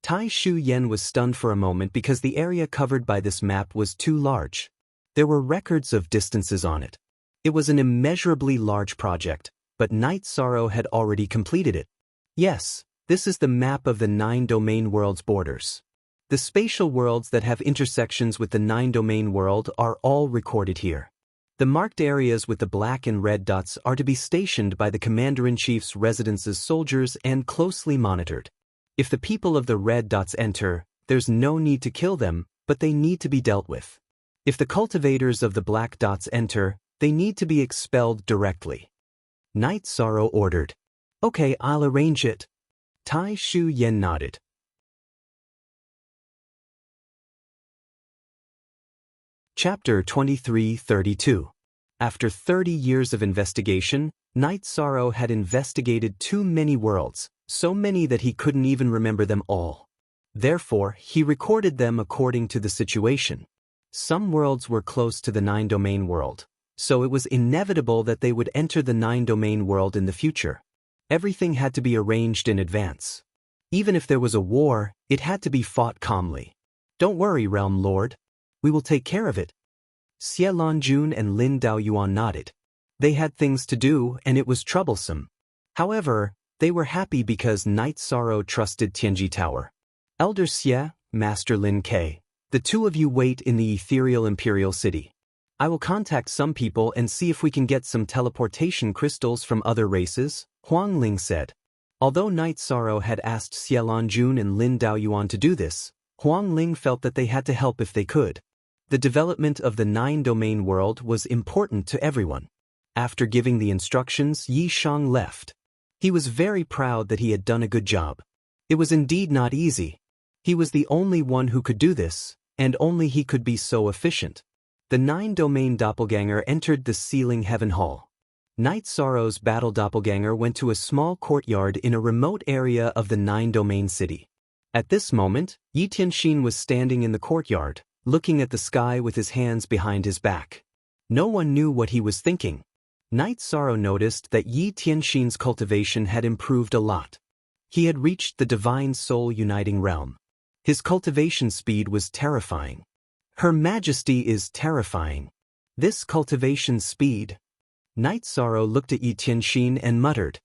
Tai Shu Yen was stunned for a moment because the area covered by this map was too large. There were records of distances on it. It was an immeasurably large project, but Knight Sorrow had already completed it. Yes, this is the map of the 9-domain world's borders. The spatial worlds that have intersections with the 9-domain world are all recorded here. The marked areas with the black and red dots are to be stationed by the Commander-in-Chief's residence's soldiers and closely monitored. If the people of the red dots enter, there's no need to kill them, but they need to be dealt with. If the cultivators of the black dots enter, they need to be expelled directly. Knight Sorrow ordered. Okay, I'll arrange it. Tai Shu Yen nodded. Chapter 2332. After 30 years of investigation, Night Sorrow had investigated too many worlds, so many that he couldn't even remember them all. Therefore, he recorded them according to the situation. Some worlds were close to the 9-domain world, so it was inevitable that they would enter the 9-domain world in the future. Everything had to be arranged in advance. Even if there was a war, it had to be fought calmly. "Don't worry, Realm Lord. We will take care of it." Xie Lanjun and Lin Daoyuan nodded. They had things to do, and it was troublesome. However, they were happy because Night Sorrow trusted Tianji Tower. "Elder Xie, Master Lin Ke, the two of you wait in the ethereal imperial city. I will contact some people and see if we can get some teleportation crystals from other races," Huang Ling said. Although Night Sorrow had asked Xie Lanjun and Lin Daoyuan to do this, Huang Ling felt that they had to help if they could. The development of the 9-domain world was important to everyone. After giving the instructions, Yi Shang left. He was very proud that he had done a good job. It was indeed not easy. He was the only one who could do this, and only he could be so efficient. The 9-domain doppelganger entered the ceiling heaven hall. Night Sorrow's battle doppelganger went to a small courtyard in a remote area of the 9-domain city. At this moment, Yi Tianxin was standing in the courtyard, looking at the sky with his hands behind his back. No one knew what he was thinking. Night Sorrow noticed that Yi Tianxin's cultivation had improved a lot. He had reached the divine soul uniting realm. His cultivation speed was terrifying. Her Majesty is terrifying. This cultivation speed. Night Sorrow looked at Yi Tianxin and muttered,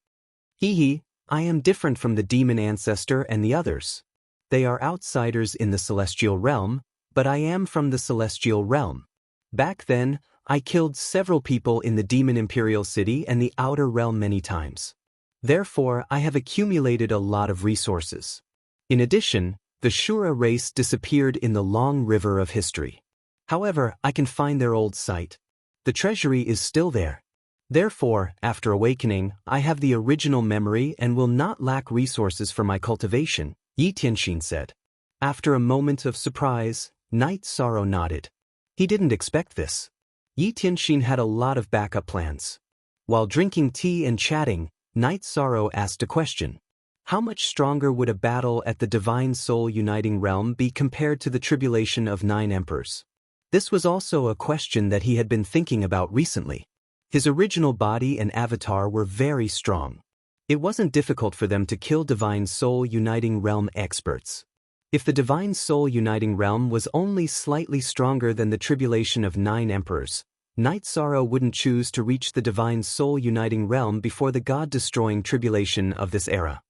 "Hee, I am different from the demon ancestor and the others. They are outsiders in the celestial realm, but I am from the celestial realm. Back then, I killed several people in the demon imperial city and the outer realm many times. Therefore, I have accumulated a lot of resources. In addition, the Shura race disappeared in the long river of history. However, I can find their old site. The treasury is still there. Therefore, after awakening, I have the original memory and will not lack resources for my cultivation," Yi Tianxin said. After a moment of surprise, Night Sorrow nodded. He didn't expect this. Yi Tianxin had a lot of backup plans. While drinking tea and chatting, Night Sorrow asked a question. How much stronger would a battle at the Divine Soul Uniting Realm be compared to the tribulation of 9 emperors? This was also a question that he had been thinking about recently. His original body and avatar were very strong. It wasn't difficult for them to kill Divine Soul Uniting Realm experts. If the Divine Soul Uniting Realm was only slightly stronger than the tribulation of 9 emperors, Night Sorrow wouldn't choose to reach the Divine Soul Uniting Realm before the God-destroying tribulation of this era.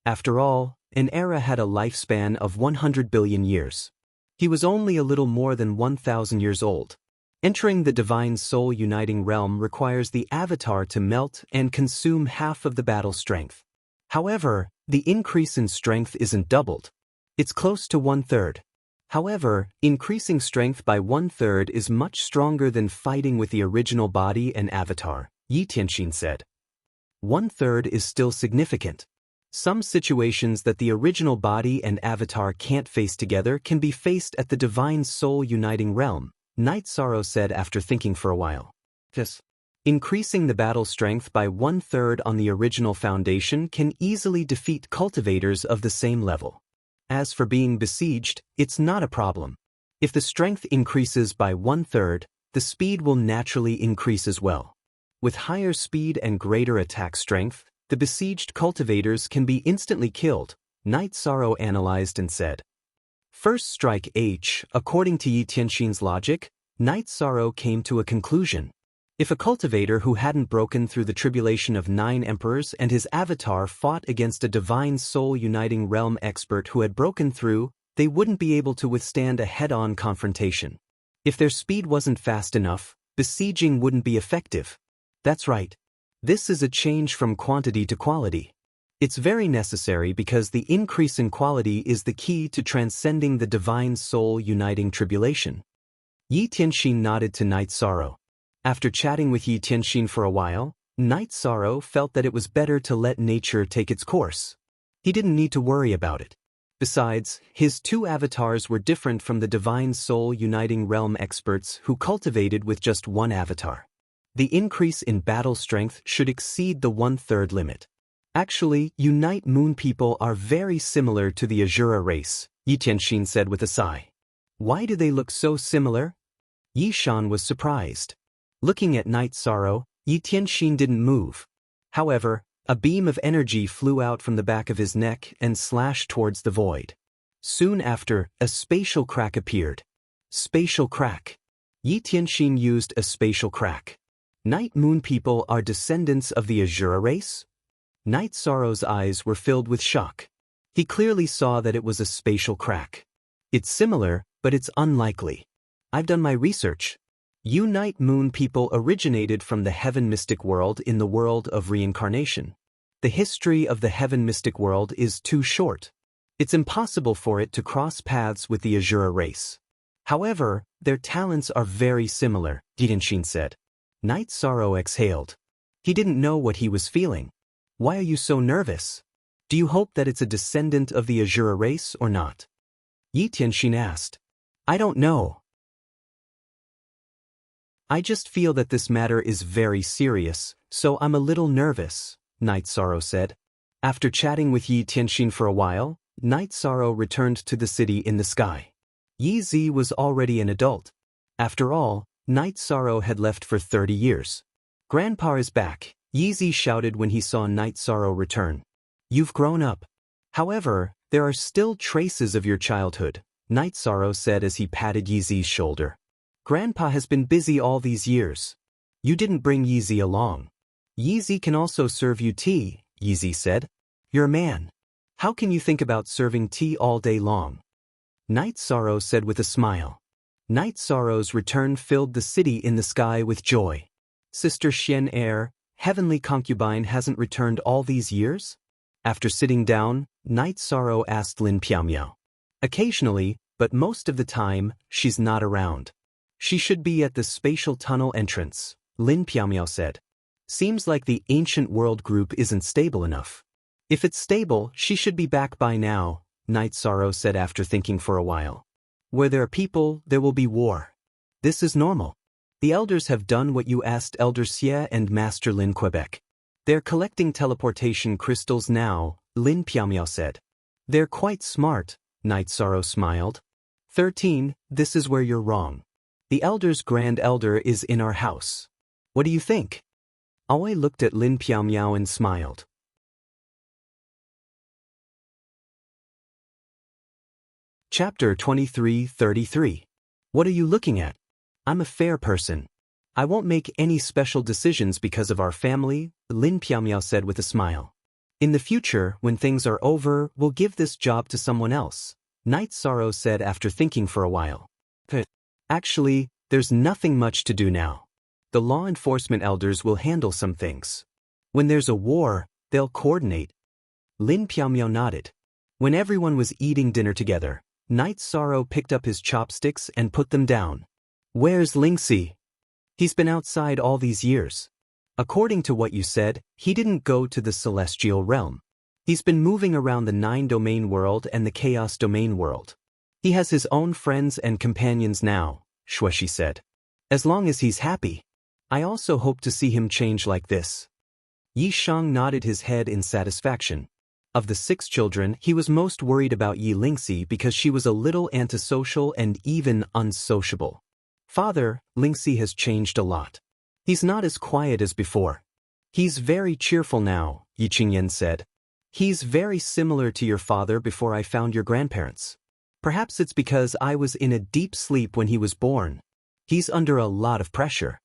After all, an era had a lifespan of 100 billion years. He was only a little more than 1,000 years old. Entering the Divine Soul Uniting Realm requires the avatar to melt and consume half of the battle strength. However, the increase in strength isn't doubled. It's close to 1/3. However, increasing strength by 1/3 is much stronger than fighting with the original body and avatar, Yi Tianxin said. 1/3 is still significant. Some situations that the original body and avatar can't face together can be faced at the Divine Soul Uniting Realm, Night Sorrow said after thinking for a while. Yes. Increasing the battle strength by 1/3 on the original foundation can easily defeat cultivators of the same level. As for being besieged, it's not a problem. If the strength increases by 1/3, the speed will naturally increase as well. With higher speed and greater attack strength, the besieged cultivators can be instantly killed, Night Sorrow analyzed and said. First strike H. According to Yi Tianxin's logic, Night Sorrow came to a conclusion. If a cultivator who hadn't broken through the tribulation of 9 emperors and his avatar fought against a Divine Soul Uniting Realm expert who had broken through, they wouldn't be able to withstand a head-on confrontation. If their speed wasn't fast enough, besieging wouldn't be effective. That's right. This is a change from quantity to quality. It's very necessary because the increase in quality is the key to transcending the Divine Soul Uniting tribulation. Yi Tianxin nodded to Night Sorrow. After chatting with Yi Tianxin for a while, Night Sorrow felt that it was better to let nature take its course. He didn't need to worry about it. Besides, his two avatars were different from the divine soul uniting realm experts who cultivated with just one avatar. The increase in battle strength should exceed the 1/3 limit. Actually, Unite Moon people are very similar to the Azura race, Yi Tianxin said with a sigh. Why do they look so similar? Yi Shan was surprised. Looking at Night Sorrow, Yi Tianxin didn't move. However, a beam of energy flew out from the back of his neck and slashed towards the void. Soon after, a spatial crack appeared. Spatial crack. Yi Tianxin used a spatial crack. Night Moon people are descendants of the Azura race? Night Sorrow's eyes were filled with shock. He clearly saw that it was a spatial crack. It's similar, but it's unlikely. I've done my research. You Night Moon people originated from the Heaven Mystic world in the world of reincarnation. The history of the Heaven Mystic world is too short. It's impossible for it to cross paths with the Azura race. However, their talents are very similar, Didanshin said. Night Sorrow exhaled. He didn't know what he was feeling. Why are you so nervous? Do you hope that it's a descendant of the Azura race or not? Yi Tianxin asked. I don't know. I just feel that this matter is very serious, so I'm a little nervous, Night Sorrow said. After chatting with Yi Tianxin for a while, Night Sorrow returned to the city in the sky. Yi Zi was already an adult. After all, Night Sorrow had left for 30 years. Grandpa is back, Yi Zi shouted when he saw Night Sorrow return. You've grown up. However, there are still traces of your childhood, Night Sorrow said as he patted Yi Zi's shoulder. Grandpa has been busy all these years. You didn't bring Yi Zi along. Yi Zi can also serve you tea, Yi Zi said. You're a man. How can you think about serving tea all day long? Night Sorrow said with a smile. Night Sorrow's return filled the city in the sky with joy. Sister Xian Er, heavenly concubine, hasn't returned all these years? After sitting down, Night Sorrow asked Lin Piaomiao. Occasionally, but most of the time, she's not around. She should be at the spatial tunnel entrance, Lin Piaomiao said. Seems like the ancient world group isn't stable enough. If it's stable, she should be back by now, Night Sorrow said after thinking for a while. Where there are people, there will be war. This is normal. The elders have done what you asked Elder Xie and Master Lin Quebec. They're collecting teleportation crystals now, Lin Piaomiao said. They're quite smart, Night Sorrow smiled. 13, this is where you're wrong. The Elder's Grand Elder is in our house. What do you think? Aoi looked at Lin Piaomiao and smiled. Chapter 23:33. What are you looking at? I'm a fair person. I won't make any special decisions because of our family, Lin Piaomiao said with a smile. In the future, when things are over, we'll give this job to someone else, Night Sorrow said after thinking for a while. Actually, there's nothing much to do now. The law enforcement elders will handle some things. When there's a war, they'll coordinate. Lin Piaomiao nodded. When everyone was eating dinner together, Night Sorrow picked up his chopsticks and put them down. Where's Lingxi? He's been outside all these years. According to what you said, he didn't go to the celestial realm. He's been moving around the 9-domain world and the chaos domain world. He has his own friends and companions now, Shueshi said. As long as he's happy. I also hope to see him change like this. Yi Shang nodded his head in satisfaction. Of the 6 children, he was most worried about Yi Lingxi because she was a little antisocial and even unsociable. Father, Lingxi has changed a lot. He's not as quiet as before. He's very cheerful now, Yi Qingyan said. He's very similar to your father before I found your grandparents. Perhaps it's because I was in a deep sleep when he was born. He's under a lot of pressure.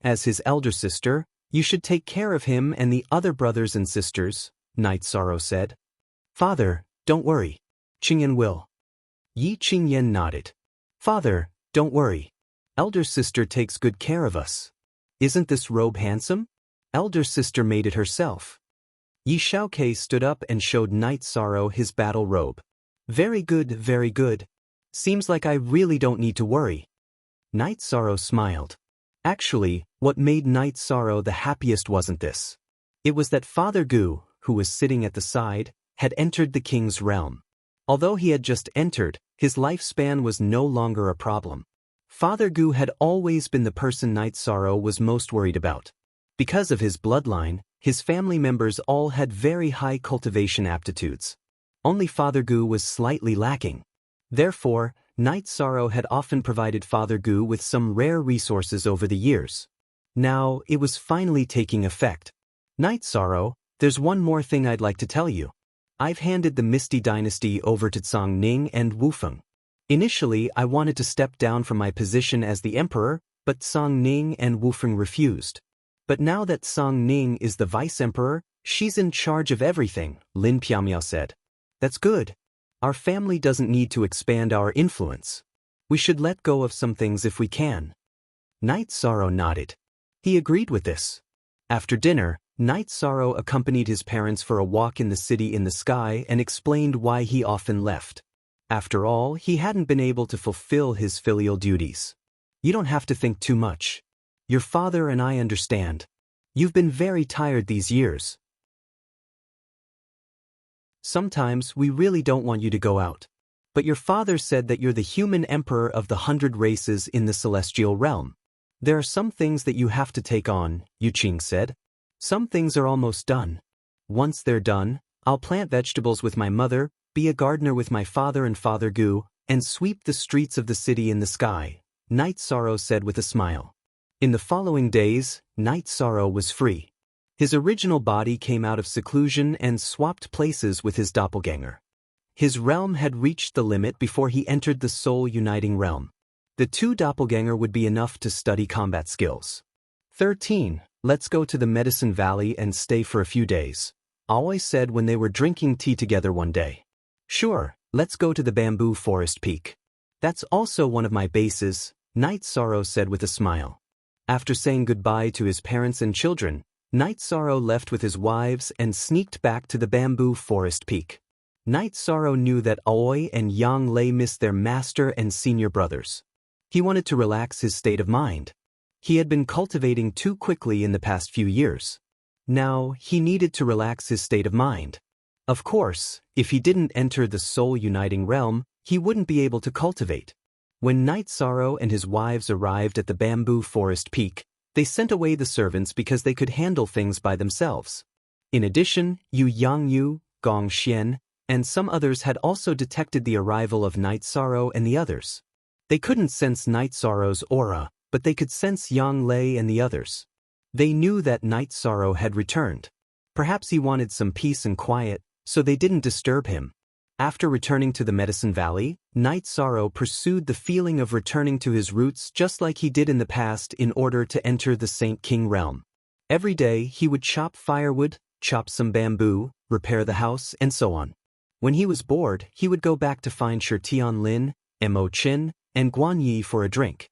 As his elder sister, you should take care of him and the other brothers and sisters, Night Sorrow said. Father, don't worry. Qingyan will. Yi Qingyan nodded. Father, don't worry. Elder sister takes good care of us. Isn't this robe handsome? Elder sister made it herself. Yi Xiaokei stood up and showed Night Sorrow his battle robe. Very good, very good. Seems like I really don't need to worry. Night Sorrow smiled. Actually, what made Night Sorrow the happiest wasn't this. It was that Father Gu, who was sitting at the side, had entered the king's realm. Although he had just entered, his lifespan was no longer a problem. Father Gu had always been the person Night Sorrow was most worried about. Because of his bloodline, his family members all had very high cultivation aptitudes. Only Father Gu was slightly lacking. Therefore, Night Sorrow had often provided Father Gu with some rare resources over the years. Now, it was finally taking effect. Night Sorrow, there's one more thing I'd like to tell you. I've handed the Misty Dynasty over to Tsang Ning and Wufeng. Initially, I wanted to step down from my position as the emperor, but Tsang Ning and Wufeng refused. But now that Tsang Ning is the vice-emperor, she's in charge of everything, Lin Piamiao said. That's good. Our family doesn't need to expand our influence. We should let go of some things if we can. Night Sorrow nodded. He agreed with this. After dinner, Night Sorrow accompanied his parents for a walk in the city in the sky and explained why he often left. After all, he hadn't been able to fulfill his filial duties. You don't have to think too much. Your father and I understand. You've been very tired these years. Sometimes we really don't want you to go out. But your father said that you're the human emperor of the 100 races in the celestial realm. There are some things that you have to take on, Yuqing said. Some things are almost done. Once they're done, I'll plant vegetables with my mother, be a gardener with my father and Father Gu, and sweep the streets of the city in the sky, Night Sorrow said with a smile. In the following days, Night Sorrow was free. His original body came out of seclusion and swapped places with his doppelganger. His realm had reached the limit before he entered the soul-uniting realm. The two doppelganger would be enough to study combat skills. 13. Let's go to the Medicine Valley and stay for a few days, Aoi said when they were drinking tea together one day. Sure, let's go to the bamboo forest peak. That's also one of my bases, Night Sorrow said with a smile. After saying goodbye to his parents and children, Night Sorrow left with his wives and sneaked back to the bamboo forest peak. Night Sorrow knew that Aoi and Yang Lei missed their master and senior brothers. He wanted to relax his state of mind. He had been cultivating too quickly in the past few years. Now, he needed to relax his state of mind. Of course, if he didn't enter the soul-uniting realm, he wouldn't be able to cultivate. When Night Sorrow and his wives arrived at the bamboo forest peak, they sent away the servants because they could handle things by themselves. In addition, Yu Yangyu, Gong Xian, and some others had also detected the arrival of Night Sorrow and the others. They couldn't sense Night Sorrow's aura, but they could sense Yang Lei and the others. They knew that Night Sorrow had returned. Perhaps he wanted some peace and quiet, so they didn't disturb him. After returning to the Medicine Valley, Night Sorrow pursued the feeling of returning to his roots just like he did in the past in order to enter the Saint King realm. Every day he would chop firewood, chop some bamboo, repair the house, and so on. When he was bored, he would go back to find Shi Tianlin, Mo Chen, and Guan Yi for a drink.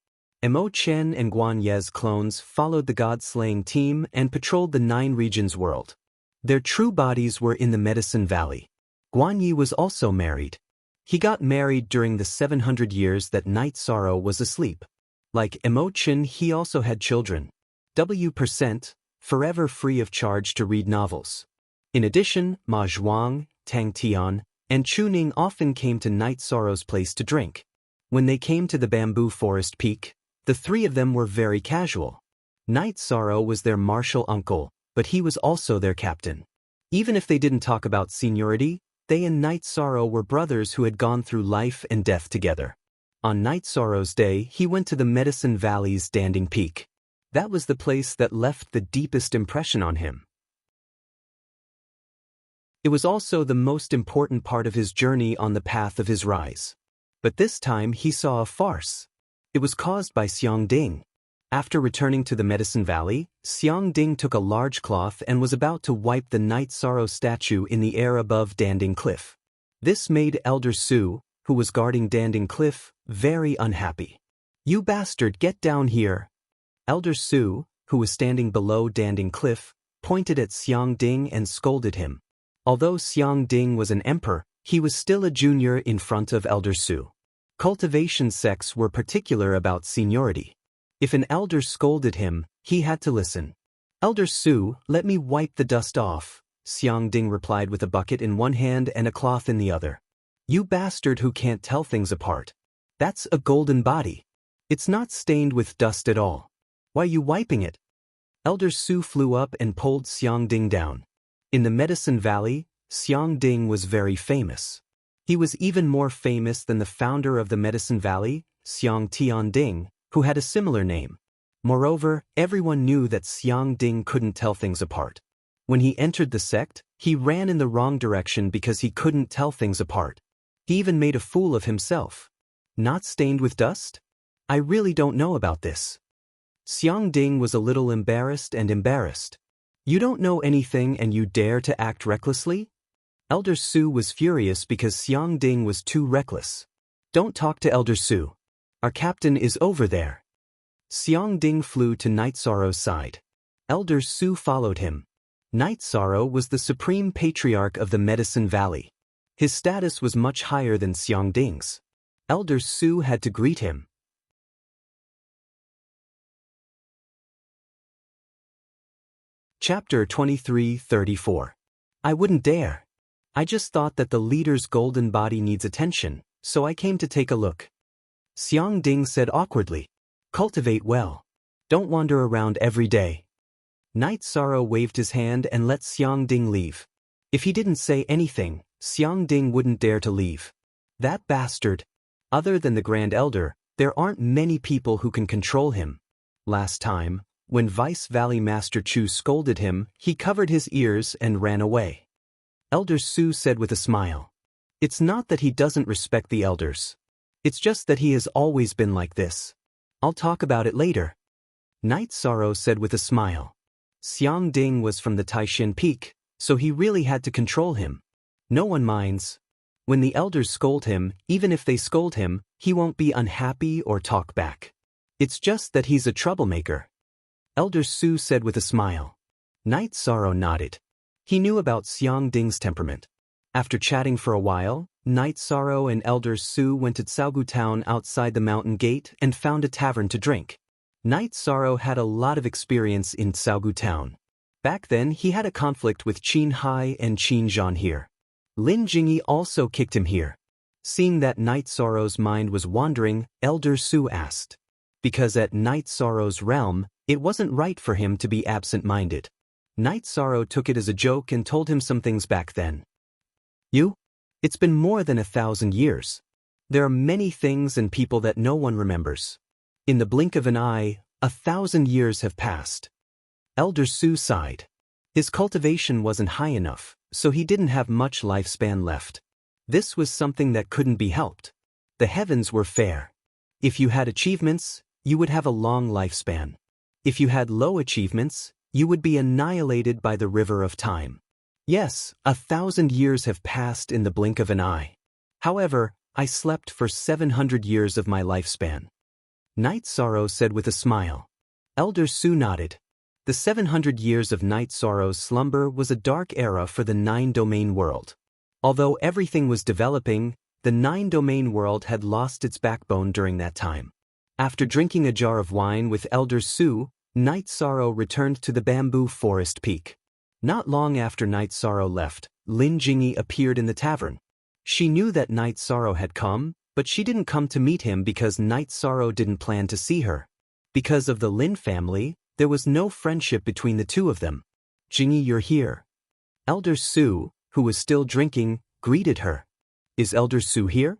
Mo Chen and Guan Ye's clones followed the god-slaying team and patrolled the 9 regions world. Their true bodies were in the Medicine Valley. Guan Yi was also married. He got married during the 700 years that Night Sorrow was asleep. Like Mo Chen, he also had children. W%, forever free of charge to read novels. In addition, Ma Zhuang, Tang Tian, and Chu Ning often came to Night Sorrow's place to drink. When they came to the bamboo forest peak, the 3 of them were very casual. Night Sorrow was their martial uncle, but he was also their captain. Even if they didn't talk about seniority, they and Night Sorrow were brothers who had gone through life and death together. On Night Sorrow's day, he went to the Medicine Valley's Danding Peak. That was the place that left the deepest impression on him. It was also the most important part of his journey on the path of his rise. But this time he saw a farce. It was caused by Xiang Ding. After returning to the Medicine Valley, Xiang Ding took a large cloth and was about to wipe the Night Sorrow statue in the air above Danding Cliff. This made Elder Su, who was guarding Danding Cliff, very unhappy. "You bastard, get down here!" Elder Su, who was standing below Danding Cliff, pointed at Xiang Ding and scolded him. Although Xiang Ding was an emperor, he was still a junior in front of Elder Su. Cultivation sects were particular about seniority. If an elder scolded him, he had to listen. "Elder Su, let me wipe the dust off," Xiang Ding replied with a bucket in one hand and a cloth in the other. You bastard who can't tell things apart. That's a golden body. It's not stained with dust at all. Why are you wiping it? Elder Su flew up and pulled Xiang Ding down. In the Medicine Valley, Xiang Ding was very famous. He was even more famous than the founder of the Medicine Valley, Xiang Tian Ding, who had a similar name. Moreover, everyone knew that Xiang Ding couldn't tell things apart. When he entered the sect, he ran in the wrong direction because he couldn't tell things apart. He even made a fool of himself. Not stained with dust? I really don't know about this. Xiang Ding was a little embarrassed. You don't know anything and you dare to act recklessly? Elder Su was furious because Xiang Ding was too reckless. Don't talk to Elder Su. Our captain is over there. Xiang Ding flew to Night Sorrow's side. Elder Su followed him. Night Sorrow was the supreme patriarch of the Medicine Valley. His status was much higher than Xiang Ding's. Elder Su had to greet him. Chapter 23:34. I wouldn't dare. I just thought that the leader's golden body needs attention, so I came to take a look. Xiang Ding said awkwardly. Cultivate well. Don't wander around every day. Night Sorrow waved his hand and let Xiang Ding leave. If he didn't say anything, Xiang Ding wouldn't dare to leave. That bastard. Other than the Grand Elder, there aren't many people who can control him. Last time, when Vice Valley Master Chu scolded him, he covered his ears and ran away. Elder Su said with a smile. It's not that he doesn't respect the elders. It's just that he has always been like this. I'll talk about it later. Night Sorrow said with a smile. Xiang Ding was from the Taishan Peak, so he really had to control him. No one minds. When the elders scold him, even if they scold him, he won't be unhappy or talk back. It's just that he's a troublemaker. Elder Su said with a smile. Night Sorrow nodded. He knew about Xiang Ding's temperament. After chatting for a while, Night Sorrow and Elder Su went to Caogu Town outside the mountain gate and found a tavern to drink. Night Sorrow had a lot of experience in Caogu Town. Back then he had a conflict with Qin Hai and Qin Zhan here. Lin Jingyi also kicked him here. Seeing that Night Sorrow's mind was wandering, Elder Su asked. Because at Night Sorrow's realm, it wasn't right for him to be absent-minded. Night Sorrow took it as a joke and told him some things back then. It's been more than 1,000 years. There are many things and people that no one remembers. In the blink of an eye, 1,000 years have passed. Elder Su sighed. His cultivation wasn't high enough, so he didn't have much lifespan left. This was something that couldn't be helped. The heavens were fair. If you had achievements, you would have a long lifespan. If you had low achievements, you would be annihilated by the river of time. Yes, 1,000 years have passed in the blink of an eye. However, I slept for 700 years of my lifespan. Night Sorrow said with a smile. Elder Su nodded. The 700 years of Night Sorrow's slumber was a dark era for the 9-domain world. Although everything was developing, the 9-domain world had lost its backbone during that time. After drinking a jar of wine with Elder Su, Night Sorrow returned to the bamboo forest peak. Not long after Night Sorrow left, Lin Jingyi appeared in the tavern. She knew that Night Sorrow had come, but she didn't come to meet him because Night Sorrow didn't plan to see her. Because of the Lin family, there was no friendship between the two of them. Jingyi, you're here. Elder Su, who was still drinking, greeted her. Is Elder Su here?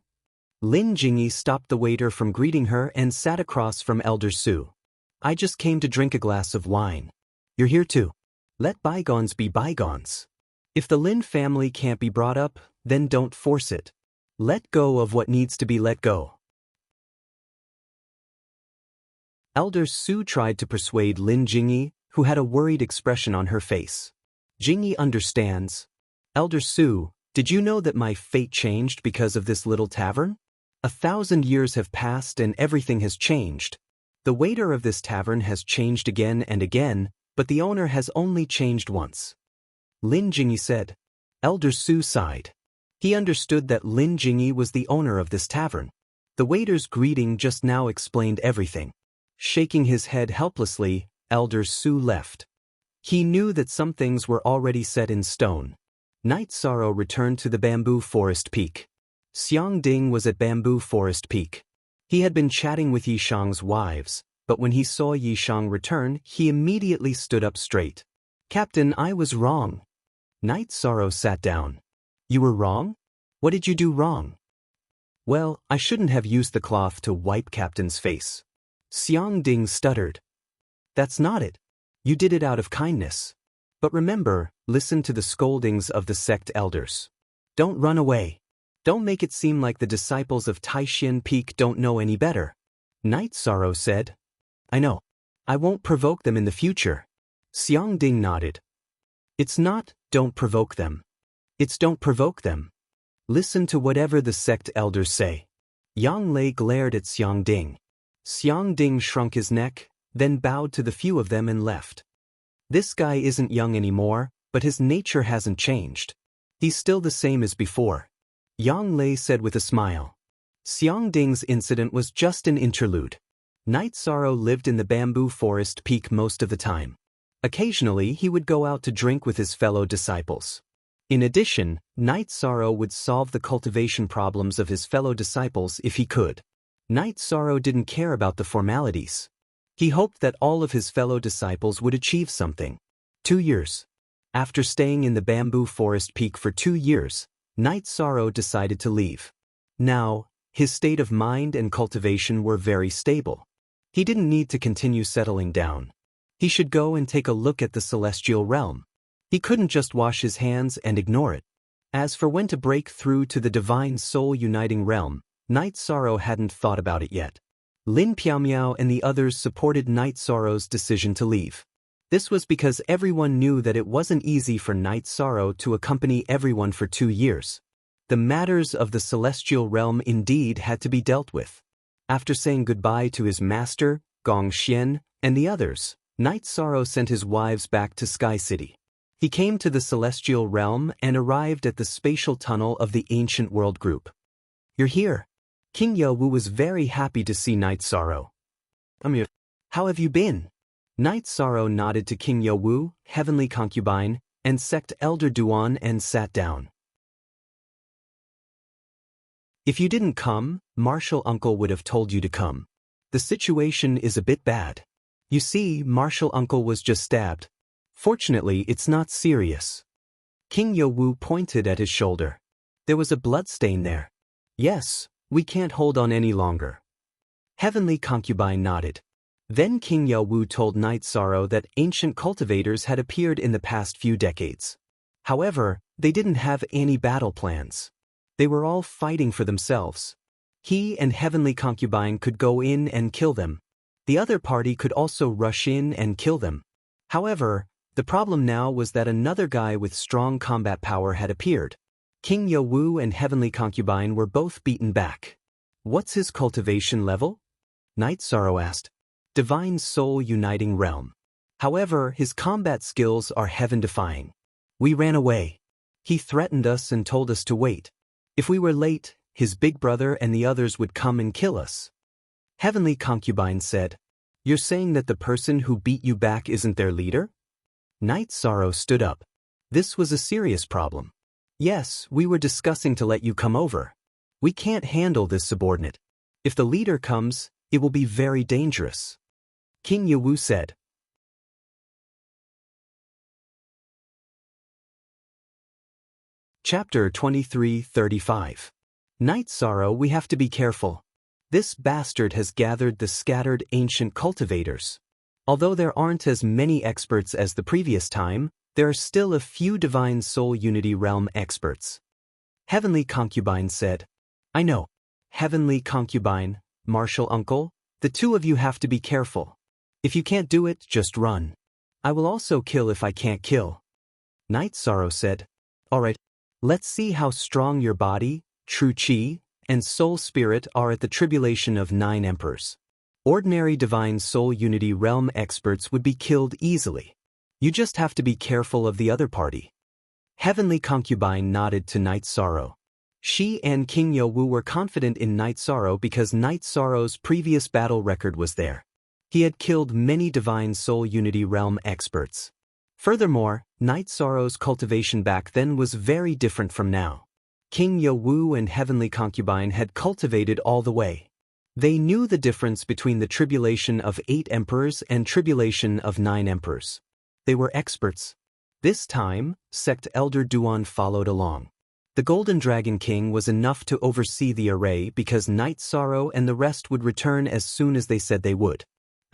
Lin Jingyi stopped the waiter from greeting her and sat across from Elder Su. I just came to drink a glass of wine. You're here too. Let bygones be bygones. If the Lin family can't be brought up, then don't force it. Let go of what needs to be let go. Elder Su tried to persuade Lin Jingyi, who had a worried expression on her face. Jingyi understands. Elder Su, did you know that my fate changed because of this little tavern? 1,000 years have passed and everything has changed. The waiter of this tavern has changed again and again, but the owner has only changed once. Lin Jingyi said. Elder Su sighed. He understood that Lin Jingyi was the owner of this tavern. The waiter's greeting just now explained everything. Shaking his head helplessly, Elder Su left. He knew that some things were already set in stone. Night Sorrow returned to the bamboo forest peak. Xiang Ding was at Bamboo Forest Peak. He had been chatting with Yishang's wives, but when he saw Yishang return, he immediately stood up straight. "Captain, I was wrong." Night Sorrow sat down. "You were wrong? What did you do wrong?" "Well, I shouldn't have used the cloth to wipe Captain's face." Xiang Ding stuttered. "That's not it. You did it out of kindness. But remember, listen to the scoldings of the sect elders. Don't run away. Don't make it seem like the disciples of Taishan Peak don't know any better." Night Sorrow said. "I know. I won't provoke them in the future." Xiang Ding nodded. "It's not, don't provoke them. It's don't provoke them. Listen to whatever the sect elders say." Yang Lei glared at Xiang Ding. Xiang Ding shrunk his neck, then bowed to the few of them and left. This guy isn't young anymore, but his nature hasn't changed. He's still the same as before. Yang Lei said with a smile. Xiang Ding's incident was just an interlude. Night Sorrow lived in the Bamboo Forest Peak most of the time. Occasionally he would go out to drink with his fellow disciples. In addition, Night Sorrow would solve the cultivation problems of his fellow disciples if he could. Night Sorrow didn't care about the formalities. He hoped that all of his fellow disciples would achieve something. 2 years. After staying in the Bamboo Forest Peak for 2 years, Night Sorrow decided to leave. Now, his state of mind and cultivation were very stable. He didn't need to continue settling down. He should go and take a look at the celestial realm. He couldn't just wash his hands and ignore it. As for when to break through to the divine soul uniting realm, Night Sorrow hadn't thought about it yet. Lin Piaomiao and the others supported Night Sorrow's decision to leave. This was because everyone knew that it wasn't easy for Night Sorrow to accompany everyone for 2 years. The matters of the celestial realm indeed had to be dealt with. After saying goodbye to his master, Gong Xian, and the others, Night Sorrow sent his wives back to Sky City. He came to the celestial realm and arrived at the spatial tunnel of the ancient world group. "You're here." King Yaowu was very happy to see Night Sorrow. "I'm here. How have you been?" Night Sorrow nodded to King Yaowu, Heavenly Concubine, and Sect Elder Duan and sat down. "If you didn't come, Martial Uncle would have told you to come. The situation is a bit bad. You see, Martial Uncle was just stabbed. Fortunately, it's not serious." King Yaowu pointed at his shoulder. "There was a blood stain there." "Yes, we can't hold on any longer." Heavenly Concubine nodded. Then King Yaowu told Night Sorrow that ancient cultivators had appeared in the past few decades. However, they didn't have any battle plans. They were all fighting for themselves. He and Heavenly Concubine could go in and kill them. The other party could also rush in and kill them. However, the problem now was that another guy with strong combat power had appeared. King Yaowu and Heavenly Concubine were both beaten back. "What's his cultivation level?" Night Sorrow asked. "Divine Soul Uniting Realm. However, his combat skills are heaven-defying. We ran away. He threatened us and told us to wait. If we were late, his big brother and the others would come and kill us." Heavenly Concubine said, "You're saying that the person who beat you back isn't their leader?" Night Sorrow stood up. "This was a serious problem. Yes, we were discussing to let you come over. We can't handle this subordinate. If the leader comes, it will be very dangerous." King Yaowu said. Chapter 23:35. Night Sorrow, we have to be careful. This bastard has gathered the scattered ancient cultivators. Although there aren't as many experts as the previous time, there are still a few Divine Soul Unity Realm experts. Heavenly Concubine said. "I know. Heavenly Concubine, Martial Uncle, the two of you have to be careful. If you can't do it, just run. I will also kill if I can't kill." Night Sorrow said. "All right, let's see how strong your body, true chi, and soul spirit are at the tribulation of 9 emperors. Ordinary Divine Soul Unity Realm experts would be killed easily. You just have to be careful of the other party." Heavenly Concubine nodded to Night Sorrow. She and King Yaowu were confident in Night Sorrow because Night Sorrow's previous battle record was there. He had killed many Divine Soul Unity Realm experts. Furthermore, Night Sorrow's cultivation back then was very different from now. King Ye and heavenly concubine had cultivated all the way. They knew the difference between the tribulation of 8 emperors and tribulation of 9 emperors. They were experts. This time, sect elder Duan followed along. The Golden Dragon King was enough to oversee the array because Night Sorrow and the rest would return as soon as they said they would.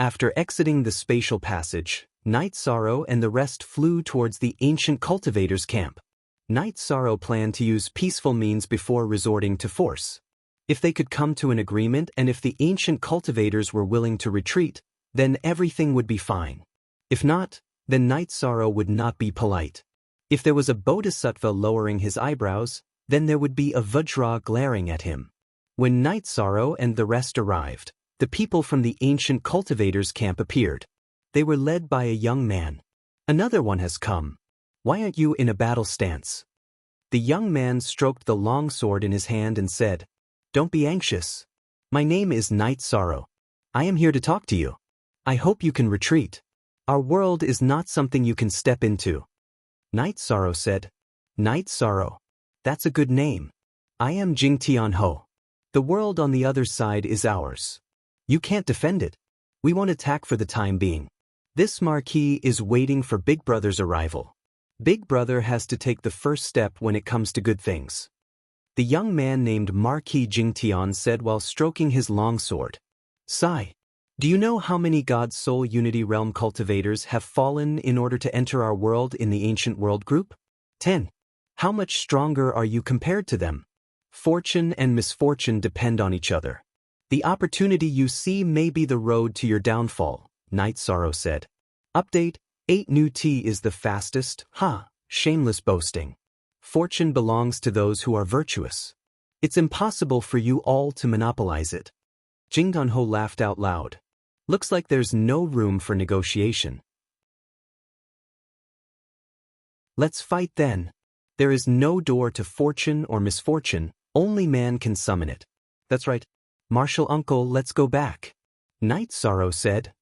After exiting the spatial passage, Night Sorrow and the rest flew towards the ancient cultivators' camp. Night Sorrow planned to use peaceful means before resorting to force. If they could come to an agreement and if the ancient cultivators were willing to retreat, then everything would be fine. If not, then Night Sorrow would not be polite. If there was a bodhisattva lowering his eyebrows, then there would be a Vajra glaring at him. When Night Sorrow and the rest arrived, the people from the ancient cultivators' camp appeared. They were led by a young man. Another one has come. Why aren't you in a battle stance? The young man stroked the long sword in his hand and said, Don't be anxious. My name is Night Sorrow. I am here to talk to you. I hope you can retreat. Our world is not something you can step into. Night Sorrow said, Night Sorrow. That's a good name. I am Jing Tianho. The world on the other side is ours. You can't defend it. We won't attack for the time being. This Marquis is waiting for Big Brother's arrival. Big Brother has to take the first step when it comes to good things. The young man named Marquis Jingtian said while stroking his long sword. Sai, do you know how many God's Soul Unity Realm cultivators have fallen in order to enter our world in the ancient world group? 10. How much stronger are you compared to them? Fortune and misfortune depend on each other. The opportunity you see may be the road to your downfall, Night Sorrow said. Update, 8 new T is the fastest, shameless boasting. Fortune belongs to those who are virtuous. It's impossible for you all to monopolize it. Jing Danho laughed out loud. Looks like there's no room for negotiation. Let's fight then. There is no door to fortune or misfortune, only man can summon it. That's right. Martial Uncle, let's go back. Night Sorrow said.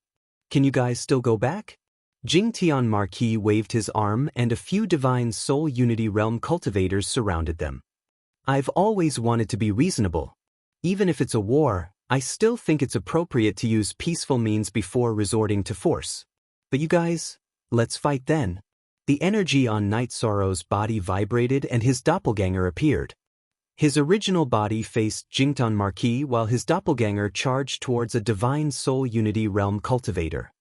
Can you guys still go back? Jingtian Marquis waved his arm and a few Divine Soul Unity Realm cultivators surrounded them. I've always wanted to be reasonable. Even if it's a war, I still think it's appropriate to use peaceful means before resorting to force. But you guys, let's fight then. The energy on Night Sorrow's body vibrated and his doppelganger appeared. His original body faced Jingtian Marquis while his doppelganger charged towards a Divine Soul Unity Realm cultivator.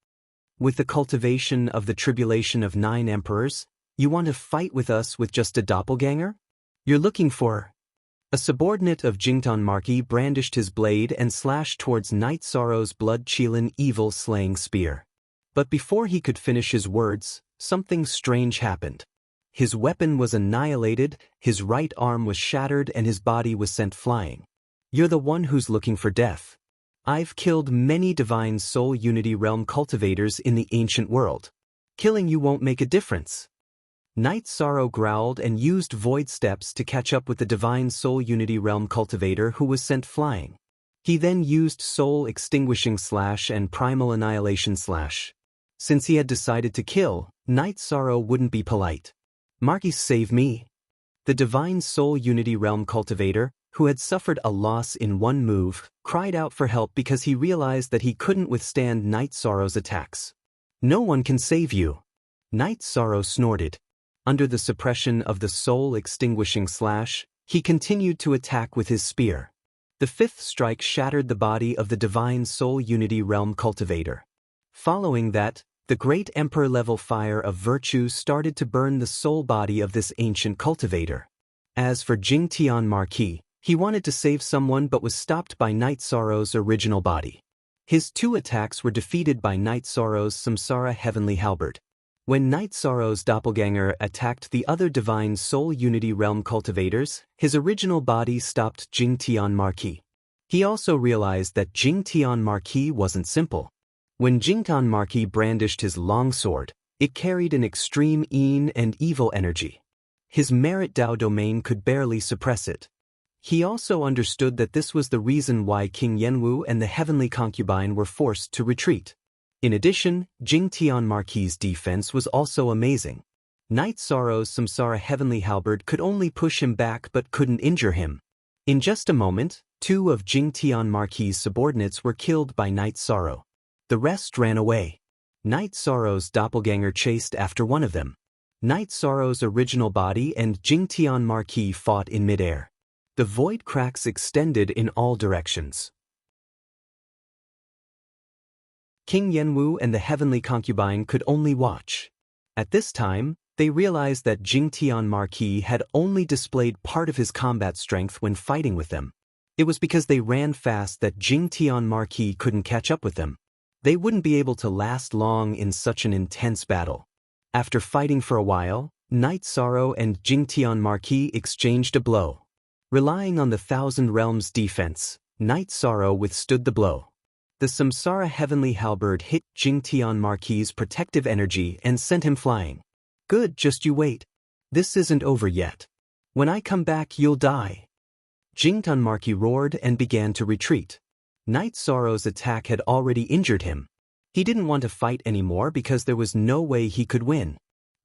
With the cultivation of the tribulation of 9 emperors, you want to fight with us with just a doppelganger? You're looking for... A subordinate of Jingtian Marquis brandished his blade and slashed towards Night Sorrow's blood-chilling evil-slaying spear. But before he could finish his words, something strange happened. His weapon was annihilated, his right arm was shattered and his body was sent flying. You're the one who's looking for death. I've killed many Divine Soul Unity Realm cultivators in the ancient world. Killing you won't make a difference. Night Sorrow growled and used void steps to catch up with the Divine Soul Unity Realm cultivator who was sent flying. He then used Soul Extinguishing Slash and Primal Annihilation Slash. Since he had decided to kill, Night Sorrow wouldn't be polite. Marquis, save me. The Divine Soul Unity Realm cultivator, who had suffered a loss in one move, cried out for help because he realized that he couldn't withstand Night Sorrow's attacks. No one can save you. Night Sorrow snorted. Under the suppression of the Soul Extinguishing Slash, he continued to attack with his spear. The 5th strike shattered the body of the Divine Soul Unity Realm cultivator. Following that, the great Emperor-level fire of virtue started to burn the soul body of this ancient cultivator. As for Jingtian Marquis, he wanted to save someone but was stopped by Night Sorrow's original body. His 2 attacks were defeated by Night Sorrow's Samsara Heavenly Halberd. When Night Sorrow's doppelganger attacked the other Divine Soul Unity Realm cultivators, his original body stopped Jingtian Marquis. He also realized that Jingtian Marquis wasn't simple. When Jingtian Marquis brandished his longsword, it carried an extreme yin and evil energy. His Merit Dao domain could barely suppress it. He also understood that this was the reason why King Yenwu and the heavenly concubine were forced to retreat. In addition, Jingtian Marquis' defense was also amazing. Night Sorrow's Samsara Heavenly Halberd could only push him back but couldn't injure him. In just a moment, 2 of Jing Tian Marquis' subordinates were killed by Night Sorrow. The rest ran away. Night Sorrow's doppelganger chased after one of them. Night Sorrow's original body and Jing Tian Marquis fought in midair. The void cracks extended in all directions. King Yenwu and the Heavenly Concubine could only watch. At this time, they realized that Jing Tian Marquis had only displayed part of his combat strength when fighting with them. It was because they ran fast that Jing Tian Marquis couldn't catch up with them. They wouldn't be able to last long in such an intense battle. After fighting for a while, Night Sorrow and Jing Tian Marquis exchanged a blow. Relying on the Thousand Realms defense, Night Sorrow withstood the blow. The Samsara Heavenly Halberd hit Jing Tian Marquis' protective energy and sent him flying. Good, just you wait. This isn't over yet. When I come back, you'll die. Jing Tian Marquis roared and began to retreat. Night Sorrow's attack had already injured him. He didn't want to fight anymore because there was no way he could win.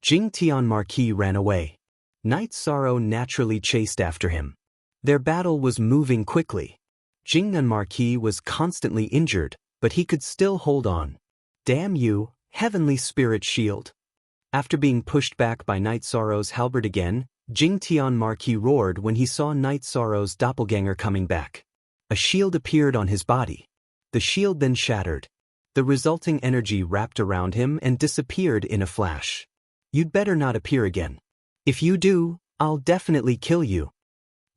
Jing Tian Marquis ran away. Night Sorrow naturally chased after him. Their battle was moving quickly. Jing Tian Marquis was constantly injured, but he could still hold on. Damn you, Heavenly Spirit Shield. After being pushed back by Night Sorrow's halberd again, Jing Tian Marquis roared when he saw Night Sorrow's doppelganger coming back. A shield appeared on his body. The shield then shattered. The resulting energy wrapped around him and disappeared in a flash. You'd better not appear again. If you do, I'll definitely kill you.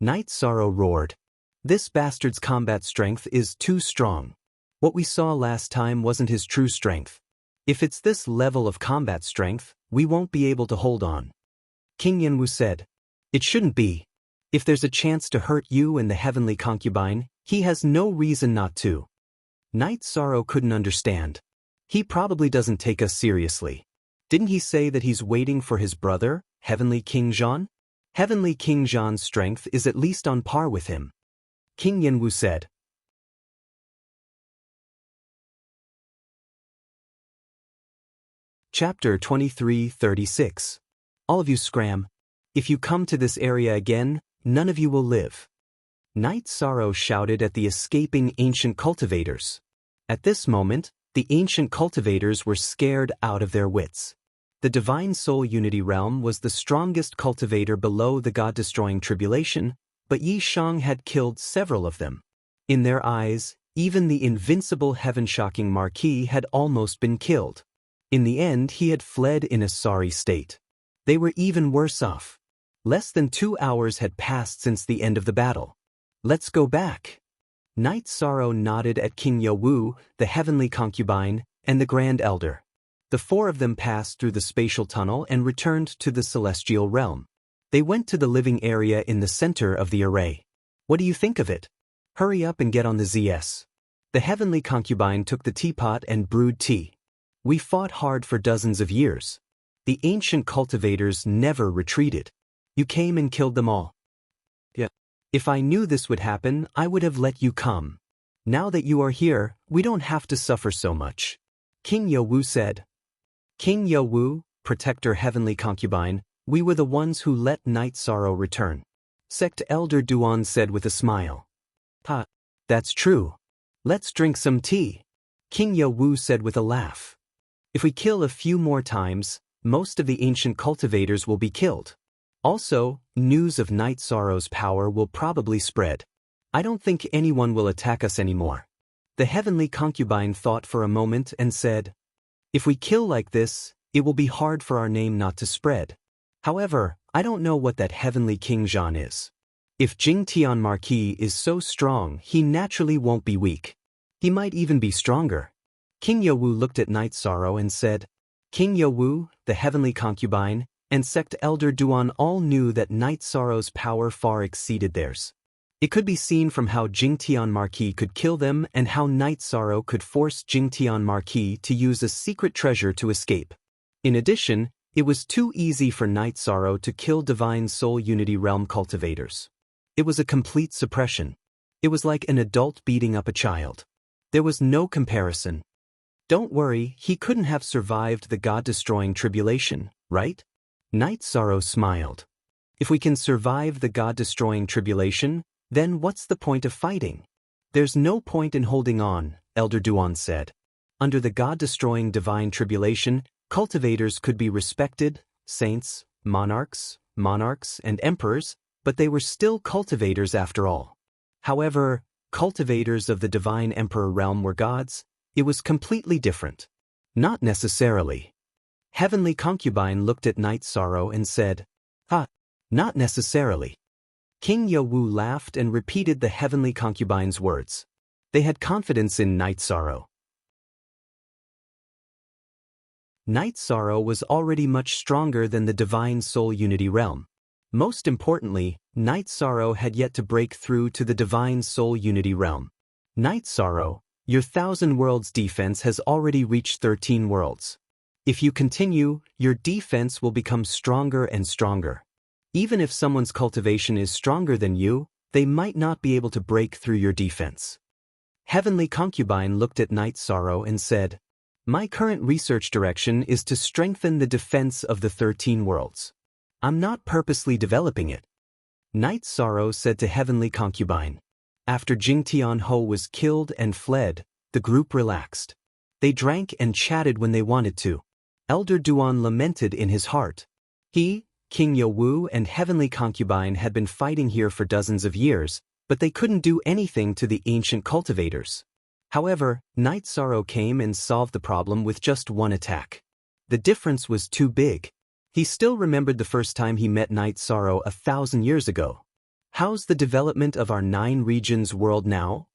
Night Sorrow roared. This bastard's combat strength is too strong. What we saw last time wasn't his true strength. If it's this level of combat strength, we won't be able to hold on. King Yenwu said, It shouldn't be. If there's a chance to hurt you and the Heavenly Concubine, he has no reason not to. Night Sorrow couldn't understand. He probably doesn't take us seriously. Didn't he say that he's waiting for his brother, Heavenly King Zhan? Heavenly King Zhan's strength is at least on par with him. King Yenwu said. Chapter 23:36. All of you scram. If you come to this area again, none of you will live. Night Sorrow shouted at the escaping ancient cultivators. At this moment, the ancient cultivators were scared out of their wits. The Divine Soul Unity Realm was the strongest cultivator below the God-destroying tribulation, but Yi Shang had killed several of them. In their eyes, even the invincible heaven-shocking Marquis had almost been killed. In the end, he had fled in a sorry state. They were even worse off. Less than 2 hours had passed since the end of the battle. Let's go back. Night Sorrow nodded at King Yenwu, the Heavenly Concubine, and the Grand Elder. The 4 of them passed through the spatial tunnel and returned to the celestial realm. They went to the living area in the center of the array. What do you think of it? Hurry up and get on the ZS. The Heavenly Concubine took the teapot and brewed tea. We fought hard for dozens of years. The ancient cultivators never retreated. You came and killed them all. Yeah. If I knew this would happen, I would have let you come. Now that you are here, we don't have to suffer so much. King Yenwu said. King Yenwu, Protector Heavenly Concubine, we were the ones who let Night Sorrow return. Sect Elder Duan said with a smile. Ha, that's true. Let's drink some tea. King Yenwu said with a laugh. If we kill a few more times, most of the ancient cultivators will be killed. Also, news of Night Sorrow's power will probably spread. I don't think anyone will attack us anymore. The Heavenly Concubine thought for a moment and said, If we kill like this, it will be hard for our name not to spread. However, I don't know what that Heavenly King Zhan is. If Jing Tian Marquis is so strong, he naturally won't be weak. He might even be stronger. King Yenwu looked at Night Sorrow and said, King Yenwu, the Heavenly Concubine, and Sect Elder Duan all knew that Night Sorrow's power far exceeded theirs. It could be seen from how Jing Tian Marquis could kill them and how Night Sorrow could force Jing Tian Marquis to use a secret treasure to escape. In addition, it was too easy for Night Sorrow to kill Divine Soul Unity Realm cultivators. It was a complete suppression. It was like an adult beating up a child. There was no comparison. Don't worry, he couldn't have survived the God-destroying tribulation, right? Night Sorrow smiled. If we can survive the God-destroying tribulation, then what's the point of fighting? There's no point in holding on, Elder Duan said. Under the God-destroying divine tribulation, cultivators could be respected, saints, monarchs, and emperors, but they were still cultivators after all. However, cultivators of the divine emperor realm were gods. It was completely different. Not necessarily. Heavenly Concubine looked at Night Sorrow and said, not necessarily. King Yowu laughed and repeated the Heavenly Concubine's words. They had confidence in Night Sorrow. Night Sorrow was already much stronger than the Divine Soul Unity realm. Most importantly, Night Sorrow had yet to break through to the Divine Soul Unity realm. Night Sorrow, your 1,000 worlds defense has already reached 13 worlds. If you continue, your defense will become stronger and stronger. Even if someone's cultivation is stronger than you, they might not be able to break through your defense. Heavenly Concubine looked at Night Sorrow and said, My current research direction is to strengthen the defense of the 13 worlds. I'm not purposely developing it. Night Sorrow said to Heavenly Concubine. After Jing Tianho was killed and fled, the group relaxed. They drank and chatted when they wanted to. Elder Duan lamented in his heart. He, King Yowu and Heavenly Concubine had been fighting here for dozens of years, but they couldn't do anything to the ancient cultivators. However, Night Sorrow came and solved the problem with just one attack. The difference was too big. He still remembered the first time he met Night Sorrow 1,000 years ago. How's the development of our 9 regions world now?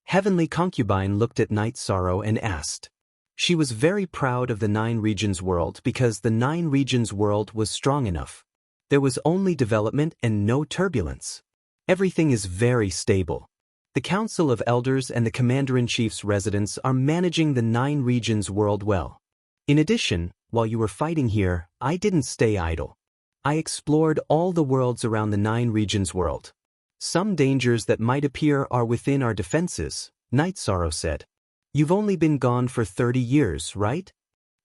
Heavenly Concubine looked at Night Sorrow and asked. She was very proud of the 9 regions world because the 9 regions world was strong enough. There was only development and no turbulence. Everything is very stable. The Council of Elders and the Commander-in-Chief's residents are managing the 9 regions world well. In addition, while you were fighting here, I didn't stay idle. I explored all the worlds around the 9 regions world. Some dangers that might appear are within our defenses, Night Sorrow said. You've only been gone for 30 years, right?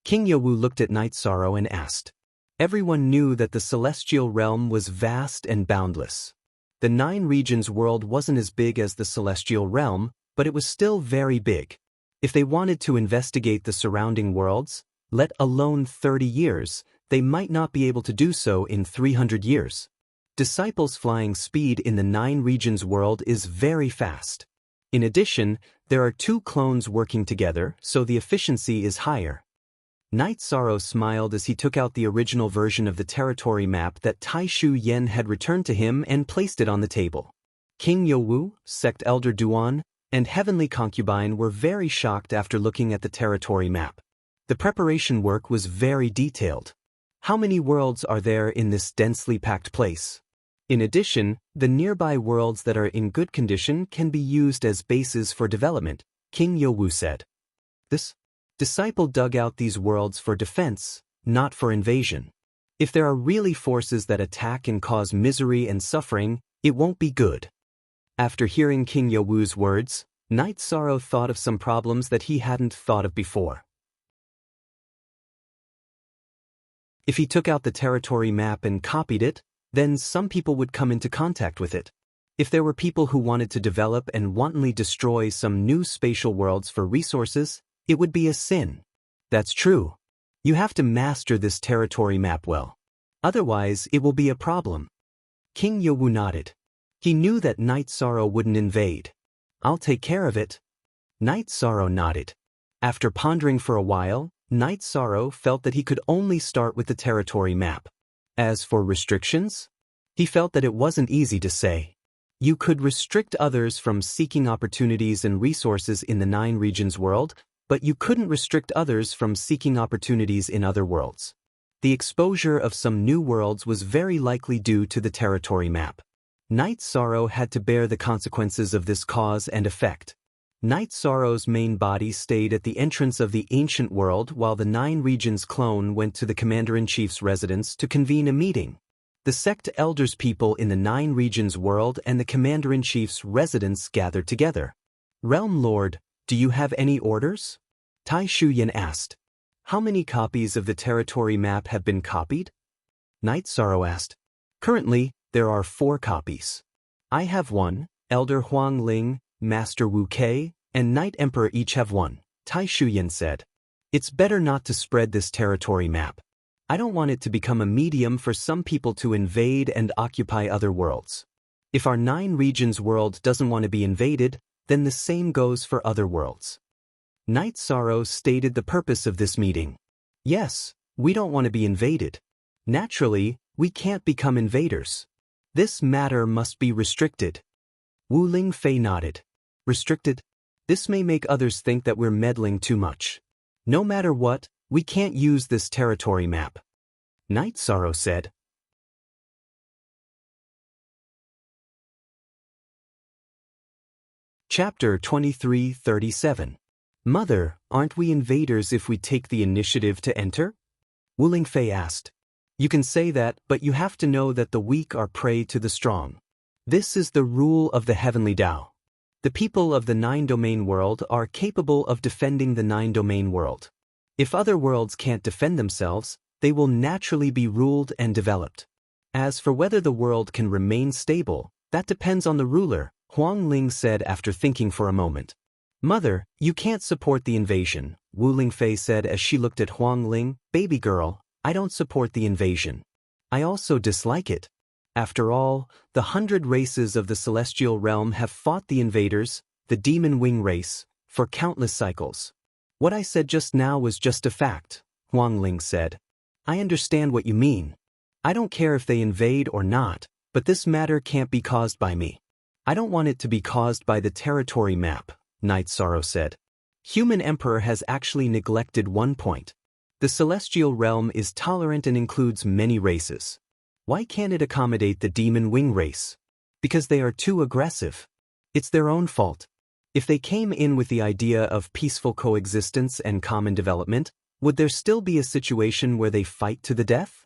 King Yowu looked at Night Sorrow and asked. Everyone knew that the celestial realm was vast and boundless. The 9 regions world wasn't as big as the celestial realm, but it was still very big. If they wanted to investigate the surrounding worlds, let alone 30 years, they might not be able to do so in 300 years. Disciples' flying speed in the 9 regions world is very fast. In addition, there are 2 clones working together, so the efficiency is higher. Night Sorrow smiled as he took out the original version of the territory map that Tai Shu Yen had returned to him and placed it on the table. King Yowu, Sect Elder Duan, and Heavenly Concubine were very shocked after looking at the territory map. The preparation work was very detailed. How many worlds are there in this densely packed place? In addition, the nearby worlds that are in good condition can be used as bases for development, King Yowu said. This disciple dug out these worlds for defense, not for invasion. If there are really forces that attack and cause misery and suffering, it won't be good. After hearing King Yowu's words, Night Sorrow thought of some problems that he hadn't thought of before. If he took out the territory map and copied it, then some people would come into contact with it. If there were people who wanted to develop and wantonly destroy some new spatial worlds for resources, it would be a sin. That's true. You have to master this territory map well. Otherwise, it will be a problem. King Yowu nodded. He knew that Night Sorrow wouldn't invade. I'll take care of it. Night Sorrow nodded. After pondering for a while, Night Sorrow felt that he could only start with the territory map. As for restrictions, he felt that it wasn't easy to say. You could restrict others from seeking opportunities and resources in the 9 regions world, but you couldn't restrict others from seeking opportunities in other worlds. The exposure of some new worlds was very likely due to the territory map. Night Sorrow had to bear the consequences of this cause and effect. Night Sorrow's main body stayed at the entrance of the ancient world while the 9 regions clone went to the Commander-in-Chief's residence to convene a meeting. The sect elders people in the 9 regions world and the Commander-in-Chief's residence gathered together. Realm Lord, do you have any orders? Tai Shuyan asked. How many copies of the territory map have been copied? Night Sorrow asked. Currently, there are 4 copies. I have 1, Elder Huang Ling, Master Wu Kei, and Night Emperor each have 1, Tai Shuyan said. It's better not to spread this territory map. I don't want it to become a medium for some people to invade and occupy other worlds. If our 9 regions world doesn't want to be invaded, then the same goes for other worlds. Night Sorrow stated the purpose of this meeting. Yes, we don't want to be invaded. Naturally, we can't become invaders. This matter must be restricted. Wu Lingfei nodded. Restricted? This may make others think that we're meddling too much. No matter what, we can't use this territory map. Night Sorrow said. Chapter 2337. Mother, aren't we invaders if we take the initiative to enter? Wu Lingfei asked. You can say that, but you have to know that the weak are prey to the strong. This is the rule of the heavenly Tao. The people of the 9-domain world are capable of defending the 9-domain world. If other worlds can't defend themselves, they will naturally be ruled and developed. As for whether the world can remain stable, that depends on the ruler, Huang Ling said after thinking for a moment. Mother, you can't support the invasion, Wu Lingfei said as she looked at Huang Ling. Baby girl, I don't support the invasion. I also dislike it. After all, the 100 races of the celestial realm have fought the invaders, the demon wing race, for countless cycles. What I said just now was just a fact, Huang Ling said. I understand what you mean. I don't care if they invade or not, but this matter can't be caused by me. I don't want it to be caused by the territory map, Night Sorrow said. Human Emperor has actually neglected one point. The celestial realm is tolerant and includes many races. Why can't it accommodate the demon wing race? Because they are too aggressive. It's their own fault. If they came in with the idea of peaceful coexistence and common development, would there still be a situation where they fight to the death?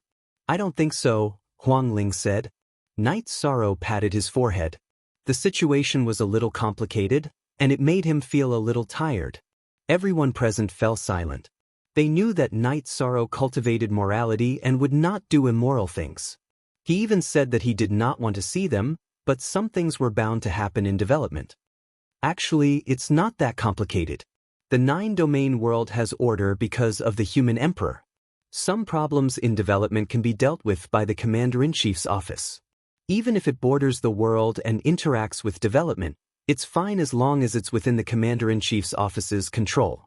I don't think so, Huang Ling said. Night Sorrow patted his forehead. The situation was a little complicated, and it made him feel a little tired. Everyone present fell silent. They knew that Night Sorrow cultivated morality and would not do immoral things. He even said that he did not want to see them, but some things were bound to happen in development. Actually, it's not that complicated. The 9-domain world has order because of the human emperor. Some problems in development can be dealt with by the Commander-in-Chief's office. Even if it borders the world and interacts with development, it's fine as long as it's within the Commander-in-Chief's office's control.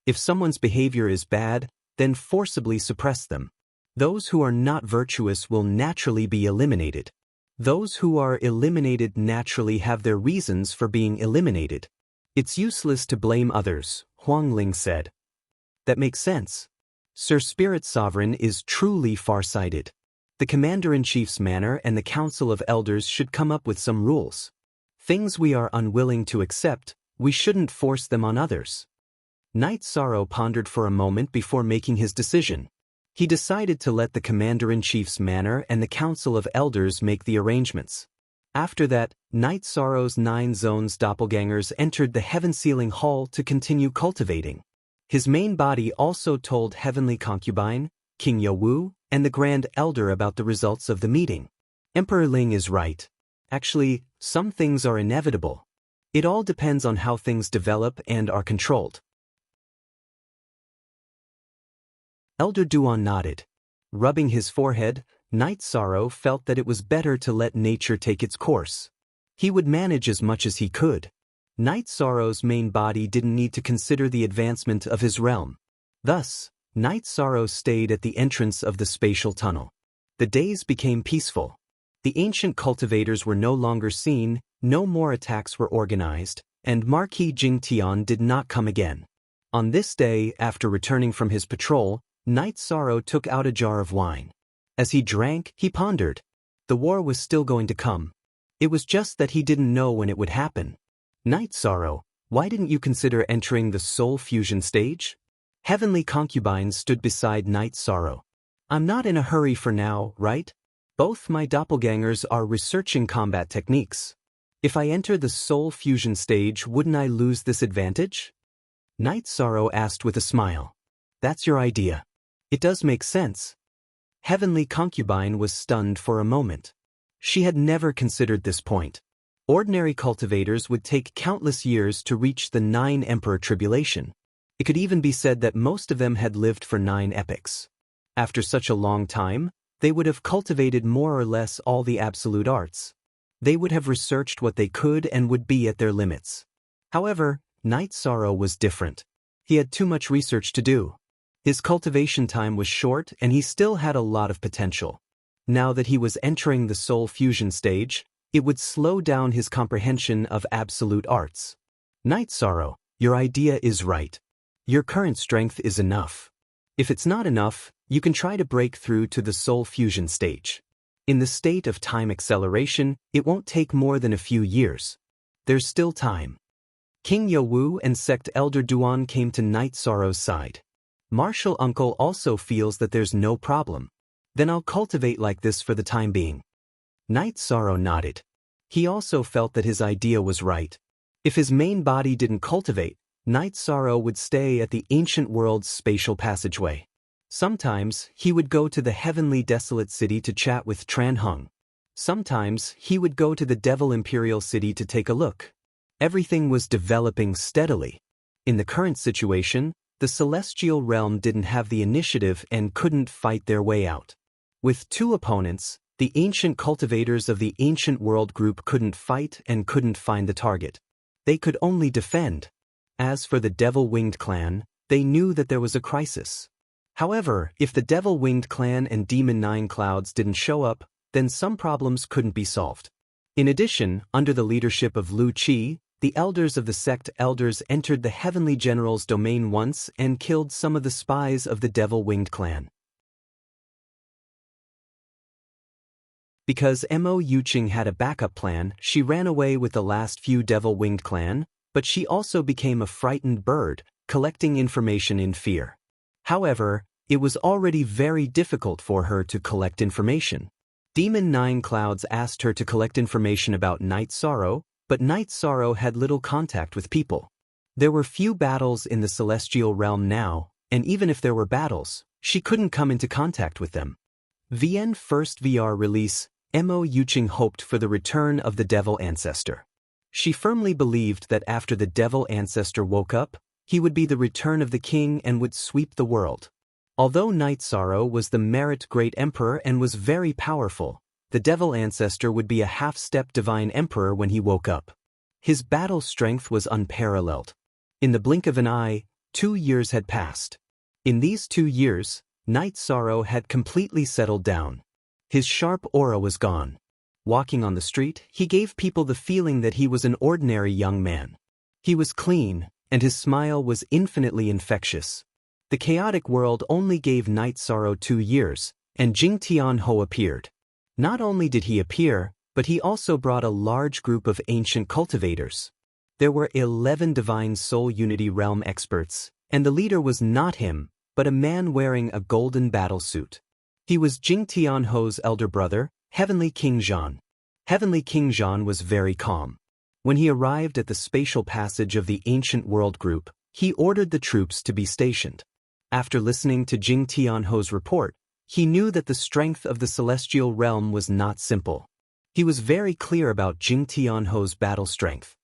If someone's behavior is bad, then forcibly suppress them. Those who are not virtuous will naturally be eliminated. Those who are eliminated naturally have their reasons for being eliminated. It's useless to blame others, Huang Ling said. That makes sense. Sir Spirit Sovereign is truly far-sighted. The Commander-in-Chief's manor and the Council of Elders should come up with some rules. Things we are unwilling to accept, we shouldn't force them on others. Night Sorrow pondered for a moment before making his decision. He decided to let the Commander-in-Chief's manor and the Council of Elders make the arrangements. After that, Night Sorrow's 9 zones doppelgangers entered the Heaven-Sealing Hall to continue cultivating. His main body also told Heavenly Concubine, King Yowu, and the Grand Elder about the results of the meeting. Emperor Ling is right. Actually, some things are inevitable. It all depends on how things develop and are controlled. Elder Duan nodded. Rubbing his forehead, Night Sorrow felt that it was better to let nature take its course. He would manage as much as he could. Night Sorrow's main body didn't need to consider the advancement of his realm. Thus, Night Sorrow stayed at the entrance of the spatial tunnel. The days became peaceful. The ancient cultivators were no longer seen, no more attacks were organized, and Marquis Jingtian did not come again. On this day, after returning from his patrol, Night Sorrow took out a jar of wine. As he drank, he pondered. The war was still going to come. It was just that he didn't know when it would happen. Night Sorrow, why didn't you consider entering the soul fusion stage? Heavenly Concubine stood beside Night Sorrow. I'm not in a hurry for now, right? Both my doppelgangers are researching combat techniques. If I enter the soul fusion stage, wouldn't I lose this advantage? Night Sorrow asked with a smile. That's your idea. It does make sense. Heavenly Concubine was stunned for a moment. She had never considered this point. Ordinary cultivators would take countless years to reach the 9 Emperor Tribulation. It could even be said that most of them had lived for 9 epochs. After such a long time, they would have cultivated more or less all the absolute arts. They would have researched what they could and would be at their limits. However, Night Sorrow was different. He had too much research to do. His cultivation time was short and he still had a lot of potential. Now that he was entering the soul fusion stage, it would slow down his comprehension of absolute arts. Night Sorrow, your idea is right. Your current strength is enough. If it's not enough, you can try to break through to the soul fusion stage. In the state of time acceleration, it won't take more than a few years. There's still time. King Yowu and Sect Elder Duan came to Night Sorrow's side. Martial Uncle also feels that there's no problem. Then I'll cultivate like this for the time being. Night Sorrow nodded. He also felt that his idea was right. If his main body didn't cultivate, Night Sorrow would stay at the ancient world's spatial passageway. Sometimes, he would go to the heavenly desolate city to chat with Tran Hung. Sometimes, he would go to the Devil Imperial City to take a look. Everything was developing steadily. In the current situation, the Celestial Realm didn't have the initiative and couldn't fight their way out. With 2 opponents, the ancient cultivators of the Ancient World Group couldn't fight and couldn't find the target. They could only defend. As for the Devil-Winged Clan, they knew that there was a crisis. However, if the Devil-Winged Clan and Demon 9 Clouds didn't show up, then some problems couldn't be solved. In addition, under the leadership of Lu Qi, the elders of the sect elders entered the Heavenly General's domain once and killed some of the spies of the Devil-Winged Clan. Because Mo Yuqing had a backup plan, she ran away with the last few Devil-Winged Clan, but she also became a frightened bird, collecting information in fear. However, it was already very difficult for her to collect information. Demon 9 Clouds asked her to collect information about Night Sorrow, but Night Sorrow had little contact with people. There were few battles in the Celestial Realm now, and even if there were battles, she couldn't come into contact with them. VN First VR release, Mo Yuqing hoped for the return of the Devil Ancestor. She firmly believed that after the Devil Ancestor woke up, he would be the return of the king and would sweep the world. Although Night Sorrow was the Merit Great Emperor and was very powerful, the Devil Ancestor would be a half-step Divine Emperor when he woke up. His battle strength was unparalleled. In the blink of an eye, 2 years had passed. In these 2 years, Night Sorrow had completely settled down. His sharp aura was gone. Walking on the street, he gave people the feeling that he was an ordinary young man. He was clean, and his smile was infinitely infectious. The chaotic world only gave Night Sorrow 2 years, and Jing Tianho appeared. Not only did he appear, but he also brought a large group of ancient cultivators. There were 11 Divine Soul Unity Realm experts, and the leader was not him, but a man wearing a golden battle suit. He was Jing Tianho's elder brother, Heavenly King Zhan. Heavenly King Zhan was very calm. When he arrived at the spatial passage of the Ancient World Group, he ordered the troops to be stationed. After listening to Jing Tianho's report, he knew that the strength of the Celestial Realm was not simple. He was very clear about Jing Tianho's battle strength.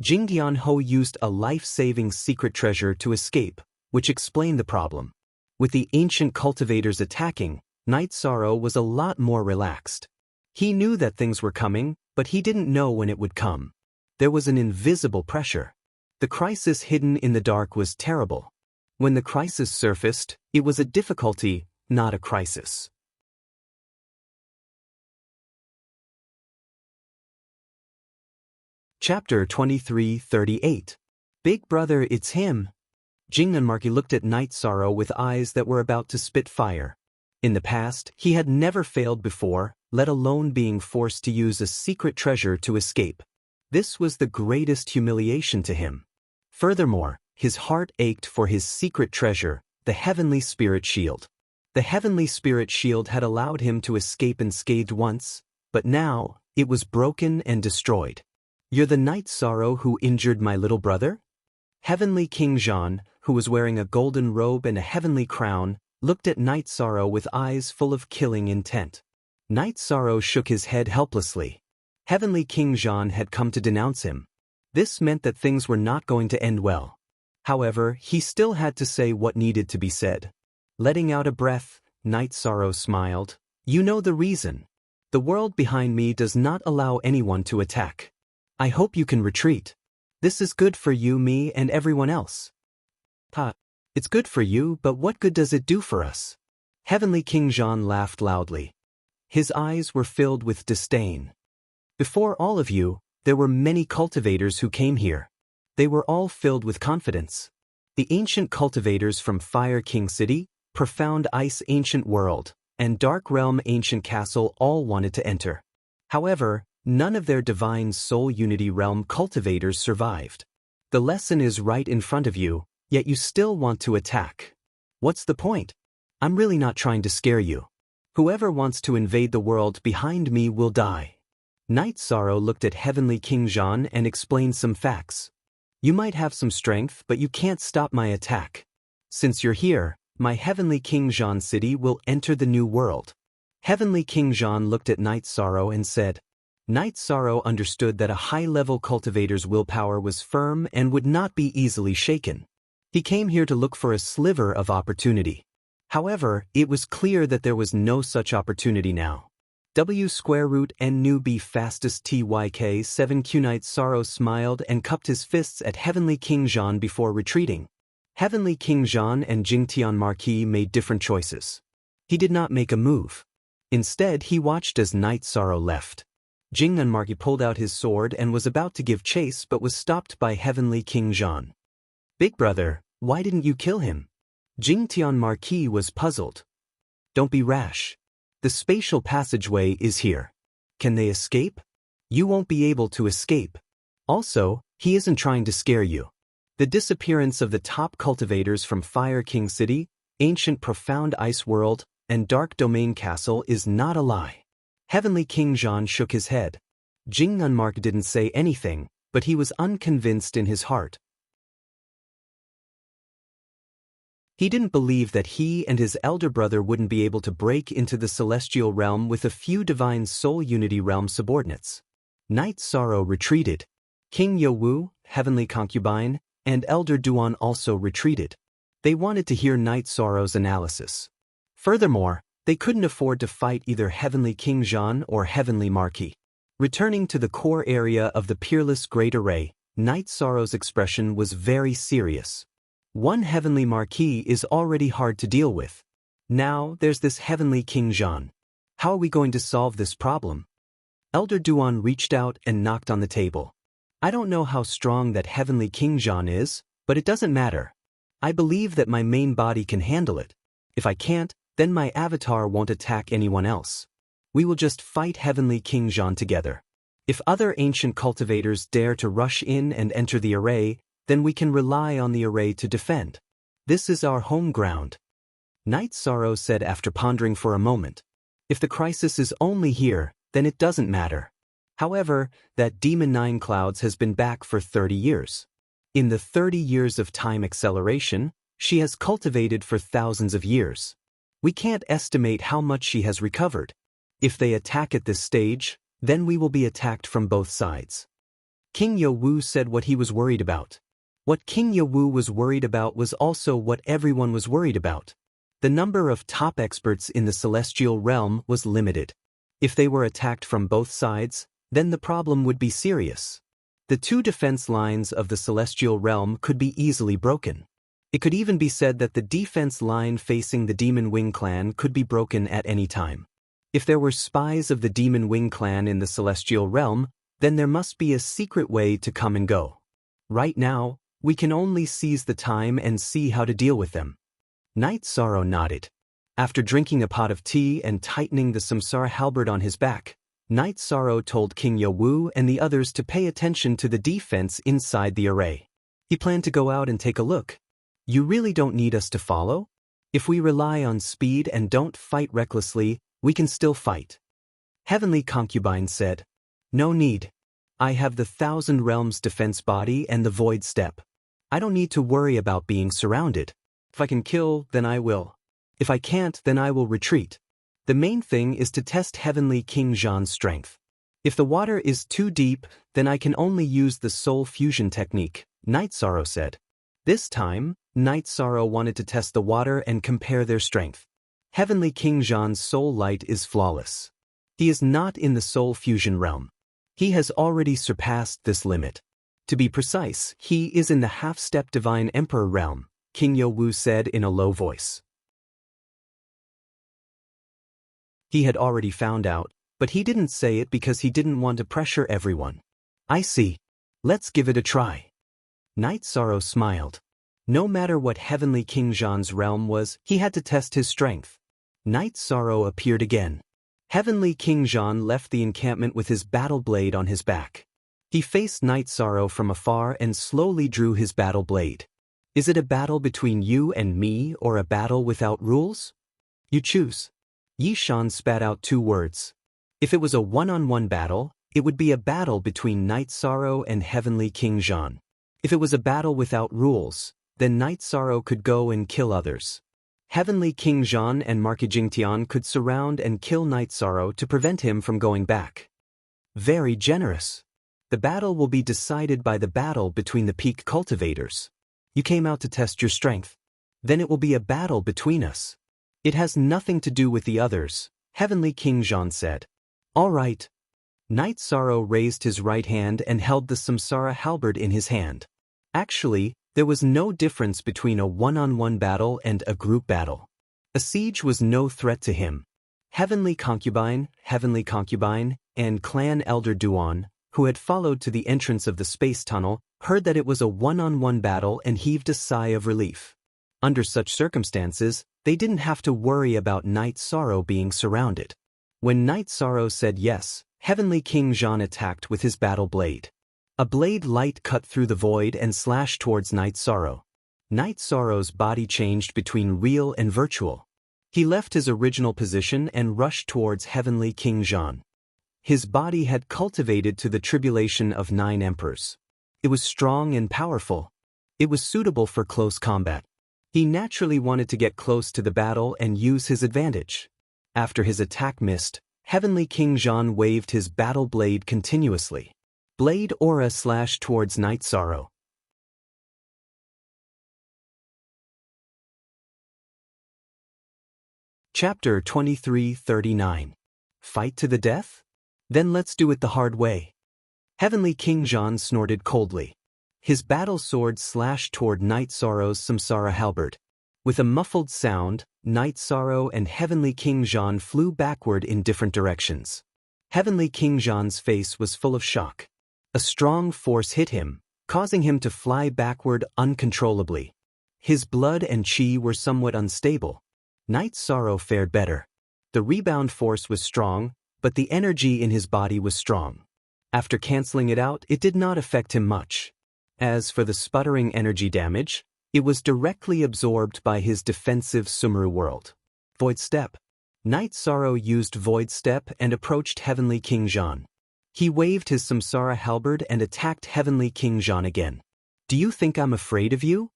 Jing Tianho used a life-saving secret treasure to escape, which explained the problem. With the ancient cultivators attacking, Night Sorrow was a lot more relaxed. He knew that things were coming, but he didn't know when it would come. There was an invisible pressure. The crisis hidden in the dark was terrible. When the crisis surfaced, it was a difficulty, not a crisis. Chapter 2338. Big Brother, it's him. Jing and Marky looked at Night Sorrow with eyes that were about to spit fire. In the past, he had never failed before, let alone being forced to use a secret treasure to escape. This was the greatest humiliation to him. Furthermore, his heart ached for his secret treasure, the Heavenly Spirit Shield. The Heavenly Spirit Shield had allowed him to escape unscathed once, but now, it was broken and destroyed. You're the Night Sorrow who injured my little brother? Heavenly King Zhan, who was wearing a golden robe and a heavenly crown, looked at Night Sorrow with eyes full of killing intent. Night Sorrow shook his head helplessly. Heavenly King Jean had come to denounce him. This meant that things were not going to end well. However, he still had to say what needed to be said. Letting out a breath, Night Sorrow smiled. You know the reason. The world behind me does not allow anyone to attack. I hope you can retreat. This is good for you, me, and everyone else. It's good for you, but what good does it do for us? Heavenly King Jean laughed loudly. His eyes were filled with disdain. Before all of you, there were many cultivators who came here. They were all filled with confidence. The ancient cultivators from Fire King City, Profound Ice Ancient World, and Dark Realm Ancient Castle all wanted to enter. However, none of their Divine Soul Unity Realm cultivators survived. The lesson is right in front of you, yet you still want to attack. What's the point? I'm really not trying to scare you. Whoever wants to invade the world behind me will die. Night Sorrow looked at Heavenly King Jean and explained some facts. You might have some strength, but you can't stop my attack. Since you're here, my Heavenly King Jean city will enter the new world. Heavenly King Jean looked at Night Sorrow and said. Night Sorrow understood that a high-level cultivator's willpower was firm and would not be easily shaken. He came here to look for a sliver of opportunity. However, it was clear that there was no such opportunity now. W square root N new B fastest TYK 7Q. Night Sorrow smiled and cupped his fists at Heavenly King Jean before retreating. Heavenly King Jean and Jingtian Marquis made different choices. He did not make a move. Instead, he watched as Night Sorrow left. Jingtian Marquis pulled out his sword and was about to give chase but was stopped by Heavenly King Jean. Big brother, why didn't you kill him? Jingtian Marquis was puzzled. Don't be rash. The spatial passageway is here. Can they escape? You won't be able to escape. Also, he isn't trying to scare you. The disappearance of the top cultivators from Fire King City, Ancient Profound Ice World, and Dark Domain Castle is not a lie. Heavenly King Jean shook his head. Jingtian Marquis didn't say anything, but he was unconvinced in his heart. He didn't believe that he and his elder brother wouldn't be able to break into the celestial realm with a few Divine Soul Unity Realm subordinates. Night Sorrow retreated. King Yowu, Heavenly Concubine, and Elder Duan also retreated. They wanted to hear Night Sorrow's analysis. Furthermore, they couldn't afford to fight either Heavenly King Jean or Heavenly Marquis. Returning to the core area of the Peerless Great Array, Night Sorrow's expression was very serious. One Heavenly Marquis is already hard to deal with. Now there's this Heavenly King Jean. How are we going to solve this problem? Elder Duan reached out and knocked on the table. I don't know how strong that Heavenly King Jean is, but it doesn't matter. I believe that my main body can handle it. If I can't, then my avatar won't attack anyone else. We will just fight Heavenly King Jean together. If other ancient cultivators dare to rush in and enter the array, then we can rely on the array to defend. This is our home ground. Night Sorrow said after pondering for a moment. If the crisis is only here, then it doesn't matter. However, that Demon 9 Clouds has been back for 30 years. In the 30 years of time acceleration, she has cultivated for thousands of years. We can't estimate how much she has recovered. If they attack at this stage, then we will be attacked from both sides. King Yowu said what he was worried about. What King Yowu was worried about was also what everyone was worried about. The number of top experts in the celestial realm was limited. If they were attacked from both sides, then the problem would be serious. The two defense lines of the celestial realm could be easily broken. It could even be said that the defense line facing the Demon Wing clan could be broken at any time. If there were spies of the Demon Wing clan in the celestial realm, then there must be a secret way to come and go. Right now, we can only seize the time and see how to deal with them. Night Sorrow nodded. After drinking a pot of tea and tightening the Samsara halberd on his back, Night Sorrow told King Yowu and the others to pay attention to the defense inside the array. He planned to go out and take a look. You really don't need us to follow? If we rely on speed and don't fight recklessly, we can still fight. Heavenly Concubine said. No need. I have the Thousand Realms defense body and the Void Step. I don't need to worry about being surrounded. If I can kill, then I will. If I can't, then I will retreat. The main thing is to test Heavenly King Zhan's strength. If the water is too deep, then I can only use the soul fusion technique, Night Sorrow said. This time, Night Sorrow wanted to test the water and compare their strength. Heavenly King Zhan's soul light is flawless. He is not in the soul fusion realm. He has already surpassed this limit. To be precise, he is in the half-step Divine Emperor realm, King Yo Wu said in a low voice. He had already found out, but he didn't say it because he didn't want to pressure everyone. I see. Let's give it a try. Night Sorrow smiled. No matter what Heavenly King Zhan's realm was, he had to test his strength. Night Sorrow appeared again. Heavenly King Zhan left the encampment with his battle blade on his back. He faced Night Sorrow from afar and slowly drew his battle blade. Is it a battle between you and me or a battle without rules? You choose. Yi Shan spat out 2 words. If it was a one-on-one battle, it would be a battle between Night Sorrow and Heavenly King Zhan. If it was a battle without rules, then Night Sorrow could go and kill others. Heavenly King Zhan and Marquis Jingtian could surround and kill Night Sorrow to prevent him from going back. Very generous. The battle will be decided by the battle between the peak cultivators. You came out to test your strength. Then it will be a battle between us. It has nothing to do with the others, Heavenly King Zhan said. All right. Night Sorrow raised his right hand and held the Samsara halberd in his hand. Actually, there was no difference between a one-on-one battle and a group battle. A siege was no threat to him. Heavenly Concubine, and Clan Elder Duan, who had followed to the entrance of the space tunnel, heard that it was a one-on-one battle and heaved a sigh of relief. Under such circumstances, they didn't have to worry about Night Sorrow being surrounded. When Night Sorrow said yes, Heavenly King Zhan attacked with his battle blade. A blade light cut through the void and slashed towards Night Sorrow. Night Sorrow's body changed between real and virtual. He left his original position and rushed towards Heavenly King Zhan. His body had cultivated to the tribulation of 9 emperors. It was strong and powerful. It was suitable for close combat. He naturally wanted to get close to the battle and use his advantage. After his attack missed, Heavenly King Zhan waved his battle blade continuously. Blade aura slashed towards Night Sorrow. Chapter 2339. Fight to the death? Then let's do it the hard way. Heavenly King Zhan snorted coldly. His battle sword slashed toward Night Sorrow's Samsara halberd. With a muffled sound, Night Sorrow and Heavenly King Zhan flew backward in different directions. Heavenly King Zhan's face was full of shock. A strong force hit him, causing him to fly backward uncontrollably. His blood and chi were somewhat unstable. Night Sorrow fared better. The rebound force was strong, but the energy in his body was strong. After canceling it out, it did not affect him much. As for the sputtering energy damage, it was directly absorbed by his defensive Sumru world. Void Step. Night Sorrow used Void Step and approached Heavenly King Zhan. He waved his Samsara halberd and attacked Heavenly King Zhan again. Do you think I'm afraid of you?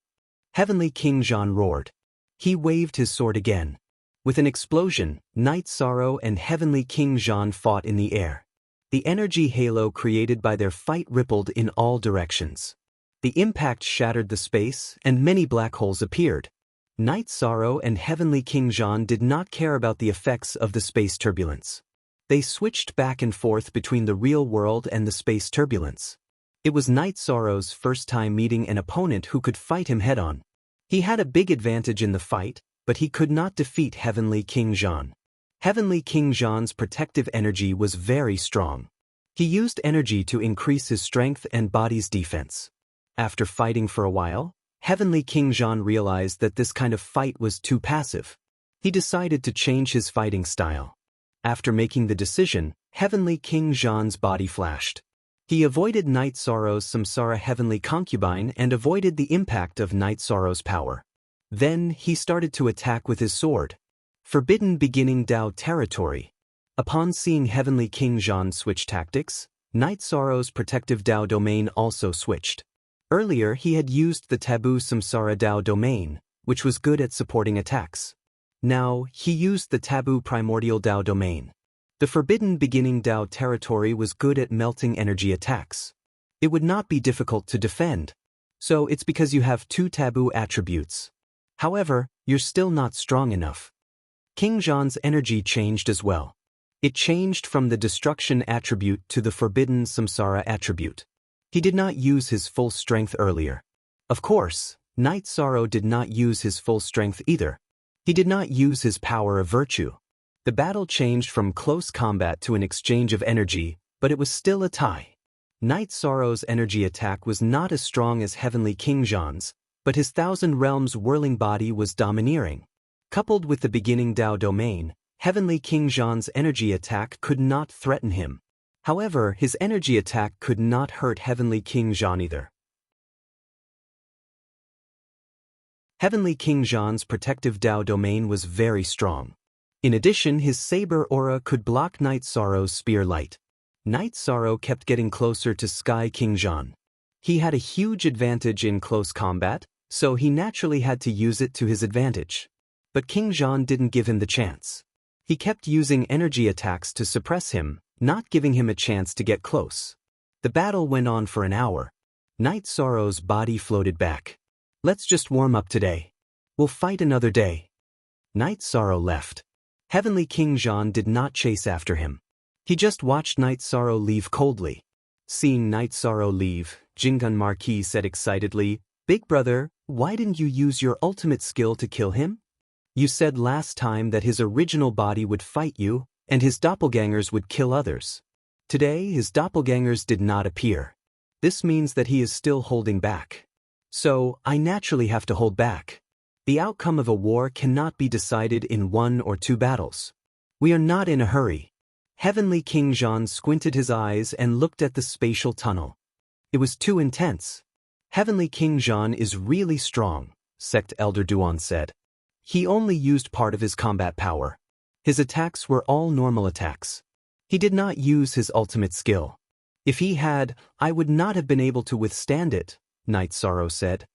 Heavenly King Zhan roared. He waved his sword again. With an explosion, Night Sorrow and Heavenly King Zhan fought in the air. The energy halo created by their fight rippled in all directions. The impact shattered the space, and many black holes appeared. Night Sorrow and Heavenly King Zhan did not care about the effects of the space turbulence. They switched back and forth between the real world and the space turbulence. It was Night Sorrow's first time meeting an opponent who could fight him head-on. He had a big advantage in the fight, but he could not defeat Heavenly King Zhan. Heavenly King Zhan's protective energy was very strong. He used energy to increase his strength and body's defense. After fighting for a while, Heavenly King Zhan realized that this kind of fight was too passive. He decided to change his fighting style. After making the decision, Heavenly King Zhan's body flashed. He avoided Night Sorrow's Samsara Heavenly Concubine and avoided the impact of Night Sorrow's power. Then he started to attack with his sword. Forbidden Beginning Dao Territory. Upon seeing Heavenly King Zhan switch tactics, Night Sorrow's protective Dao domain also switched. Earlier he had used the taboo Samsara Dao domain, which was good at supporting attacks. Now, he used the taboo primordial Dao domain. The forbidden beginning Dao territory was good at melting energy attacks. It would not be difficult to defend. So it's because you have 2 taboo attributes. However, you're still not strong enough. King Zhan's energy changed as well. It changed from the destruction attribute to the forbidden samsara attribute. He did not use his full strength earlier. Of course, Night Sorrow did not use his full strength either. He did not use his power of virtue. The battle changed from close combat to an exchange of energy, but it was still a tie. Night Sorrow's energy attack was not as strong as Heavenly King Zhan's, but his Thousand Realms whirling body was domineering. Coupled with the beginning Dao domain, Heavenly King Zhan's energy attack could not threaten him. However, his energy attack could not hurt Heavenly King Zhan either. Heavenly King Zhan's protective Dao domain was very strong. In addition, his saber aura could block Night Sorrow's spear light. Night Sorrow kept getting closer to Sky King Zhan. He had a huge advantage in close combat, so he naturally had to use it to his advantage. But King Zhan didn't give him the chance. He kept using energy attacks to suppress him, not giving him a chance to get close. The battle went on for an hour. Night Sorrow's body floated back. Let's just warm up today. We'll fight another day. Night Sorrow left. Heavenly King Zhan did not chase after him. He just watched Night Sorrow leave coldly. Seeing Night Sorrow leave, Jingun Marquis said excitedly, "Big brother, why didn't you use your ultimate skill to kill him? You said last time that his original body would fight you, and his doppelgangers would kill others. Today, his doppelgangers did not appear. This means that he is still holding back. So, I naturally have to hold back. The outcome of a war cannot be decided in 1 or 2 battles. We are not in a hurry." Heavenly King Zhan squinted his eyes and looked at the spatial tunnel. It was too intense. Heavenly King Zhan is really strong, Sect Elder Duan said. He only used part of his combat power. His attacks were all normal attacks. He did not use his ultimate skill. If he had, I would not have been able to withstand it, Night Sorrow said.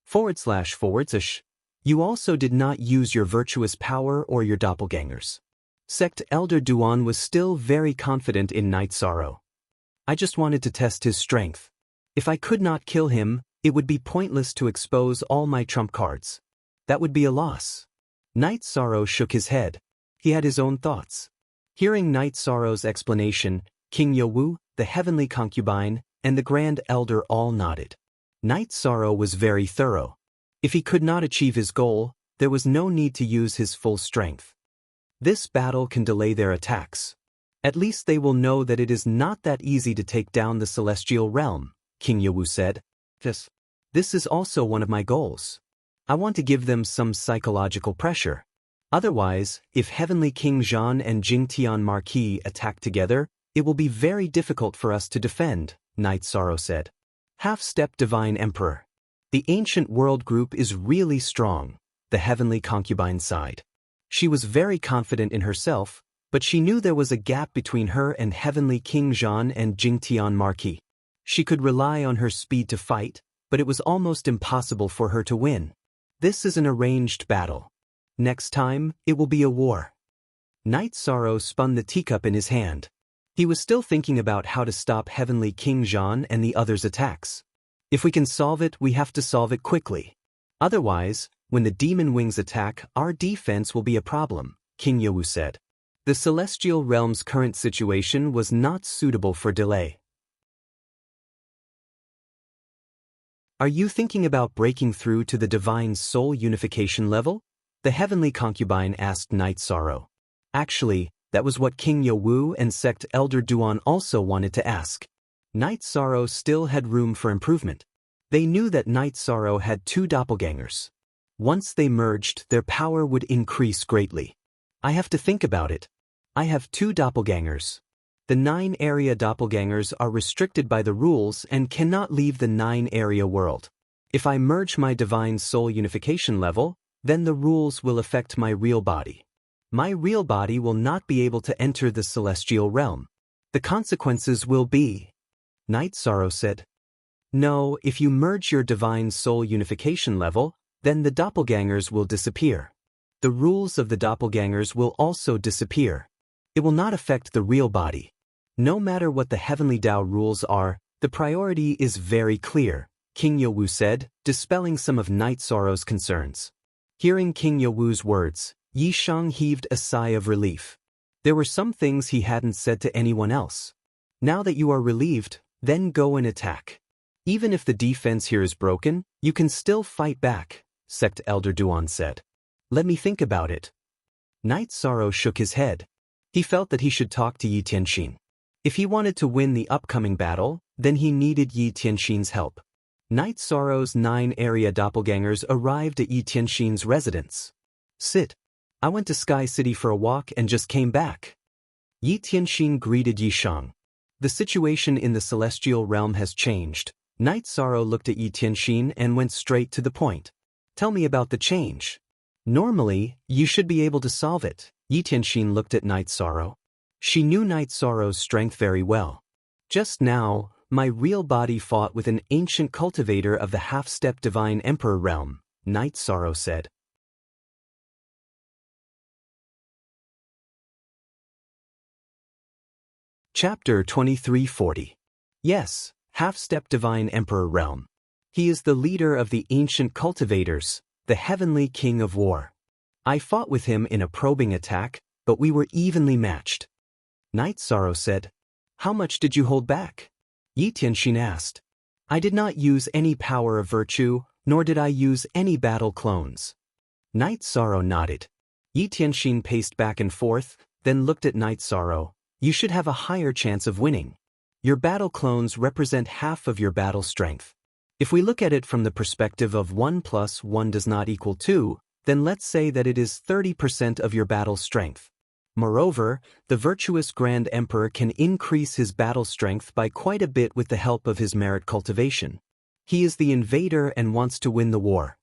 // You also did not use your virtuous power or your doppelgangers. Sect Elder Duan was still very confident in Night Sorrow. I just wanted to test his strength. If I could not kill him, it would be pointless to expose all my trump cards. That would be a loss. Night Sorrow shook his head. He had his own thoughts. Hearing Night Sorrow's explanation, King Yowu, the heavenly concubine, and the Grand Elder all nodded. Night Sorrow was very thorough. If he could not achieve his goal, there was no need to use his full strength. This battle can delay their attacks. At least they will know that it is not that easy to take down the celestial realm, King Yowu said. This is also one of my goals. I want to give them some psychological pressure. Otherwise, if Heavenly King Zhan and Jingtian Marquis attack together, it will be very difficult for us to defend, Night Sorrow said. Half-Step Divine Emperor. The ancient world group is really strong, the heavenly concubine sighed. She was very confident in herself, but she knew there was a gap between her and Heavenly King Zhan and Jingtian Marquis. She could rely on her speed to fight, but it was almost impossible for her to win. This is an arranged battle. Next time, it will be a war. Night Sorrow spun the teacup in his hand. He was still thinking about how to stop Heavenly King Zhan and the others' attacks. If we can solve it, we have to solve it quickly. Otherwise, when the demon wings attack, our defense will be a problem, King Yowu said. The celestial realm's current situation was not suitable for delay. Are you thinking about breaking through to the divine soul unification level? The heavenly concubine asked Night Sorrow. Actually, that was what King Yowu and Sect Elder Duan also wanted to ask. Night Sorrow still had room for improvement. They knew that Night Sorrow had 2 doppelgangers. Once they merged, their power would increase greatly. I have to think about it. I have 2 doppelgangers. The 9-area doppelgangers are restricted by the rules and cannot leave the 9-area world. If I merge my divine soul unification level, then the rules will affect my real body. My real body will not be able to enter the celestial realm. The consequences will be... Night Sorrow said. No, if you merge your divine soul unification level, then the doppelgangers will disappear. the rules of the doppelgangers will also disappear. It will not affect the real body. No matter what the heavenly Tao rules are, the priority is very clear, King Yowu said, dispelling some of Night Sorrow's concerns. Hearing King Yowu's words, Yi Shang heaved a sigh of relief. There were some things he hadn't said to anyone else. Now that you are relieved, then go and attack. Even if the defense here is broken, you can still fight back, Sect Elder Duan said. Let me think about it. Night Sorrow shook his head. He felt that he should talk to Yi Tianxin. If he wanted to win the upcoming battle, then he needed Yi Tianxin's help. Night Sorrow's 9 area doppelgangers arrived at Yi Tianxin's residence. Sit. I went to Sky City for a walk and just came back. Yi Tianxin greeted Yi Shang. The situation in the celestial realm has changed. Night Sorrow looked at Yi Tianxin and went straight to the point. Tell me about the change. Normally, you should be able to solve it. Yi Tianxin looked at Night Sorrow. She knew Night Sorrow's strength very well. Just now, my real body fought with an ancient cultivator of the half-step divine emperor realm, Night Sorrow said. Chapter 2340. Yes, half-step divine emperor realm. He is the leader of the ancient cultivators, the heavenly king of war. I fought with him in a probing attack, but we were evenly matched. Night Sorrow said. How much did you hold back? Yi Tianxin asked. I did not use any power of virtue, nor did I use any battle clones. Night Sorrow nodded. Yi Tianxin paced back and forth, then looked at Night Sorrow. You should have a higher chance of winning. Your battle clones represent half of your battle strength. If we look at it from the perspective of 1 plus 1 does not equal 2, then let's say that it is 30% of your battle strength. Moreover, the virtuous Grand Emperor can increase his battle strength by quite a bit with the help of his merit cultivation. He is the invader and wants to win the war.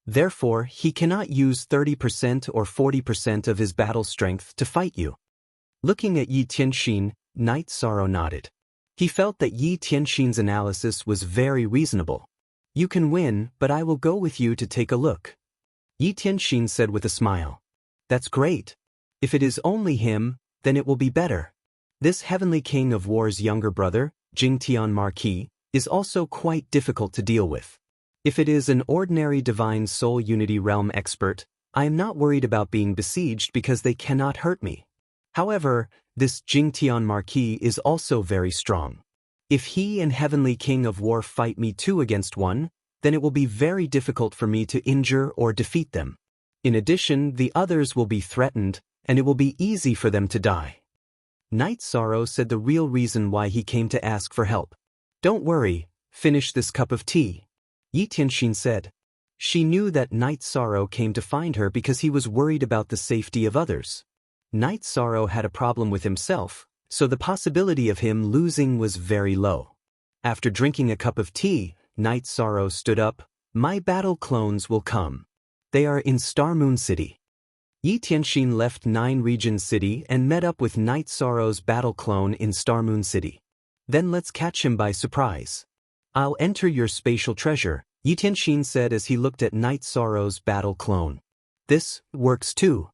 Therefore, he cannot use 30% or 40% of his battle strength to fight you. Looking at Yi Tianxin, Night Sorrow nodded. He felt that Yi Tianxin's analysis was very reasonable. You can win, but I will go with you to take a look. Yi Tianxin said with a smile. That's great. If it is only him, then it will be better. This heavenly king of war's younger brother, Jingtian Marquis, is also quite difficult to deal with. If it is an ordinary divine soul unity realm expert, I am not worried about being besieged because they cannot hurt me. However, this Jingtian Marquis is also very strong. If he and heavenly king of war fight me 2 against 1, then it will be very difficult for me to injure or defeat them. In addition, the others will be threatened, and it will be easy for them to die. Night Sorrow said the real reason why he came to ask for help. Don't worry, finish this cup of tea. Yi Tianxin said. She knew that Night Sorrow came to find her because he was worried about the safety of others. Night Sorrow had a problem with himself, so the possibility of him losing was very low. After drinking a cup of tea, Night Sorrow stood up. My battle clones will come. They are in Star Moon City. Yi Tianxin left 9 Region City and met up with Night Sorrow's battle clone in Star Moon City. Then let's catch him by surprise. I'll enter your spatial treasure, Yi Tianxin said as he looked at Night Sorrow's battle clone. This works too.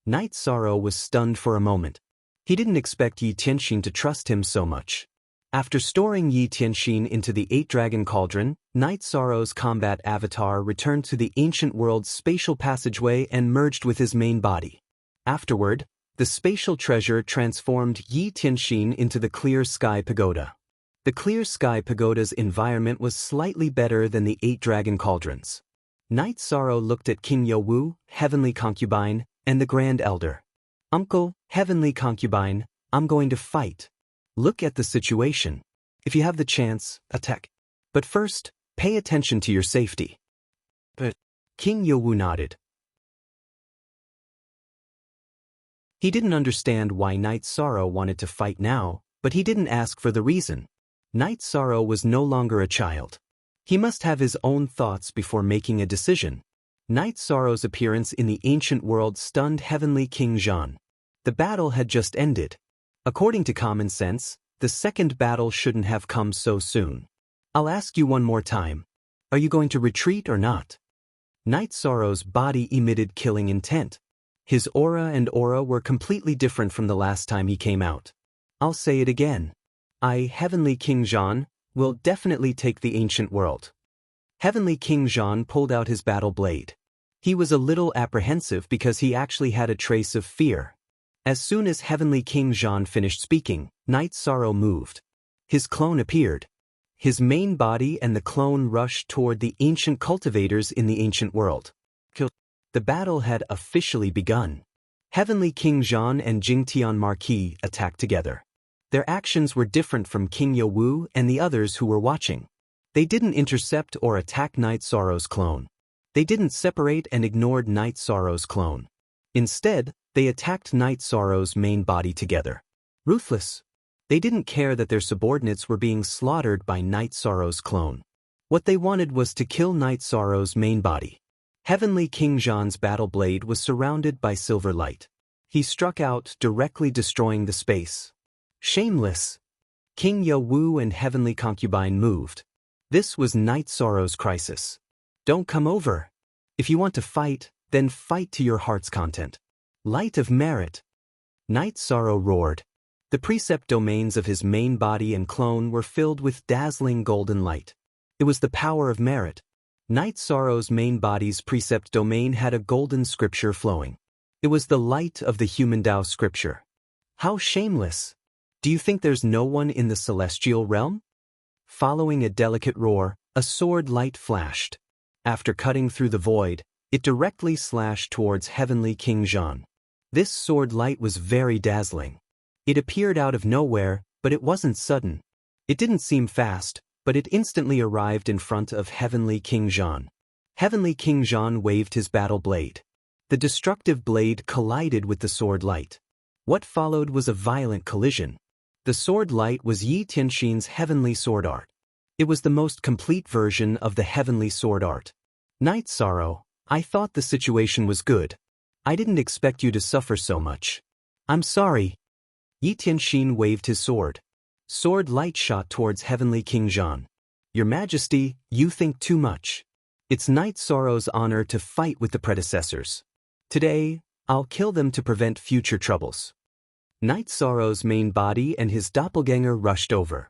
Night Sorrow was stunned for a moment. He didn't expect Yi Tianxin to trust him so much. After storing Yi Tianxin into the 8-Dragon Cauldron, Night Sorrow's combat avatar returned to the ancient world's spatial passageway and merged with his main body. Afterward, the spatial treasure transformed Yi Tianxin into the Clear Sky Pagoda. The Clear Sky Pagoda's environment was slightly better than the 8-Dragon Cauldrons. Night Sorrow looked at King Yowu, Heavenly Concubine, and the Grand Elder. Uncle, Heavenly Concubine, I'm going to fight. Look at the situation. If you have the chance, attack. But first, pay attention to your safety. But King Yowu nodded. He didn't understand why Night Sorrow wanted to fight now, but he didn't ask for the reason. Night Sorrow was no longer a child. He must have his own thoughts before making a decision. Night Sorrow's appearance in the ancient world stunned Heavenly King Zhan. The battle had just ended. According to common sense, the second battle shouldn't have come so soon. I'll ask you one more time. Are you going to retreat or not? Night Sorrow's body emitted killing intent. His aura were completely different from the last time he came out. I'll say it again. I, Heavenly King Zhan, will definitely take the ancient world. Heavenly King Zhan pulled out his battle blade. He was a little apprehensive because he actually had a trace of fear. As soon as Heavenly King Zhan finished speaking, Night Sorrow moved. His clone appeared. His main body and the clone rushed toward the ancient cultivators in the ancient world. The battle had officially begun. Heavenly King Zhan and Jingtian Marquis attacked together. Their actions were different from King Yowu and the others who were watching. They didn't intercept or attack Night Sorrow's clone. They didn't separate and ignored Night Sorrow's clone. Instead, they attacked Night Sorrow's main body together. Ruthless. They didn't care that their subordinates were being slaughtered by Night Sorrow's clone. What they wanted was to kill Night Sorrow's main body. Heavenly King Zhan's battle blade was surrounded by silver light. He struck out, directly destroying the space. Shameless. King Yowu and Heavenly Concubine moved. This was Night Sorrow's crisis. Don't come over. If you want to fight, then fight to your heart's content. Light of merit. Night Sorrow roared. The precept domains of his main body and clone were filled with dazzling golden light. It was the power of merit. Night Sorrow's main body's precept domain had a golden scripture flowing. It was the light of the human Tao scripture. How shameless! Do you think there's no one in the celestial realm? Following a delicate roar, a sword light flashed. After cutting through the void, it directly slashed towards Heavenly King Zhan. This sword light was very dazzling. It appeared out of nowhere, but it wasn't sudden. It didn't seem fast, but it instantly arrived in front of Heavenly King Zhan. Heavenly King Zhan waved his battle blade. The destructive blade collided with the sword light. What followed was a violent collision. The sword light was Yi Tianxin's heavenly sword art. It was the most complete version of the heavenly sword art. Night Sorrow, I thought the situation was good. I didn't expect you to suffer so much. I'm sorry. Yi Tianxin waved his sword. Sword light shot towards Heavenly King Zhan. Your Majesty, you think too much. It's Night Sorrow's honor to fight with the predecessors. Today, I'll kill them to prevent future troubles. Night Sorrow's main body and his doppelganger rushed over.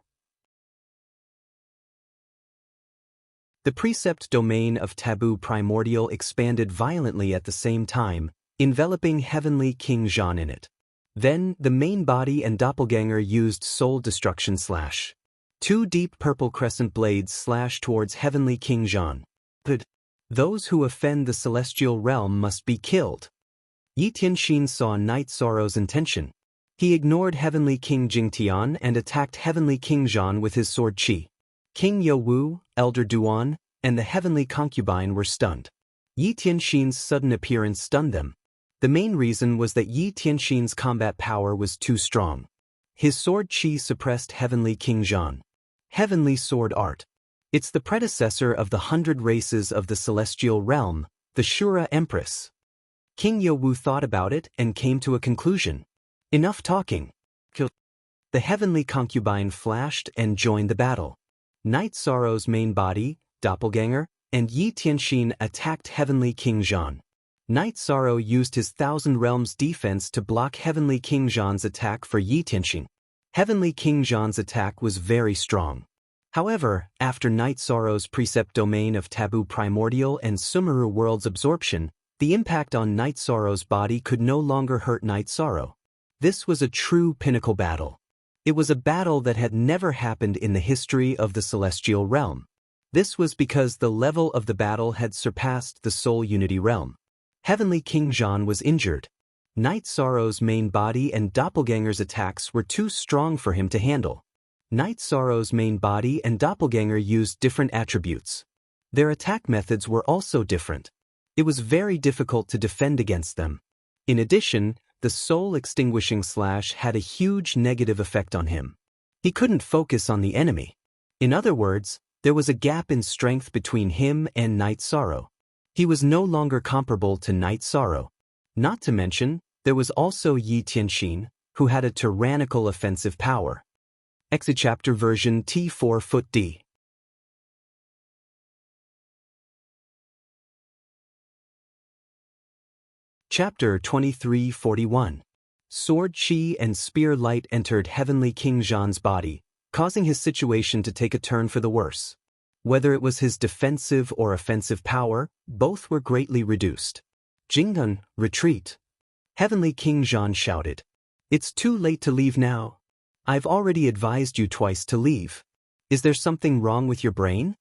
The precept domain of Taboo Primordial expanded violently at the same time, enveloping Heavenly King Zhan in it. Then, the main body and doppelganger used soul destruction slash. Two deep purple crescent blades slashed towards Heavenly King Zhan. Those who offend the celestial realm must be killed. Yi Tianxin saw Night Sorrow's intention. He ignored Heavenly King Jingtian and attacked Heavenly King Zhan with his sword Qi. King Yowu, Elder Duan, and the Heavenly Concubine were stunned. Yi Tianxin's sudden appearance stunned them. The main reason was that Yi Tianxin's combat power was too strong. His sword Qi suppressed Heavenly King Zhan. Heavenly Sword Art. It's the predecessor of the 100 races of the celestial realm, the Shura Empress. King Yowu thought about it and came to a conclusion. Enough talking. The Heavenly Concubine flashed and joined the battle. Night Sorrow's main body, doppelganger, and Yi Tianxin attacked Heavenly King Zhan. Night Sorrow used his Thousand Realms defense to block Heavenly King Zhan's attack for Yi Tianxin. Heavenly King Zhan's attack was very strong. However, after Night Sorrow's precept domain of Taboo Primordial and Sumeru World's absorption, the impact on Night Sorrow's body could no longer hurt Night Sorrow. This was a true pinnacle battle. It was a battle that had never happened in the history of the celestial realm. This was because the level of the battle had surpassed the Soul Unity realm. Heavenly King Zhan was injured. Night Sorrow's main body and doppelganger's attacks were too strong for him to handle. Night Sorrow's main body and doppelganger used different attributes. Their attack methods were also different. It was very difficult to defend against them. In addition, the soul extinguishing slash had a huge negative effect on him. He couldn't focus on the enemy. In other words, there was a gap in strength between him and Night Sorrow. He was no longer comparable to Night Sorrow. Not to mention, there was also Yi Tianxin, who had a tyrannical offensive power. Chapter version T4 foot D. Chapter 2341. Sword Chi and Spear Light entered Heavenly King Zhan's body, causing his situation to take a turn for the worse. Whether it was his defensive or offensive power, both were greatly reduced. Jingdun, retreat. Heavenly King Zhan shouted. It's too late to leave now. I've already advised you twice to leave. Is there something wrong with your brain?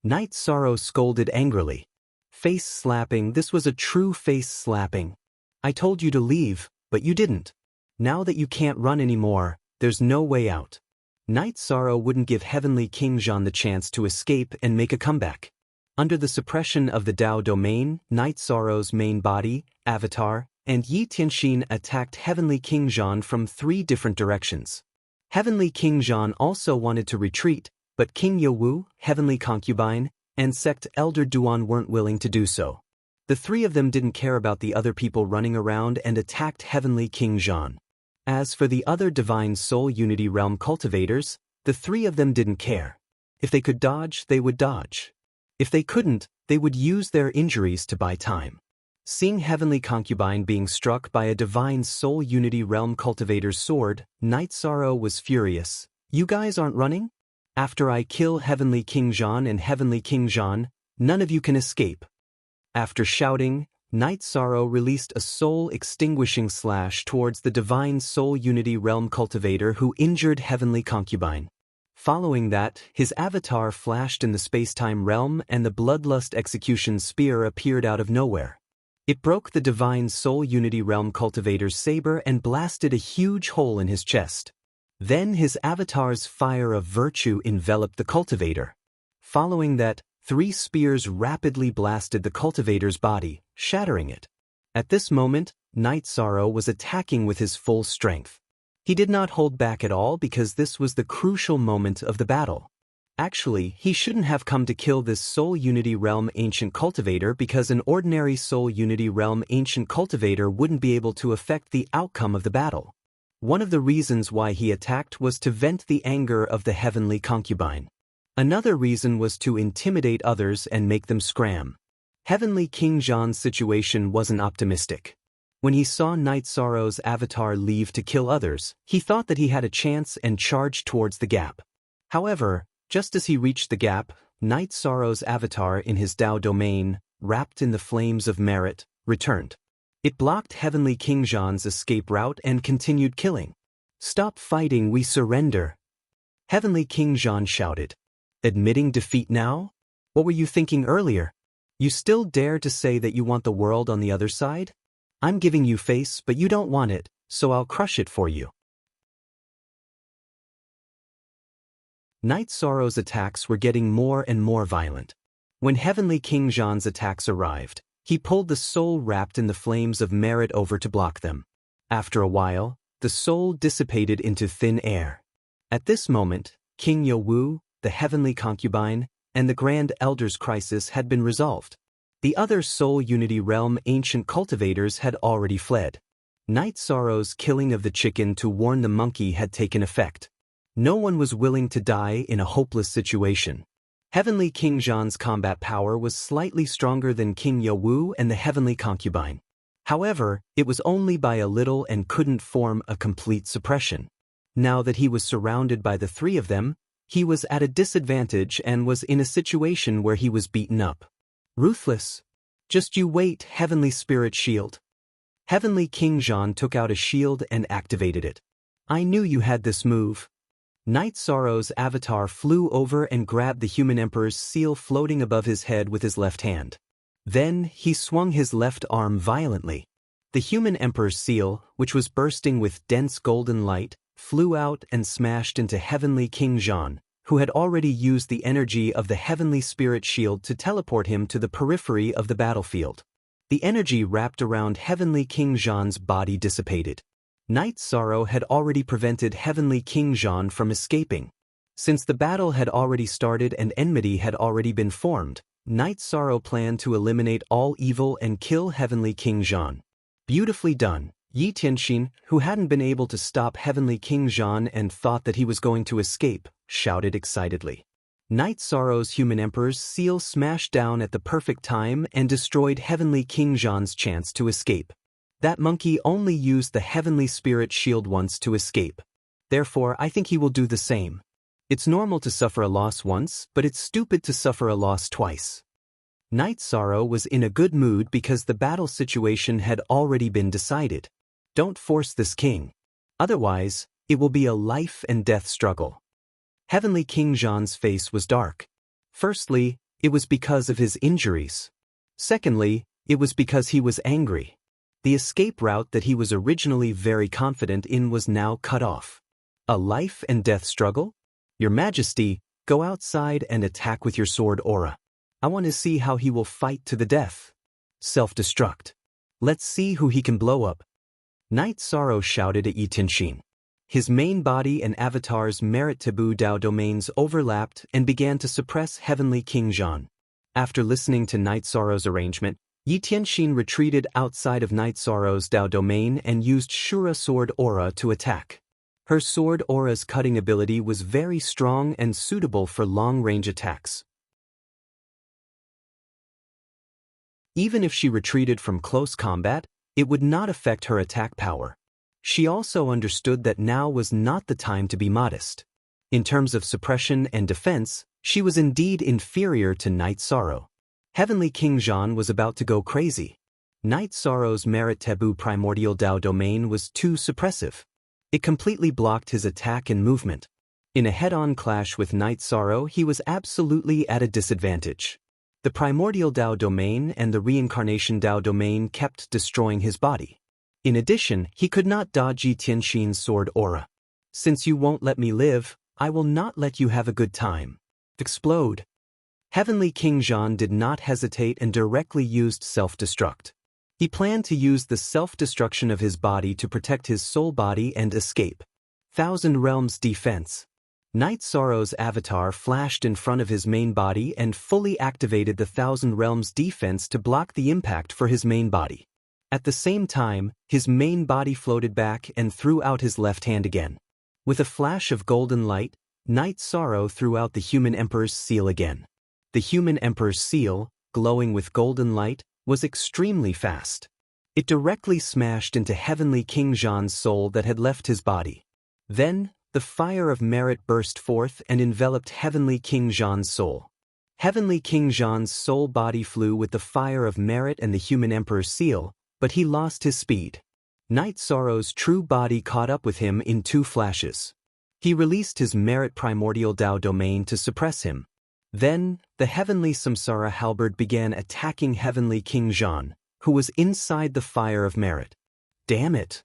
Night Sorrow scolded angrily. Face slapping, this was a true face slapping. I told you to leave, but you didn't. Now that you can't run anymore, there's no way out. Night Sorrow wouldn't give Heavenly King Zhan the chance to escape and make a comeback. Under the suppression of the Dao domain, Night Sorrow's main body, avatar, and Yi Tianxin attacked Heavenly King Zhan from 3 different directions. Heavenly King Zhan also wanted to retreat, but King Yowu, Heavenly Concubine, and Sect Elder Duan weren't willing to do so. The 3 of them didn't care about the other people running around and attacked Heavenly King Zhan. As for the other Divine Soul Unity Realm cultivators, the 3 of them didn't care. If they could dodge, they would dodge. If they couldn't, they would use their injuries to buy time. Seeing Heavenly Concubine being struck by a Divine Soul Unity Realm cultivator's sword, Night Sorrow was furious. You guys aren't running? After I kill Heavenly King Zhan and Heavenly King Zhan, none of you can escape. After shouting, Night Sorrow released a soul-extinguishing slash towards the Divine Soul Unity Realm cultivator who injured Heavenly Concubine. Following that, his avatar flashed in the space-time realm and the Bloodlust Execution Spear appeared out of nowhere. It broke the Divine Soul Unity Realm cultivator's saber and blasted a huge hole in his chest. Then his avatar's fire of virtue enveloped the cultivator. Following that, 3 spears rapidly blasted the cultivator's body, shattering it. At this moment, Night Sorrow was attacking with his full strength. He did not hold back at all because this was the crucial moment of the battle. Actually, he shouldn't have come to kill this Soul Unity Realm Ancient Cultivator because an ordinary Soul Unity Realm Ancient Cultivator wouldn't be able to affect the outcome of the battle. One of the reasons why he attacked was to vent the anger of the Heavenly Concubine. Another reason was to intimidate others and make them scram. Heavenly King Zhan's situation wasn't optimistic. When he saw Night Sorrow's avatar leave to kill others, he thought that he had a chance and charged towards the gap. However, just as he reached the gap, Night Sorrow's avatar in his Dao domain, wrapped in the flames of merit, returned. It blocked Heavenly King Zhan's escape route and continued killing. Stop fighting, we surrender. Heavenly King Zhan shouted. Admitting defeat now? What were you thinking earlier? You still dare to say that you want the world on the other side? I'm giving you face, but you don't want it, so I'll crush it for you. Night Sorrow's attacks were getting more and more violent. When Heavenly King Zhan's attacks arrived, he pulled the soul wrapped in the flames of merit over to block them. After a while, the soul dissipated into thin air. At this moment, King Yowu, the Heavenly Concubine, and the Grand Elder's crisis had been resolved. The other Soul Unity Realm Ancient Cultivators had already fled. Night Sorrow's killing of the chicken to warn the monkey had taken effect. No one was willing to die in a hopeless situation. Heavenly King Zhan's combat power was slightly stronger than King Yowu and the Heavenly Concubine. However, it was only by a little and couldn't form a complete suppression. Now that he was surrounded by the 3 of them, he was at a disadvantage and was in a situation where he was beaten up. Ruthless. Just you wait, Heavenly Spirit Shield. Heavenly King Zhan took out a shield and activated it. I knew you had this move. Night Sorrow's avatar flew over and grabbed the Human Emperor's seal floating above his head with his left hand. Then, he swung his left arm violently. The Human Emperor's seal, which was bursting with dense golden light, flew out and smashed into Heavenly King Zhan, who had already used the energy of the Heavenly Spirit Shield to teleport him to the periphery of the battlefield. The energy wrapped around Heavenly King Zhan's body dissipated. Night Sorrow had already prevented Heavenly King Zhan from escaping. Since the battle had already started and enmity had already been formed, Night Sorrow planned to eliminate all evil and kill Heavenly King Zhan. Beautifully done. Yi Tianxin, who hadn't been able to stop Heavenly King Zhan and thought that he was going to escape, shouted excitedly. Night Sorrow's Human Emperor's seal smashed down at the perfect time and destroyed Heavenly King Zhan's chance to escape. That monkey only used the heavenly spirit shield once to escape. Therefore, I think he will do the same. It's normal to suffer a loss once, but it's stupid to suffer a loss twice. Night Sorrow was in a good mood because the battle situation had already been decided. Don't force this king. Otherwise, it will be a life and death struggle. Heavenly King Jean's face was dark. Firstly, it was because of his injuries. Secondly, it was because he was angry. The escape route that he was originally very confident in was now cut off. A life and death struggle? Your Majesty, go outside and attack with your sword aura. I want to see how he will fight to the death. Self-destruct. Let's see who he can blow up. Night Sorrow shouted at Yi Tianxin. His main body and avatar's merit taboo Dao domains overlapped and began to suppress Heavenly King Jean. After listening to Night Sorrow's arrangement, Yi Tianxin retreated outside of Night Sorrow's Dao domain and used Shura Sword Aura to attack. Her Sword Aura's cutting ability was very strong and suitable for long-range attacks. Even if she retreated from close combat, it would not affect her attack power. She also understood that now was not the time to be modest. In terms of suppression and defense, she was indeed inferior to Night Sorrow. Heavenly King Jean was about to go crazy. Night Sorrow's Merit Taboo Primordial Dao domain was too suppressive. It completely blocked his attack and movement. In a head-on clash with Night Sorrow, he was absolutely at a disadvantage. The Primordial Dao domain and the Reincarnation Dao domain kept destroying his body. In addition, he could not dodge Yi Tianxin's sword aura. Since you won't let me live, I will not let you have a good time. Explode. Heavenly King Jean did not hesitate and directly used self-destruct. He planned to use the self-destruction of his body to protect his soul body and escape. Thousand Realms Defense. Night Sorrow's avatar flashed in front of his main body and fully activated the Thousand Realms defense to block the impact for his main body. At the same time, his main body floated back and threw out his left hand again. With a flash of golden light, Night Sorrow threw out the Human Emperor's seal again. The Human Emperor's seal, glowing with golden light, was extremely fast. It directly smashed into Heavenly King Jean's soul that had left his body. Then, the fire of merit burst forth and enveloped Heavenly King Jean's soul. Heavenly King Jean's soul body flew with the fire of merit and the Human Emperor's seal, but he lost his speed. Night Sorrow's true body caught up with him in 2 flashes. He released his merit primordial Dao domain to suppress him. Then, the heavenly Samsara halberd began attacking Heavenly King Jean, who was inside the fire of merit. Damn it!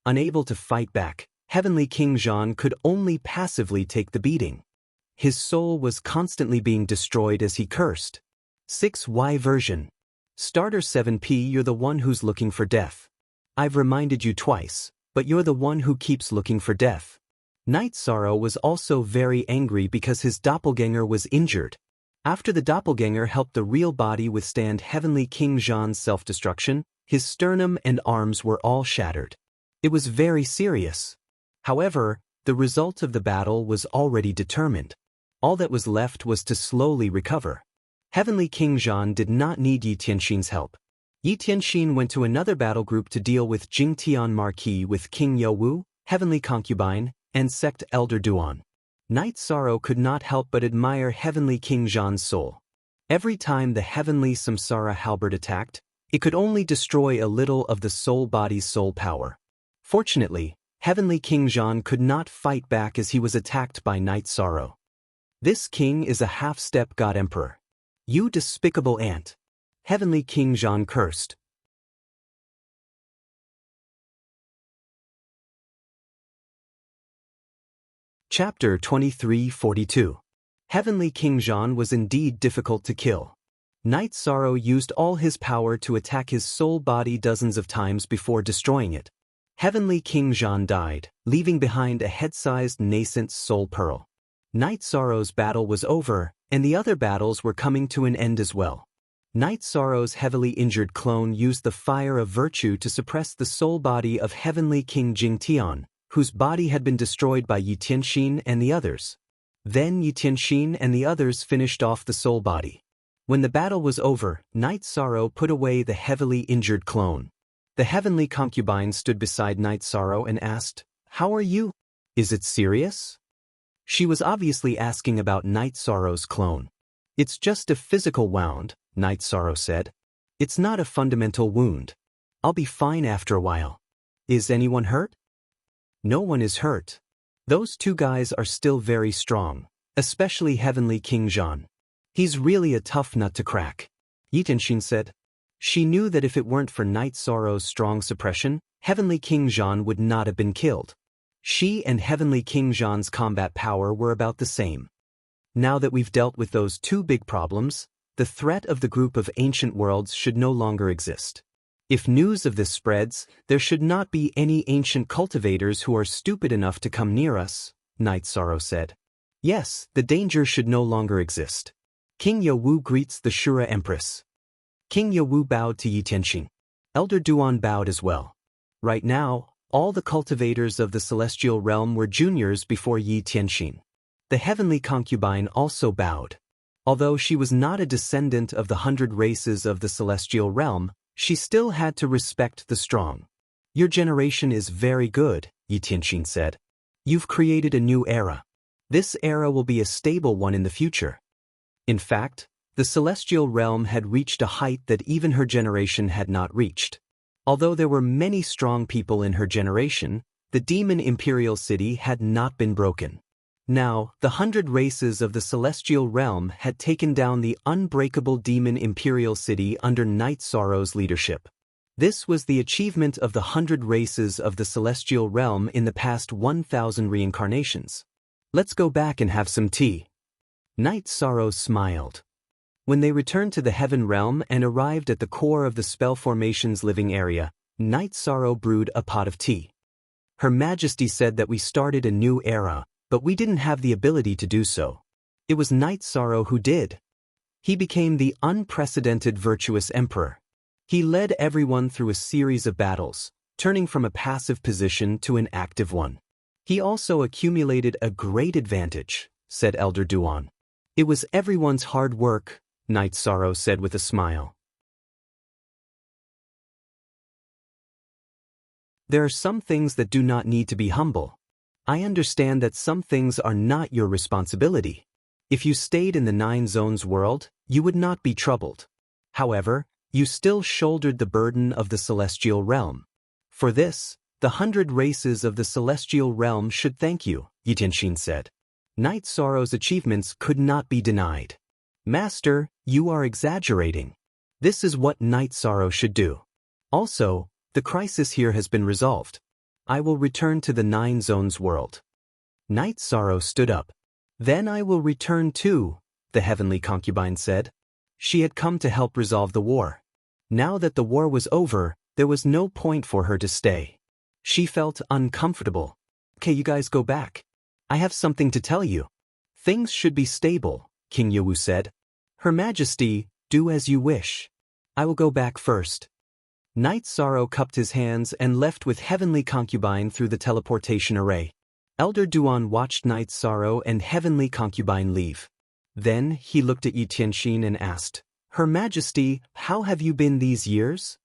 Unable to fight back, Heavenly King Jean could only passively take the beating. His soul was constantly being destroyed as he cursed. 6Y version. Starter 7P, you're the one who's looking for death. I've reminded you twice, but you're the one who keeps looking for death. Night Sorrow was also very angry because his doppelganger was injured. After the doppelganger helped the real body withstand Heavenly King Jean's self-destruction, his sternum and arms were all shattered. It was very serious. However, the result of the battle was already determined. All that was left was to slowly recover. Heavenly King Jean did not need Yi Tianxin's help. Yi Tianxin went to another battle group to deal with Jingtian Marquis with King Youwu, Heavenly Concubine, and Sect Elder Duan. Night Sorrow could not help but admire Heavenly King Jean's soul. Every time the heavenly Samsara halberd attacked, it could only destroy a little of the soul body's soul power. Fortunately, Heavenly King Jean could not fight back as he was attacked by Night Sorrow. This king is a half-step god emperor. You despicable ant! Heavenly King Jean cursed. Chapter 2342. Heavenly King Jean was indeed difficult to kill. Night Sorrow used all his power to attack his soul body dozens of times before destroying it. Heavenly King Jean died, leaving behind a head-sized nascent soul pearl. Night Sorrow's battle was over, and the other battles were coming to an end as well. Night Sorrow's heavily injured clone used the fire of virtue to suppress the soul body of Heavenly King Jingtian, whose body had been destroyed by Yi Tianxin and the others. Then Yi Tianxin and the others finished off the soul body. When the battle was over, Night Sorrow put away the heavily injured clone. The heavenly concubine stood beside Night Sorrow and asked, "How are you? Is it serious?" She was obviously asking about Night Sorrow's clone. "It's just a physical wound," Night Sorrow said. "It's not a fundamental wound. I'll be fine after a while." "Is anyone hurt?" "No one is hurt. Those two guys are still very strong, especially Heavenly King Jean. He's really a tough nut to crack," Yi Tianxin said. She knew that if it weren't for Night Sorrow's strong suppression, Heavenly King Jean would not have been killed. She and Heavenly King Jean's combat power were about the same. Now that we've dealt with those two big problems, the threat of the group of ancient worlds should no longer exist. If news of this spreads, there should not be any ancient cultivators who are stupid enough to come near us, Night Sorrow said. Yes, the danger should no longer exist. King Yawu greets the Shura Empress. King Yawu bowed to Yi Tianxin. Elder Duan bowed as well. Right now, all the cultivators of the celestial realm were juniors before Yi Tianxin. The heavenly concubine also bowed. Although she was not a descendant of the 100 races of the celestial realm, she still had to respect the strong. "Your generation is very good," Yi Tianxin said. "You've created a new era. This era will be a stable one in the future." In fact, the celestial realm had reached a height that even her generation had not reached. Although there were many strong people in her generation, the demon imperial city had not been broken. Now, the 100 races of the celestial realm had taken down the unbreakable demon imperial city under Night Sorrow's leadership. This was the achievement of the 100 races of the celestial realm in the past 1,000 reincarnations. "Let's go back and have some tea." Night Sorrow smiled. When they returned to the heaven realm and arrived at the core of the spell formation's living area, Night Sorrow brewed a pot of tea. "Her Majesty said that we started a new era, but we didn't have the ability to do so. It was Night Sorrow who did. He became the unprecedented virtuous emperor. He led everyone through a series of battles, turning from a passive position to an active one. He also accumulated a great advantage," said Elder Duan. "It was everyone's hard work," Night Sorrow said with a smile. "There are some things that do not need to be humble. I understand that some things are not your responsibility. If you stayed in the 9 zones world, you would not be troubled. However, you still shouldered the burden of the celestial realm. For this, the 100 races of the celestial realm should thank you," Yi Tianxin said. Night Sorrow's achievements could not be denied. "Master, you are exaggerating. This is what Night Sorrow should do. Also, the crisis here has been resolved. I will return to the 9 zones world." Night Sorrow stood up. "Then I will return too," the heavenly concubine said. She had come to help resolve the war. Now that the war was over, there was no point for her to stay. She felt uncomfortable. "Okay, you guys go back. I have something to tell you." "Things should be stable," King Yawu said. "Her Majesty, do as you wish. I will go back first." Night Sorrow cupped his hands and left with Heavenly Concubine through the teleportation array. Elder Duan watched Night Sorrow and Heavenly Concubine leave. Then he looked at Yi Tianxin and asked, "Her Majesty, how have you been these years?"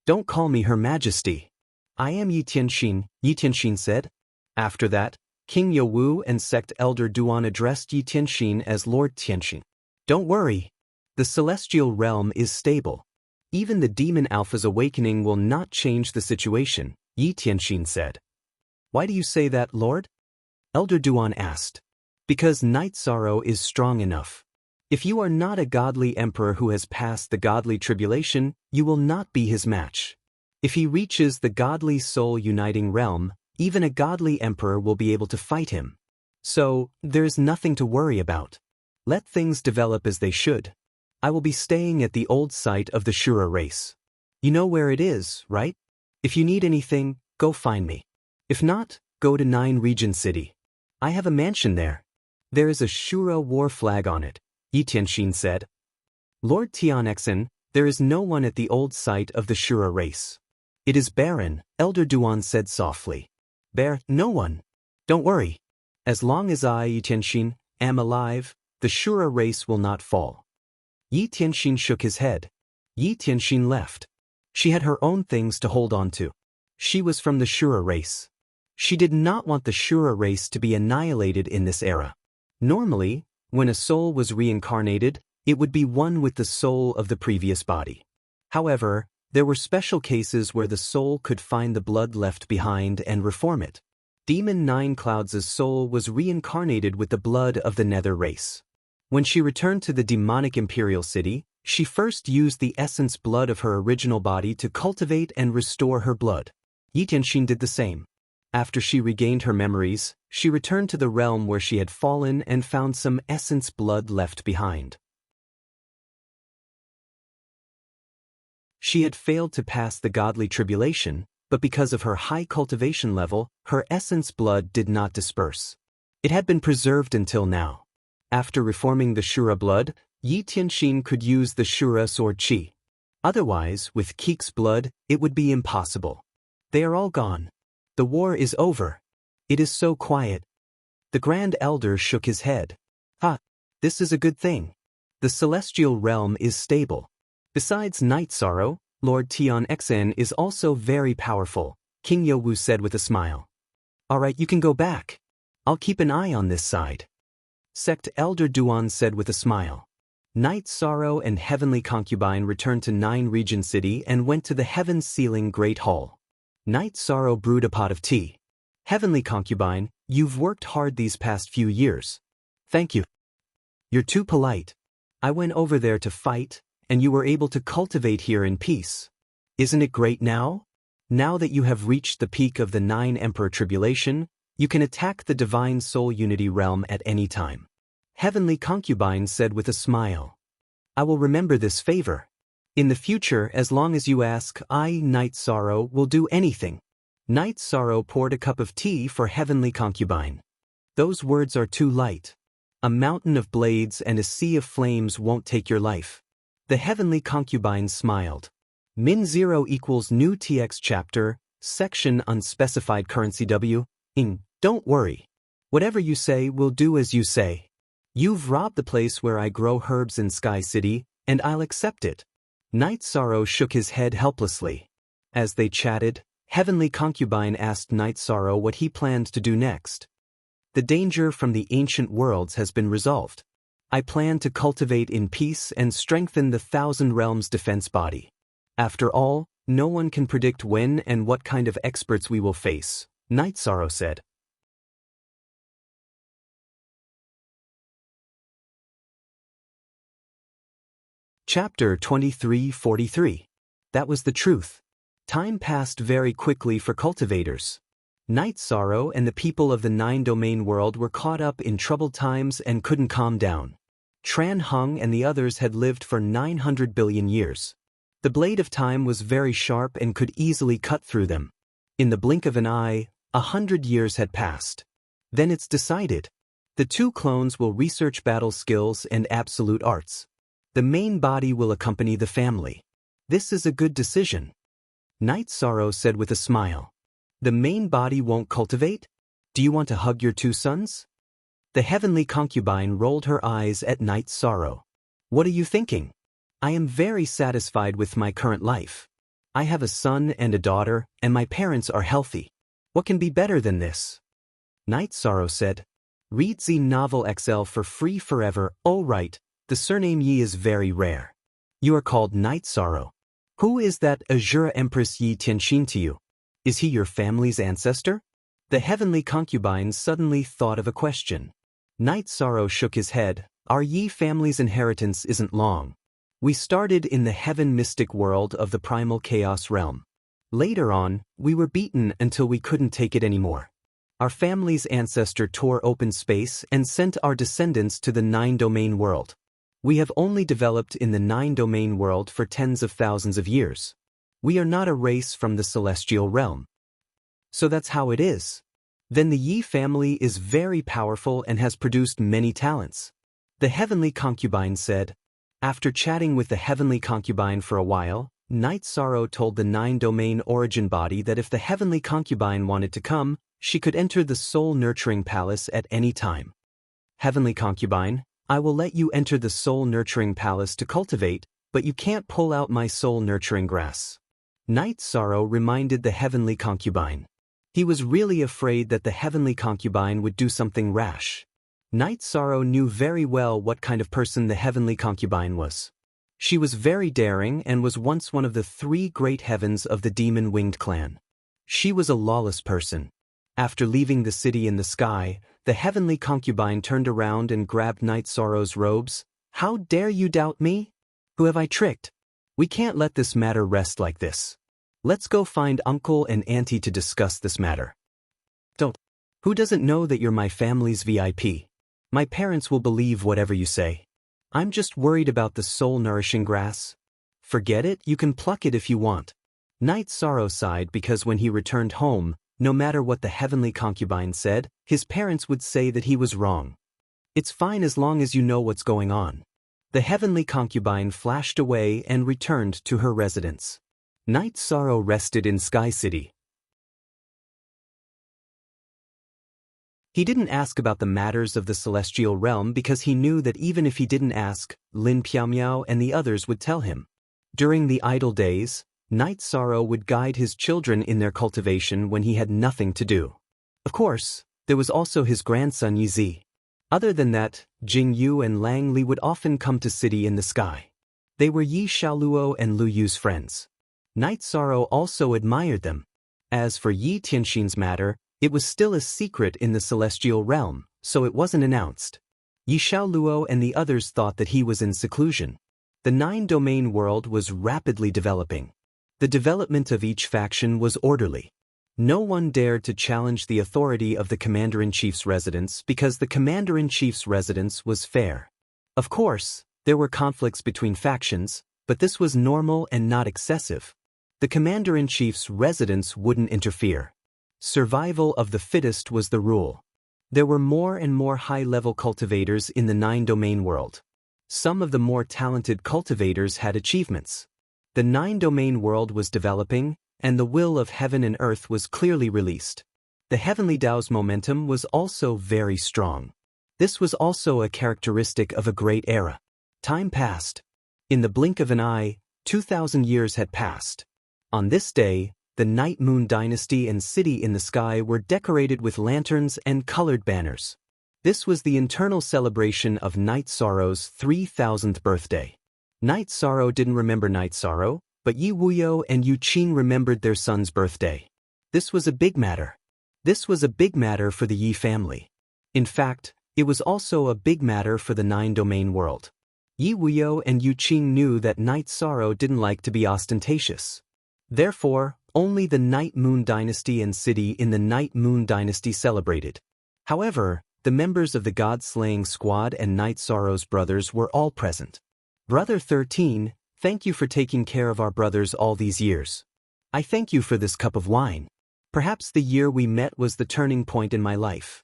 "Don't call me Her Majesty. I am Yi Tianxin," Yi Tianxin said. After that, King Yawu and Sect Elder Duan addressed Yi Tianxin as Lord Tianxin. "Don't worry. The celestial realm is stable. Even the demon alpha's awakening will not change the situation," Yi Tianxin said. "Why do you say that, Lord?" Elder Duan asked. "Because Night Sorrow is strong enough. If you are not a godly emperor who has passed the godly tribulation, you will not be his match. If he reaches the godly soul-uniting realm, even a godly emperor will be able to fight him. So, there's nothing to worry about. Let things develop as they should. I will be staying at the old site of the Shura race. You know where it is, right? If you need anything, go find me. If not, go to 9 Region City. I have a mansion there. There is a Shura war flag on it," Yi Tianxin said. "Lord Tianxin, there is no one at the old site of the Shura race. It is barren," Elder Duan said softly. No one. Don't worry. As long as I, Yi Tianxin, am alive, the Shura race will not fall." Yi Tianxin shook his head. Yi Tianxin left. She had her own things to hold on to. She was from the Shura race. She did not want the Shura race to be annihilated in this era. Normally, when a soul was reincarnated, it would be one with the soul of the previous body. However, there were special cases where the soul could find the blood left behind and reform it. Demon Nine Clouds' soul was reincarnated with the blood of the Nether race. When she returned to the demonic imperial city, she first used the essence blood of her original body to cultivate and restore her blood. Yi Tianxin did the same. After she regained her memories, she returned to the realm where she had fallen and found some essence blood left behind. She had failed to pass the godly tribulation, but because of her high cultivation level, her essence blood did not disperse. It had been preserved until now. After reforming the Shura blood, Yi Tianxin could use the Shura sword Qi. Otherwise, with Keek's blood, it would be impossible. They are all gone. The war is over. It is so quiet. The Grand Elder shook his head. This is a good thing. The celestial realm is stable. Besides Night Sorrow, Lord Tian Xen is also very powerful, King Yowu said with a smile. Alright, you can go back. I'll keep an eye on this side. Sect Elder Duan said with a smile. Night Sorrow and Heavenly Concubine returned to Nine Region City and went to the Heaven Ceiling Great Hall. Night Sorrow brewed a pot of tea. Heavenly Concubine, you've worked hard these past few years. Thank you. You're too polite. I went over there to fight, and you were able to cultivate here in peace. Isn't it great now? Now that you have reached the peak of the Nine Emperor Tribulation, you can attack the Divine Soul Unity realm at any time. Heavenly Concubine said with a smile. I will remember this favor. In the future, as long as you ask, I, Night Sorrow, will do anything. Night Sorrow poured a cup of tea for Heavenly Concubine. Those words are too light. A mountain of blades and a sea of flames won't take your life. The Heavenly Concubine smiled. Min 0 equals new TX chapter, section unspecified currency W. Don't worry. Whatever you say, we'll do as you say. You've robbed the place where I grow herbs in Sky City, and I'll accept it. Night Sorrow shook his head helplessly. As they chatted, Heavenly Concubine asked Night Sorrow what he planned to do next. The danger from the ancient worlds has been resolved. I plan to cultivate in peace and strengthen the Thousand Realms defense body. After all, no one can predict when and what kind of experts we will face, Night Sorrow said. Chapter 2343. That was the truth. Time passed very quickly for cultivators. Night Sorrow and the people of the Nine-Domain world were caught up in troubled times and couldn't calm down. Tran Hung and the others had lived for 900 billion years. The blade of time was very sharp and could easily cut through them. In the blink of an eye, 100 years had passed. Then it's decided. The two clones will research battle skills and absolute arts. The main body will accompany the family. This is a good decision. Night Sorrow said with a smile. The main body won't cultivate? Do you want to hug your two sons? The Heavenly Concubine rolled her eyes at Night Sorrow. What are you thinking? I am very satisfied with my current life. I have a son and a daughter, and my parents are healthy. What can be better than this? Night Sorrow said. Read Z Novel XL for free forever. Oh right, the surname Yi is very rare. You are called Night Sorrow. Who is that Azura Empress Yi Tianxin to you? Is he your family's ancestor? The Heavenly Concubine suddenly thought of a question. Night Sorrow shook his head. Our Yi family's inheritance isn't long. We started in the heaven mystic world of the primal chaos realm. Later on, we were beaten until we couldn't take it anymore. Our family's ancestor tore open space and sent our descendants to the Nine-Domain world. We have only developed in the Nine-Domain world for tens of thousands of years. We are not a race from the celestial realm. So that's how it is. Then the Yi family is very powerful and has produced many talents. The Heavenly Concubine said. After chatting with the Heavenly Concubine for a while, Night Sorrow told the Nine-Domain origin body that if the Heavenly Concubine wanted to come, she could enter the Soul Nurturing Palace at any time. Heavenly Concubine, I will let you enter the Soul Nurturing Palace to cultivate, but you can't pull out my Soul Nurturing Grass. Night Sorrow reminded the heavenly concubine. He was really afraid that the heavenly concubine would do something rash. Night Sorrow knew very well what kind of person the heavenly concubine was. She was very daring and was once one of the 3 great heavens of the demon-winged clan. She was a lawless person. After leaving the city in the sky, the heavenly concubine turned around and grabbed Night Sorrow's robes. "How dare you doubt me? Who have I tricked? We can't let this matter rest like this. Let's go find Uncle and Auntie to discuss this matter." "Don't. Who doesn't know that you're my family's VIP? My parents will believe whatever you say. I'm just worried about the soul-nourishing grass." "Forget it, you can pluck it if you want." Night Sorrow sighed because when he returned home, no matter what the heavenly concubine said, his parents would say that he was wrong. "It's fine as long as you know what's going on." The heavenly concubine flashed away and returned to her residence. Night Sorrow rested in Sky City. He didn't ask about the matters of the celestial realm because he knew that even if he didn't ask, Lin Piaomiao and the others would tell him. During the idle days, Night Sorrow would guide his children in their cultivation when he had nothing to do. Of course, there was also his grandson Yizi. Other than that, Jing Yu and Lang Li would often come to City in the Sky. They were Yi Xiaoluo and Lu Yu's friends. Night Sorrow also admired them. As for Yi Tianxin's matter, it was still a secret in the celestial realm, so it wasn't announced. Yi Xiaoluo and the others thought that he was in seclusion. The 9-domain world was rapidly developing. The development of each faction was orderly. No one dared to challenge the authority of the Commander-in-Chief's residence because the Commander-in-Chief's residence was fair. Of course, there were conflicts between factions, but this was normal and not excessive. The Commander-in-Chief's residence wouldn't interfere. Survival of the fittest was the rule. There were more and more high-level cultivators in the 9-domain world. Some of the more talented cultivators had achievements. The 9-domain world was developing, and the will of heaven and earth was clearly released. The heavenly Tao's momentum was also very strong. This was also a characteristic of a great era. Time passed. In the blink of an eye, 2,000 years had passed. On this day, the Night Moon Dynasty and City in the Sky were decorated with lanterns and colored banners. This was the internal celebration of Night Sorrow's 3,000th birthday. Night Sorrow didn't remember Night Sorrow, but Yi Wuyo and Yu Qing remembered their son's birthday. This was a big matter. This was a big matter for the Yi family. In fact, it was also a big matter for the 9-domain world. Yi Wuyo and Yu Qing knew that Night Sorrow didn't like to be ostentatious. Therefore, only the Night Moon Dynasty and City in the Night Moon Dynasty celebrated. However, the members of the God-slaying squad and Night Sorrow's brothers were all present. "Brother 13, thank you for taking care of our brothers all these years. I thank you for this cup of wine. Perhaps the year we met was the turning point in my life."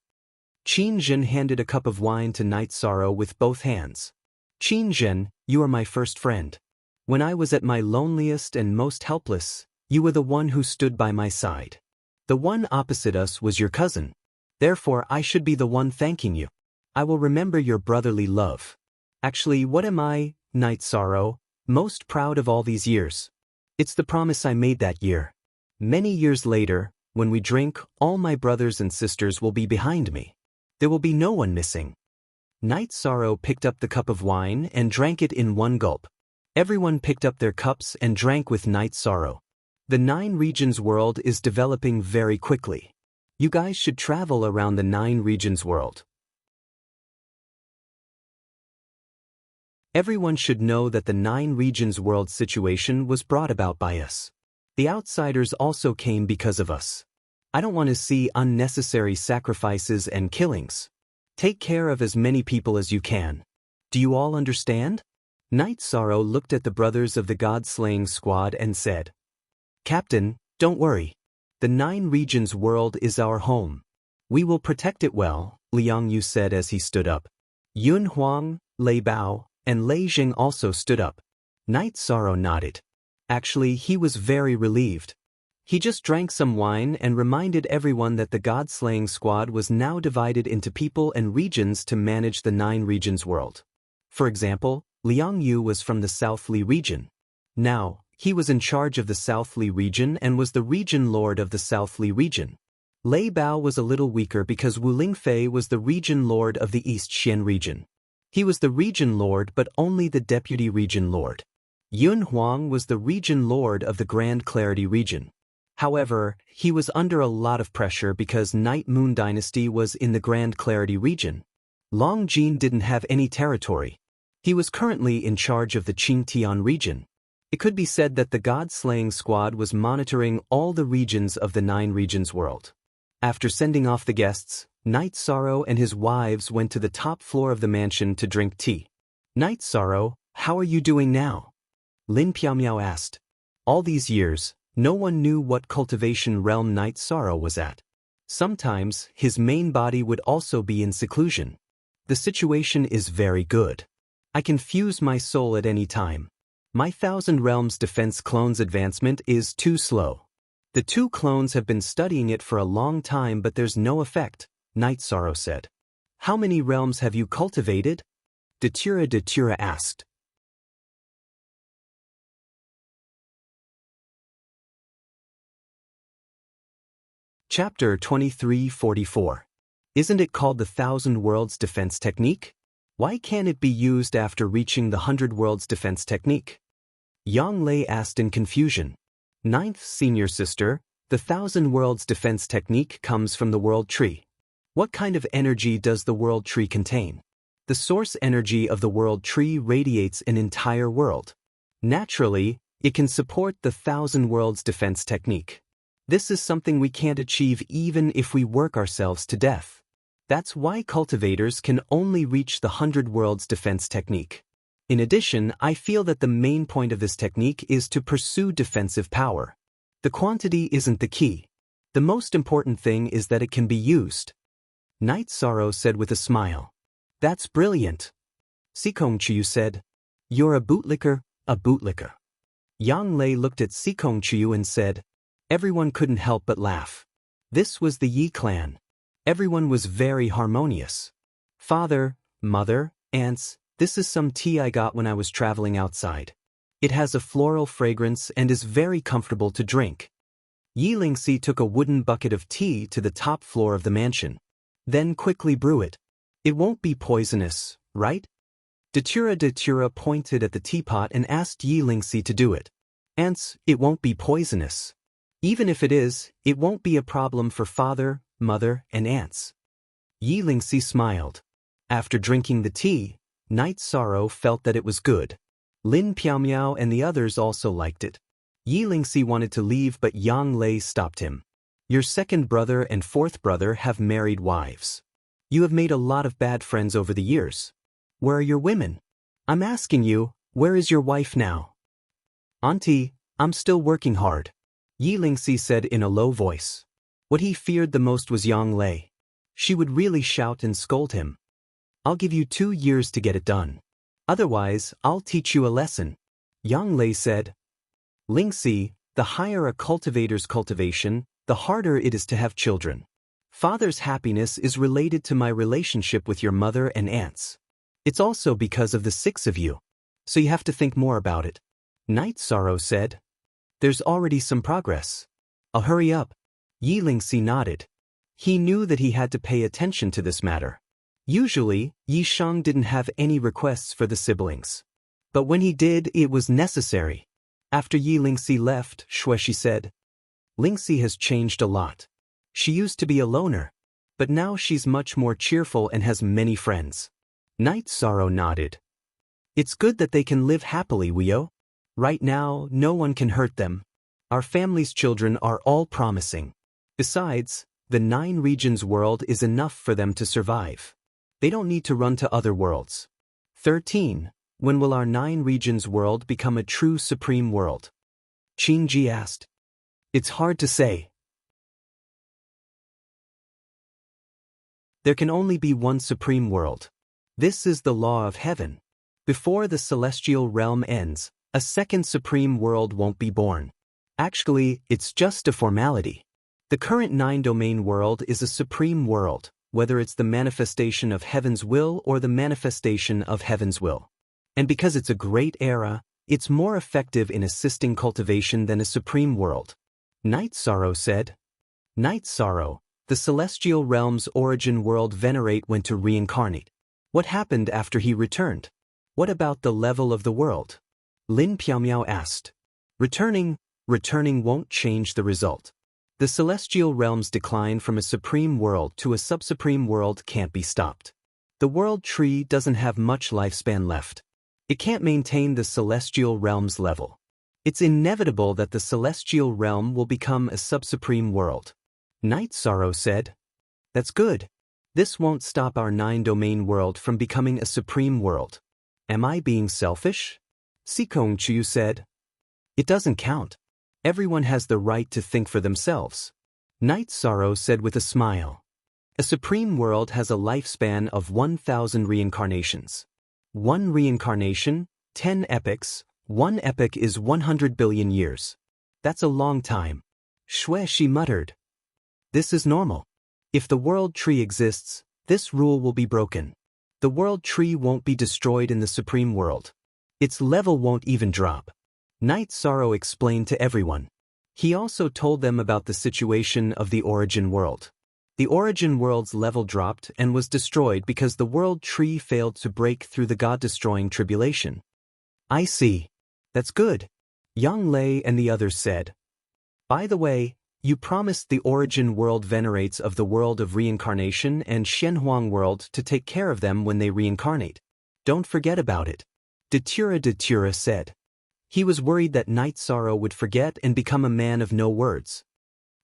Qin Zhen handed a cup of wine to Night Sorrow with both hands. "Qin Zhen, you are my first friend. When I was at my loneliest and most helpless, you were the one who stood by my side. The one opposite us was your cousin. Therefore, I should be the one thanking you. I will remember your brotherly love. Actually, what am I, Night Sorrow, most proud of all these years? It's the promise I made that year. Many years later, when we drink, all my brothers and sisters will be behind me. There will be no one missing." Night Sorrow picked up the cup of wine and drank it in one gulp. Everyone picked up their cups and drank with Night Sorrow. The 9 regions world is developing very quickly. You guys should travel around the 9 regions world. Everyone should know that the 9 regions world situation was brought about by us. The outsiders also came because of us. I don't want to see unnecessary sacrifices and killings. Take care of as many people as you can. Do you all understand? Night Sorrow looked at the brothers of the God-slaying squad and said, "Captain, don't worry. The 9 regions world is our home. We will protect it well," Liang Yu said as he stood up. Yun Huang, Lei Bao, and Lei Jing also stood up. Night Sorrow nodded. Actually, he was very relieved. He just drank some wine and reminded everyone that the God-slaying squad was now divided into people and regions to manage the 9 regions world. For example, Liang Yu was from the South Li region. Now, He was in charge of the South Li region and was the region lord of the South Li region. Lei Bao was a little weaker because Wu Lingfei was the region lord of the East Xian region. He was the region lord but only the deputy region lord. Yun Huang was the region lord of the Grand Clarity region. However, he was under a lot of pressure because Night Moon Dynasty was in the Grand Clarity region. Long Jin didn't have any territory. He was currently in charge of the Qingtian region. It could be said that the God-slaying squad was monitoring all the regions of the 9 regions world. After sending off the guests, Night Sorrow and his wives went to the top floor of the mansion to drink tea. Night Sorrow, how are you doing now? Lin Piaomiao asked. All these years, no one knew what cultivation realm Night Sorrow was at. Sometimes, his main body would also be in seclusion. The situation is very good. I can fuse my soul at any time. My Thousand Realms defense clone's advancement is too slow. The 2 clones have been studying it for a long time but there's no effect, Night Sorrow said. How many realms have you cultivated? Datura asked. Chapter 2344. Isn't it called the Thousand Worlds Defense Technique? Why can't it be used after reaching the 100 Worlds Defense Technique? Yang Lei asked in confusion. Ninth senior sister, the Thousand Worlds Defense Technique comes from the World Tree. What kind of energy does the World Tree contain? The source energy of the World Tree radiates an entire world. Naturally, it can support the Thousand Worlds Defense Technique. This is something we can't achieve even if we work ourselves to death. That's why cultivators can only reach the 100 Worlds Defense Technique. In addition, I feel that the main point of this technique is to pursue defensive power. The quantity isn't the key. The most important thing is that it can be used. Night Sorrow said with a smile. That's brilliant. Sikong Chiyu said. You're a bootlicker, a bootlicker. Yang Lei looked at Sikong Chiyu and said. Everyone couldn't help but laugh. This was the Yi clan. Everyone was very harmonious. Father, mother, aunts, this is some tea I got when I was traveling outside. It has a floral fragrance and is very comfortable to drink. Yi Lingxi took a wooden bucket of tea to the top floor of the mansion. Then quickly brew it. It won't be poisonous, right? Datura pointed at the teapot and asked Yi Lingxi to do it. Aunts, it won't be poisonous. Even if it is, it won't be a problem for father, mother, and aunts. Yi Lingxi smiled. After drinking the tea, Night Sorrow felt that it was good. Lin Piaomiao and the others also liked it. Yi Lingxi wanted to leave but Yang Lei stopped him. Your second brother and fourth brother have married wives. You have made a lot of bad friends over the years. Where are your women? I'm asking you, where is your wife now? Auntie, I'm still working hard. Yi Lingxi said in a low voice. What he feared the most was Yang Lei. She would really shout and scold him. I'll give you 2 years to get it done. Otherwise, I'll teach you a lesson. Yang Lei said. Lingxi, the higher a cultivator's cultivation, the harder it is to have children. Father's happiness is related to my relationship with your mother and aunts. It's also because of the 6 of you. So you have to think more about it. Night Sorrow said. There's already some progress. I'll hurry up. Yi Lingxi nodded. He knew that he had to pay attention to this matter. Usually, Yi Shang didn't have any requests for the siblings. But when he did, it was necessary. After Yi Lingxi left, Shueshi said, Lingxi has changed a lot. She used to be a loner, but now she's much more cheerful and has many friends. Night Sorrow nodded. It's good that they can live happily, Wio. Right now, no one can hurt them. Our family's children are all promising. Besides, the 9 regions world is enough for them to survive. They don't need to run to other worlds. 13. When will our 9 regions world become a true supreme world? Qin Ji asked. It's hard to say. There can only be one supreme world. This is the law of heaven. Before the celestial realm ends, a second supreme world won't be born. Actually, it's just a formality. The current 9-domain world is a supreme world, whether it's the manifestation of heaven's will or the manifestation of heaven's will. And because it's a great era, It's more effective in assisting cultivation than a supreme world. Night Sorrow said. Night Sorrow, the celestial realm's origin world Venerate went to reincarnate. What happened after he returned? What about the level of the world? Lin Piaomiao asked. Returning won't change the result. The celestial realm's decline from a supreme world to a subsupreme world can't be stopped. The world tree doesn't have much lifespan left. It can't maintain the celestial realm's level. It's inevitable that the celestial realm will become a subsupreme world. Night Sorrow said. That's good. This won't stop our 9-domain world from becoming a supreme world. Am I being selfish? Sikong Chu said. It doesn't count. Everyone has the right to think for themselves. Night Sorrow said with a smile. A supreme world has a lifespan of 1,000 reincarnations. 1 reincarnation, 10 epochs. 1 epoch is 100 billion years. That's a long time. She muttered. This is normal. If the world tree exists, this rule will be broken. The world tree won't be destroyed in the supreme world. Its level won't even drop. Night Sorrow explained to everyone. He also told them about the situation of the origin world. The origin world's level dropped and was destroyed because the world tree failed to break through the God-destroying tribulation. I see. That's good. Yang Lei and the others said. By the way, you promised the origin world venerates of the world of reincarnation and Shenhuang world to take care of them when they reincarnate. Don't forget about it. Datura said. He was worried that Night Sorrow would forget and become a man of no words.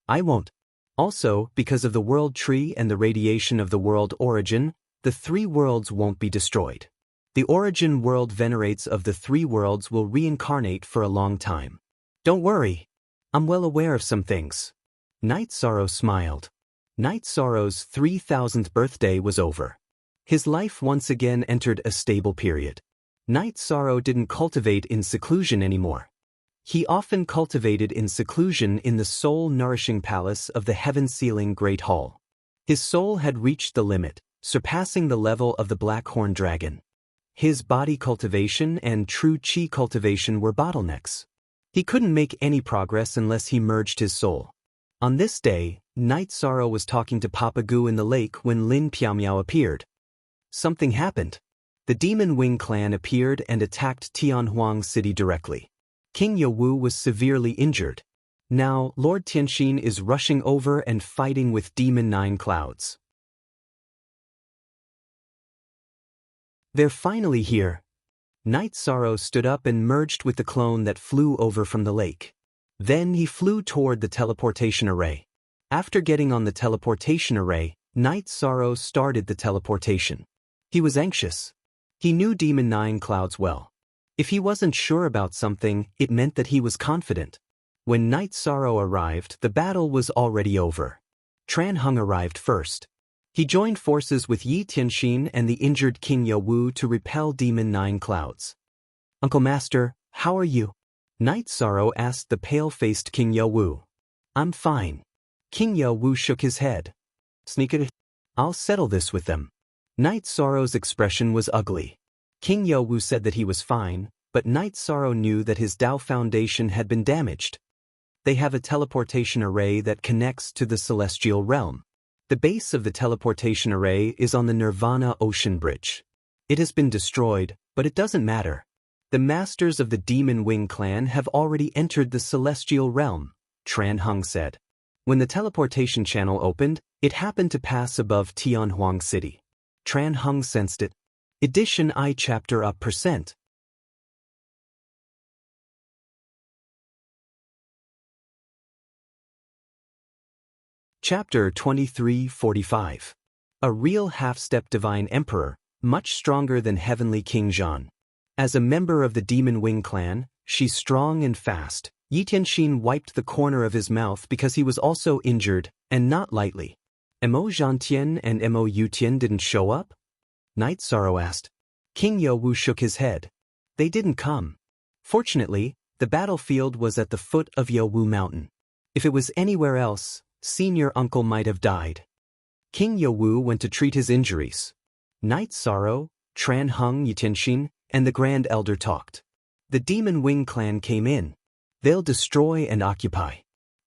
I won't. Also, because of the world tree and the radiation of the world origin, the 3 worlds won't be destroyed. The origin world venerates of the 3 worlds will reincarnate for a long time. Don't worry. I'm well aware of some things. Night Sorrow smiled. Night Sorrow's 3,000th birthday was over. His life once again entered a stable period. Night Sorrow didn't cultivate in seclusion anymore. He often cultivated in seclusion in the soul-nourishing palace of the heaven-sealing Great Hall. His soul had reached the limit, surpassing the level of the Black Horn Dragon. His body cultivation and true chi cultivation were bottlenecks. He couldn't make any progress unless he merged his soul. On this day, Night Sorrow was talking to Papa Gu in the lake when Lin Piaomiao appeared. Something happened. The Demon Wing clan appeared and attacked Tianhuang City directly. King Yowu was severely injured. Now, Lord Tianxin is rushing over and fighting with Demon 9 Clouds. They're finally here. Night Sorrow stood up and merged with the clone that flew over from the lake. Then he flew toward the teleportation array. After getting on the teleportation array, Night Sorrow started the teleportation. He was anxious. He knew Demon 9 Clouds well. If he wasn't sure about something, it meant that he was confident. When Night Sorrow arrived, the battle was already over. Tran Hung arrived first. He joined forces with Yi Tianxin and the injured King Yowu to repel Demon 9 Clouds. Uncle Master, how are you? Night Sorrow asked the pale-faced King Yowu. I'm fine. King Yowu shook his head. Sneak it. I'll settle this with them. Night Sorrow's expression was ugly. King Yowu said that he was fine, but Night Sorrow knew that his Dao foundation had been damaged. They have a teleportation array that connects to the celestial realm. The base of the teleportation array is on the Nirvana Ocean Bridge. It has been destroyed, but it doesn't matter. The masters of the Demon Wing clan have already entered the celestial realm, Tran Hung said. When the teleportation channel opened, it happened to pass above Tianhuang City. Tran Hung sensed it. Edition I Chapter Up %. Chapter 2345. A real half-step divine emperor, much stronger than heavenly King Zhan. As a member of the Demon Wing clan, she's strong and fast. Yi Tianxin wiped the corner of his mouth because he was also injured, and not lightly. Mo Zhantian and Mo Yutian didn't show up? Night Sorrow asked. King Yowu shook his head. They didn't come. Fortunately, the battlefield was at the foot of Yowu Mountain. If it was anywhere else, Senior Uncle might have died. King Yowu went to treat his injuries. Night Sorrow, Tran Hung, Yi Tianxin, and the Grand Elder talked. The Demon Wing clan came in. They'll destroy and occupy.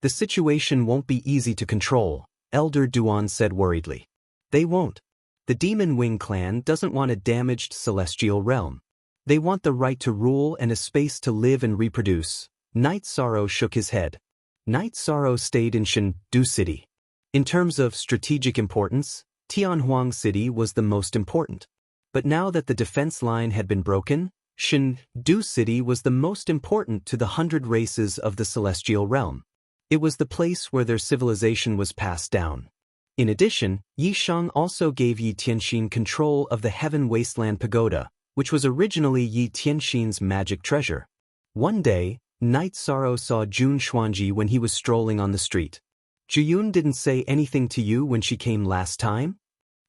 The situation won't be easy to control, Elder Duan said worriedly. They won't. The Demon Wing clan doesn't want a damaged celestial realm. They want the right to rule and a space to live and reproduce. Night Sorrow shook his head. Night Sorrow stayed in Shendu City. In terms of strategic importance, Tianhuang City was the most important. But now that the defense line had been broken, Shendu City was the most important to the 100 races of the celestial realm. It was the place where their civilization was passed down. In addition, Yishang also gave Yi Tianxin control of the Heaven Wasteland Pagoda, which was originally Yi Tianxin's magic treasure. One day, Night Sorrow saw Jun Xuanji when he was strolling on the street. Juyun didn't say anything to you when she came last time?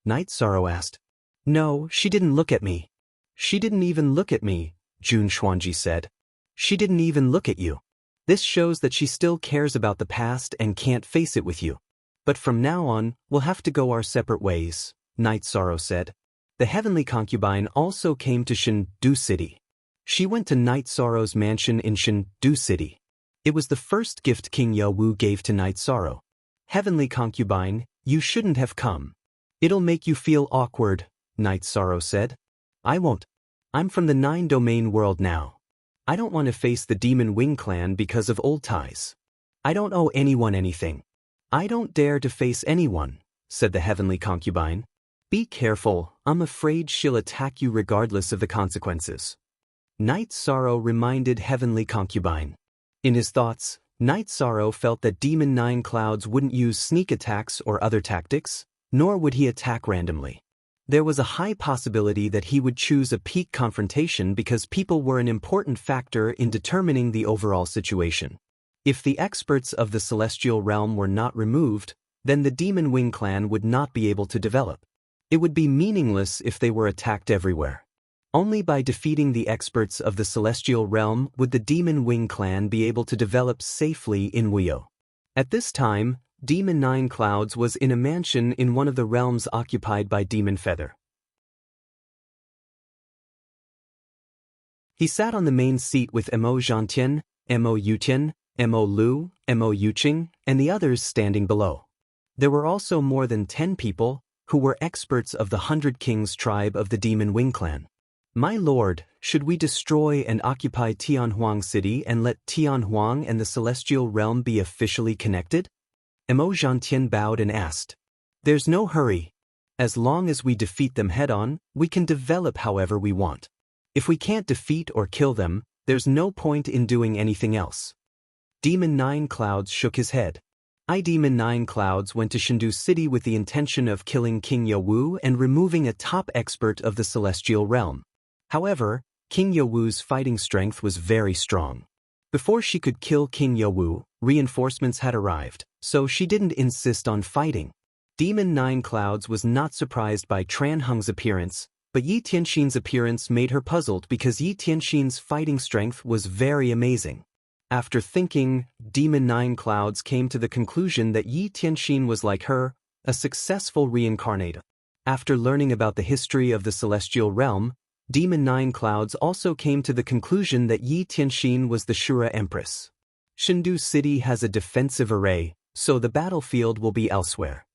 Night Sorrow asked. No, she didn't look at me. She didn't even look at me, Jun Xuanji said. She didn't even look at you. This shows that she still cares about the past and can't face it with you. But from now on, we'll have to go our separate ways, Night Sorrow said. The heavenly concubine also came to Shendu City. She went to Night Sorrow's mansion in Shendu City. It was the first gift King Yawu gave to Night Sorrow. Heavenly concubine, you shouldn't have come. It'll make you feel awkward, Night Sorrow said. I won't. I'm from the 9-domain world now. I don't want to face the Demon Wing clan because of old ties. I don't owe anyone anything. I don't dare to face anyone, said the heavenly concubine. Be careful, I'm afraid she'll attack you regardless of the consequences. Night Sorrow reminded heavenly concubine. In his thoughts, Night Sorrow felt that Demon Nine Clouds wouldn't use sneak attacks or other tactics, nor would he attack randomly. There was a high possibility that he would choose a peak confrontation because people were an important factor in determining the overall situation. If the experts of the celestial realm were not removed, then the Demon Wing clan would not be able to develop. It would be meaningless if they were attacked everywhere. Only by defeating the experts of the celestial realm would the Demon Wing clan be able to develop safely in Wuyo. At this time, Demon Nine Clouds was in a mansion in one of the realms occupied by Demon Feather. He sat on the main seat with Mo Zhantian, Mo Yutian, Mo Lu, Mo Yuqing, and the others standing below. There were also more than 10 people who were experts of the 100 Kings tribe of the Demon Wing clan. My lord, should we destroy and occupy Tianhuang City and let Tianhuang and the celestial realm be officially connected? Mo Zhantian bowed and asked. There's no hurry. As long as we defeat them head-on, we can develop however we want. If we can't defeat or kill them, there's no point in doing anything else. Demon Nine Clouds shook his head. Demon Nine Clouds went to Shendu City with the intention of killing King Yawu and removing a top expert of the celestial realm. However, King Yawu's fighting strength was very strong. Before she could kill King Yawu, reinforcements had arrived, so she didn't insist on fighting. Demon Nine Clouds was not surprised by Tran Heng's appearance, but Yi Tianxin's appearance made her puzzled because Yi Tianxin's fighting strength was very amazing. After thinking, Demon Nine Clouds came to the conclusion that Yi Tianxin was like her, a successful reincarnator. After learning about the history of the celestial realm, Demon Nine Clouds also came to the conclusion that Yi Tianxin was the Shura Empress. Shendu City has a defensive array, so the battlefield will be elsewhere.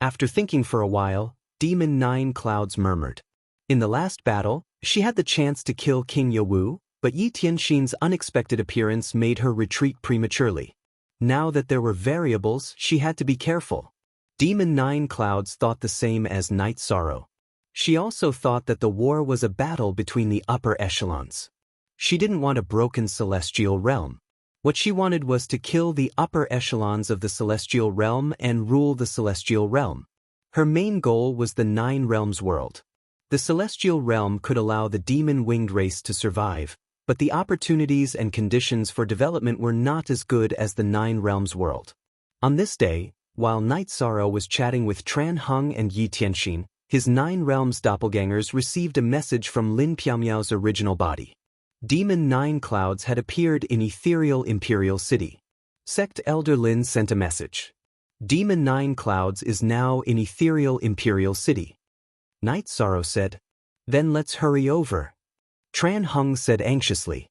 After thinking for a while, Demon Nine Clouds murmured. In the last battle, she had the chance to kill King Yawu, but Yi Tianxin's unexpected appearance made her retreat prematurely. Now that there were variables, she had to be careful. Demon Nine Clouds thought the same as Night Sorrow. She also thought that the war was a battle between the upper echelons. She didn't want a broken celestial realm. What she wanted was to kill the upper echelons of the celestial realm and rule the celestial realm. Her main goal was the Nine Realms world. The celestial realm could allow the demon-winged race to survive, but the opportunities and conditions for development were not as good as the Nine Realms world. On this day, while Night Sorrow was chatting with Tran Heng and Yi Tianxin, his Nine Realms doppelgangers received a message from Lin Piaomiao's original body. Demon Nine Clouds had appeared in Ethereal Imperial City. Sect Elder Lin sent a message. Demon Nine Clouds is now in Ethereal Imperial City. Night Sorrow said, Then let's hurry over. Tran Heng said anxiously.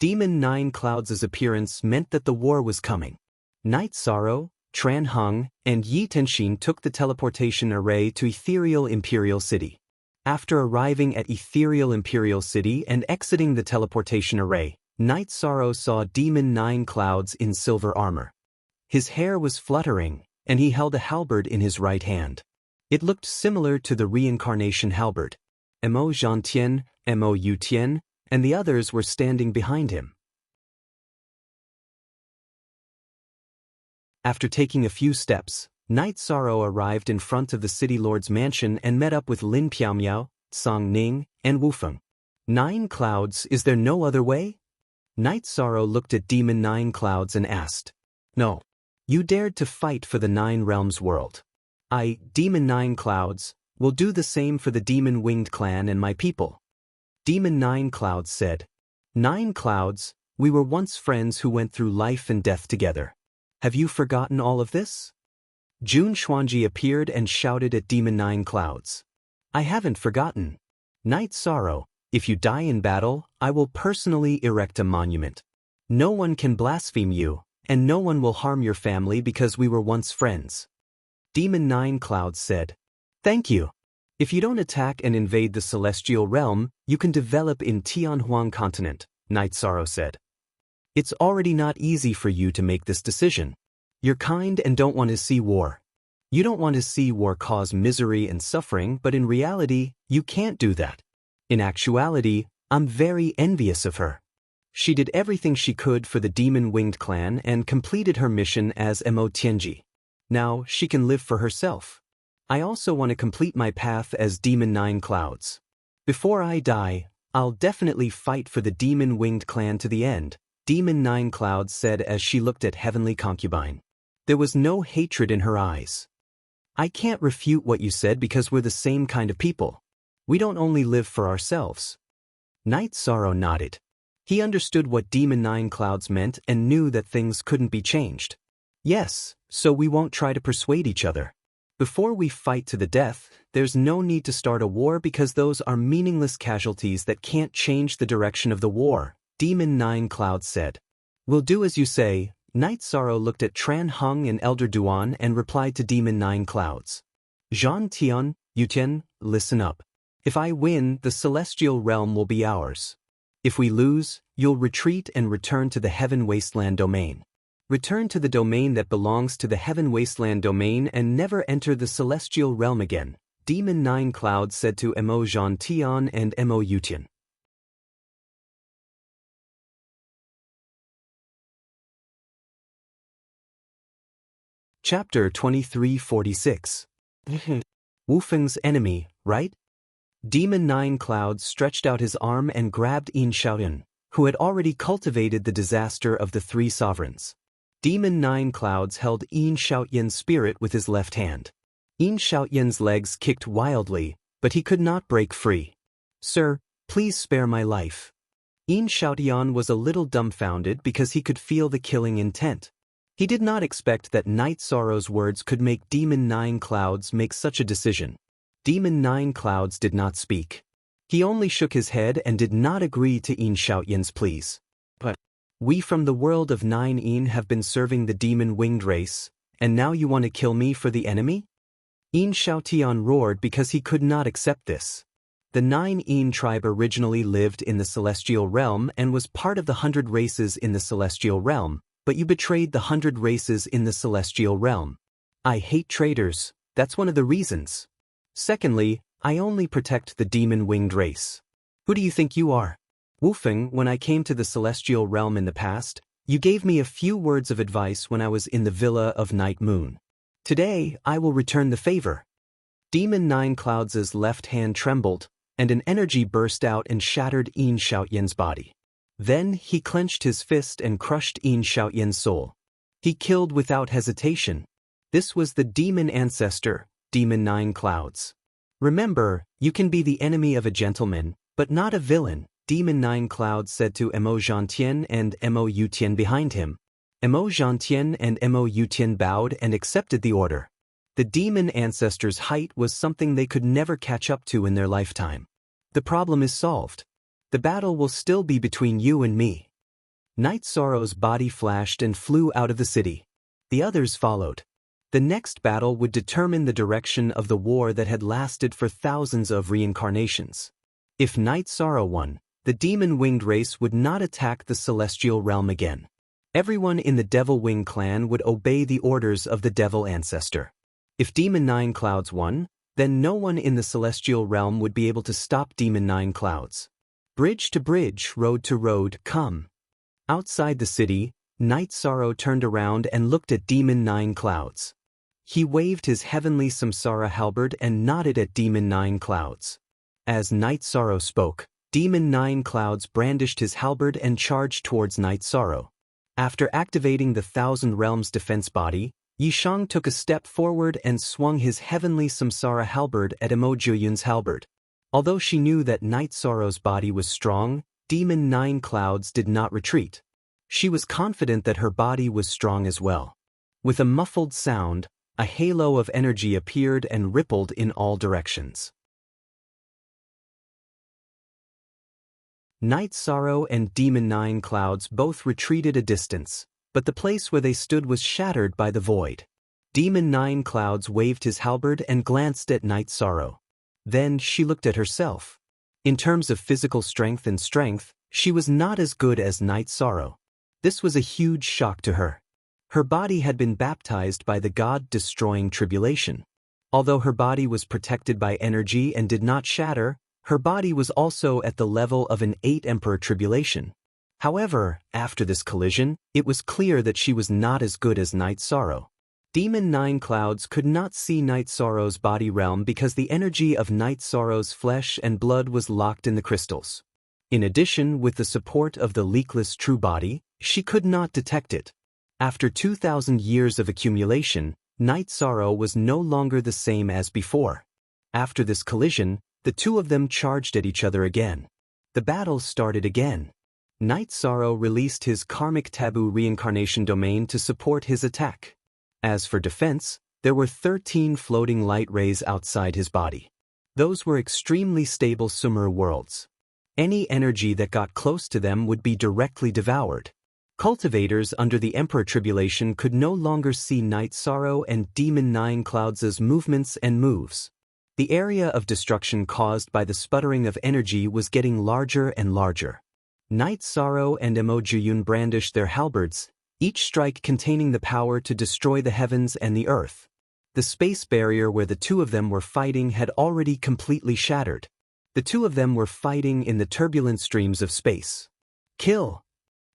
Demon Nine Clouds' appearance meant that the war was coming. Night Sorrow, Tran Hung, and Yi Tenshin took the teleportation array to Ethereal Imperial City. After arriving at Ethereal Imperial City and exiting the teleportation array, Night Sorrow saw Demon Nine Clouds in silver armor. His hair was fluttering, and he held a halberd in his right hand. It looked similar to the reincarnation halberd. Mo Zhantian, Mo Yutian, and the others were standing behind him. After taking a few steps, Night Sorrow arrived in front of the city lord's mansion and met up with Lin Piaomiao, Song Ning, and Wu Feng. Nine Clouds, is there no other way? Night Sorrow looked at Demon Nine Clouds and asked. No. You dared to fight for the Nine Realms world. I, Demon Nine Clouds, will do the same for the Demon Winged Clan and my people. Demon Nine Clouds said. Nine Clouds, we were once friends who went through life and death together. Have you forgotten all of this? Jun Xuanji appeared and shouted at Demon Nine Clouds. I haven't forgotten. Night Sorrow, if you die in battle, I will personally erect a monument. No one can blaspheme you, and no one will harm your family because we were once friends. Demon Nine Clouds said. Thank you. If you don't attack and invade the Celestial Realm, you can develop in Tianhuang Continent, Night Sorrow said. It's already not easy for you to make this decision. You're kind and don't want to see war. You don't want to see war cause misery and suffering, but in reality, you can't do that. In actuality, I'm very envious of her. She did everything she could for the Demon Winged Clan and completed her mission as Mo Tianji. Now, she can live for herself. I also want to complete my path as Demon Nine Clouds. Before I die, I'll definitely fight for the Demon Winged Clan to the end, Demon Nine Clouds said as she looked at Heavenly Concubine. There was no hatred in her eyes. I can't refute what you said because we're the same kind of people. We don't only live for ourselves. Night Sorrow nodded. He understood what Demon Nine Clouds meant and knew that things couldn't be changed. Yes, so we won't try to persuade each other. Before we fight to the death, there's no need to start a war because those are meaningless casualties that can't change the direction of the war, Demon Nine Clouds said. We'll do as you say. Night Sorrow looked at Tran Hung and Elder Duan and replied to Demon Nine Clouds. Zhan Tian, Yutian, listen up. If I win, the Celestial Realm will be ours. If we lose, you'll retreat and return to the Heaven Wasteland domain. Return to the domain that belongs to the Heaven Wasteland domain and never enter the Celestial Realm again, Demon Nine Clouds said to Mo Zhan Tian and Mo Yutian. Chapter 2346. Wu Feng's enemy, right? Demon Nine Clouds stretched out his arm and grabbed Yin Xiaoyan, who had already cultivated the disaster of the three sovereigns. Demon Nine Clouds held Yin Xiaoyan's spirit with his left hand. Yin Xiaoyan's legs kicked wildly, but he could not break free. Sir, please spare my life. Yin Xiaoyan was a little dumbfounded because he could feel the killing intent. He did not expect that Night Sorrow's words could make Demon Nine Clouds make such a decision. Demon Nine Clouds did not speak. He only shook his head and did not agree to Yin Xiaoyan's pleas. But we from the world of Nine Yin have been serving the demon winged race, and now you want to kill me for the enemy? Yin Xiaotian roared because he could not accept this. The Nine Yin tribe originally lived in the Celestial Realm and was part of the 100 races in the Celestial Realm, but you betrayed the 100 races in the Celestial Realm. I hate traitors, that's one of the reasons. Secondly, I only protect the demon-winged race. Who do you think you are? Wu Feng, when I came to the Celestial Realm in the past, you gave me a few words of advice when I was in the Villa of Night Moon. Today, I will return the favor. Demon Nine Clouds' left hand trembled, and an energy burst out and shattered Yin Xiaoyan's body. Then he clenched his fist and crushed Yin Xiaoyan's soul. He killed without hesitation. This was the demon ancestor, Demon Nine Clouds. Remember, you can be the enemy of a gentleman, but not a villain, Demon Nine Clouds said to Mo Zhantian and Mo Yutian behind him. Mo Zhantian and Mo Yutian bowed and accepted the order. The demon ancestor's height was something they could never catch up to in their lifetime. The problem is solved. The battle will still be between you and me. Night Sorrow's body flashed and flew out of the city. The others followed. The next battle would determine the direction of the war that had lasted for thousands of reincarnations. If Night Sorrow won, the demon-winged race would not attack the celestial realm again. Everyone in the Devil Wing clan would obey the orders of the Devil Ancestor. If Demon Nine Clouds won, then no one in the celestial realm would be able to stop Demon Nine Clouds. Bridge to bridge, road to road, come. Outside the city, Night Sorrow turned around and looked at Demon Nine Clouds. He waved his heavenly samsara halberd and nodded at Demon Nine Clouds. As Night Sorrow spoke, Demon Nine Clouds brandished his halberd and charged towards Night Sorrow. After activating the Thousand Realms defense body, Yishang took a step forward and swung his heavenly samsara halberd at Emojuyun's halberd. Although she knew that Night Sorrow's body was strong, Demon Nine Clouds did not retreat. She was confident that her body was strong as well. With a muffled sound, a halo of energy appeared and rippled in all directions. Night Sorrow and Demon Nine Clouds both retreated a distance, but the place where they stood was shattered by the void. Demon Nine Clouds waved his halberd and glanced at Night Sorrow. Then she looked at herself. In terms of physical strength and strength, she was not as good as Night Sorrow. This was a huge shock to her. Her body had been baptized by the God-destroying tribulation. Although her body was protected by energy and did not shatter, her body was also at the level of an 8 Emperor tribulation. However, after this collision, it was clear that she was not as good as Night Sorrow. Demon Nine Clouds could not see Night Sorrow's body realm because the energy of Night Sorrow's flesh and blood was locked in the crystals. In addition, with the support of the leakless true body, she could not detect it. After 2,000 years of accumulation, Night Sorrow was no longer the same as before. After this collision, the two of them charged at each other again. The battle started again. Night Sorrow released his karmic taboo reincarnation domain to support his attack. As for defense, there were 13 floating light rays outside his body. Those were extremely stable Sumer worlds. Any energy that got close to them would be directly devoured. Cultivators under the Emperor Tribulation could no longer see Night Sorrow and Demon Nine Clouds' movements and moves. The area of destruction caused by the sputtering of energy was getting larger and larger. Night Sorrow and Emojuyun brandished their halberds, each strike containing the power to destroy the heavens and the earth. The space barrier where the two of them were fighting had already completely shattered. The two of them were fighting in the turbulent streams of space. Kill!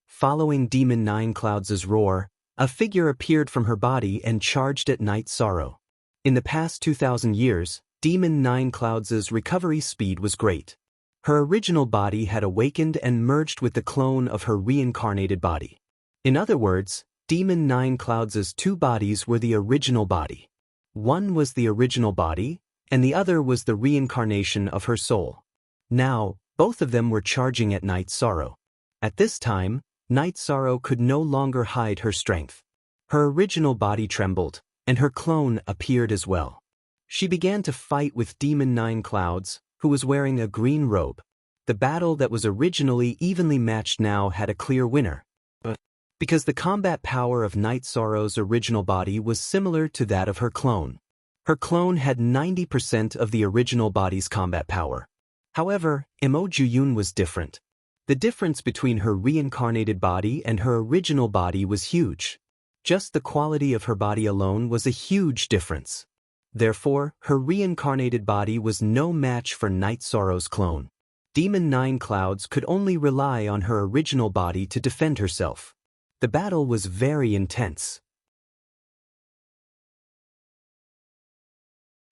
Following Demon Nine Clouds' roar, a figure appeared from her body and charged at Night Sorrow. In the past 2,000 years, Demon Nine Clouds' recovery speed was great. Her original body had awakened and merged with the clone of her reincarnated body. In other words, Demon Nine Clouds' two bodies were the original body. One was the original body, and the other was the reincarnation of her soul. Now, both of them were charging at Night Sorrow. At this time, Night Sorrow could no longer hide her strength. Her original body trembled, and her clone appeared as well. She began to fight with Demon Nine Clouds, who was wearing a green robe. The battle that was originally evenly matched now had a clear winner. But because the combat power of Night Sorrow's original body was similar to that of her clone. Her clone had 90% of the original body's combat power. However, Emojuyun was different. The difference between her reincarnated body and her original body was huge. Just the quality of her body alone was a huge difference. Therefore, her reincarnated body was no match for Night Sorrow's clone. Demon Nine Clouds could only rely on her original body to defend herself. The battle was very intense.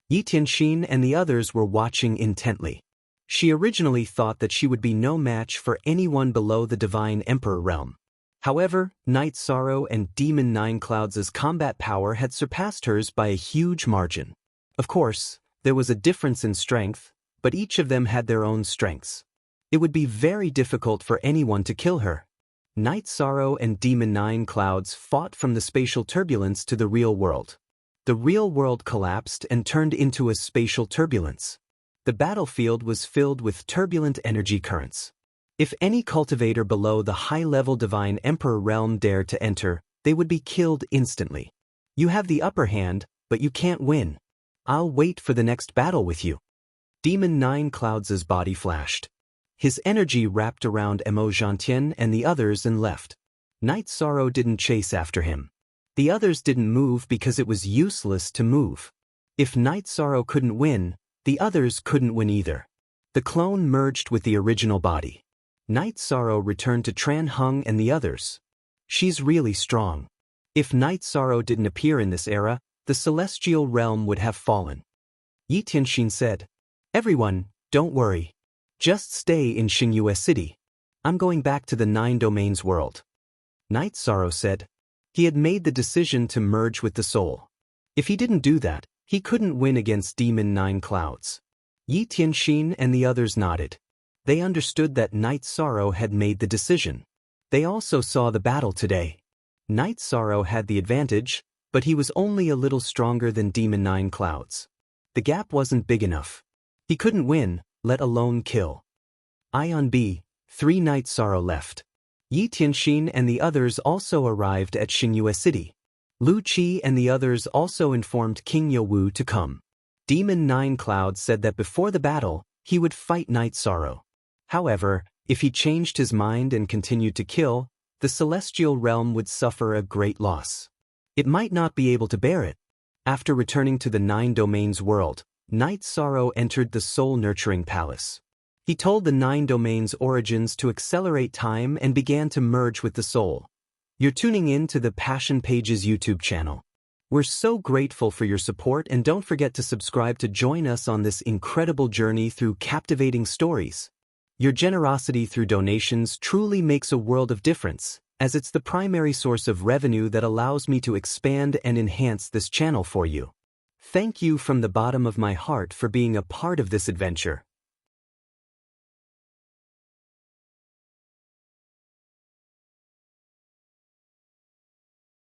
Yi Tianxin and the others were watching intently. She originally thought that she would be no match for anyone below the Divine Emperor realm. However, Night Sorrow and Demon Nine Clouds' combat power had surpassed hers by a huge margin. Of course, there was a difference in strength, but each of them had their own strengths. It would be very difficult for anyone to kill her. Night Sorrow and Demon Nine Clouds fought from the spatial turbulence to the real world. The real world collapsed and turned into a spatial turbulence. The battlefield was filled with turbulent energy currents. If any cultivator below the high-level Divine Emperor realm dared to enter, they would be killed instantly. You have the upper hand, but you can't win. I'll wait for the next battle with you. Demon Nine Clouds' body flashed. His energy wrapped around Emogentian and the others and left. Night Sorrow didn't chase after him. The others didn't move because it was useless to move. If Night Sorrow couldn't win, the others couldn't win either. The clone merged with the original body. Night Sorrow returned to Tran Hung and the others. She's really strong. If Night Sorrow didn't appear in this era, the celestial realm would have fallen. Yi Tianxin said, "Everyone, don't worry. Just stay in Xingyue City. I'm going back to the 9 Domains world." Night Sorrow said. He had made the decision to merge with the soul. If he didn't do that, he couldn't win against Demon Nine Clouds. Yi Tianxin and the others nodded. They understood that Night Sorrow had made the decision. They also saw the battle today. Night Sorrow had the advantage, but he was only a little stronger than Demon Nine Clouds. The gap wasn't big enough. He couldn't win, let alone kill. Ion B, 3 Night Sorrow left. Yi Tianxin and the others also arrived at Xingyue City. Lu Qi and the others also informed King Yowu to come. Demon Nine Clouds said that before the battle, he would fight Night Sorrow. However, if he changed his mind and continued to kill, the celestial realm would suffer a great loss. It might not be able to bear it. After returning to the 9 Domains world, Night Sorrow entered the Soul Nurturing Palace. He told the 9 Domains origins to accelerate time and began to merge with the soul. You're tuning in to the Passion Pages YouTube channel. We're so grateful for your support, and don't forget to subscribe to join us on this incredible journey through captivating stories. Your generosity through donations truly makes a world of difference, as it's the primary source of revenue that allows me to expand and enhance this channel for you. Thank you from the bottom of my heart for being a part of this adventure.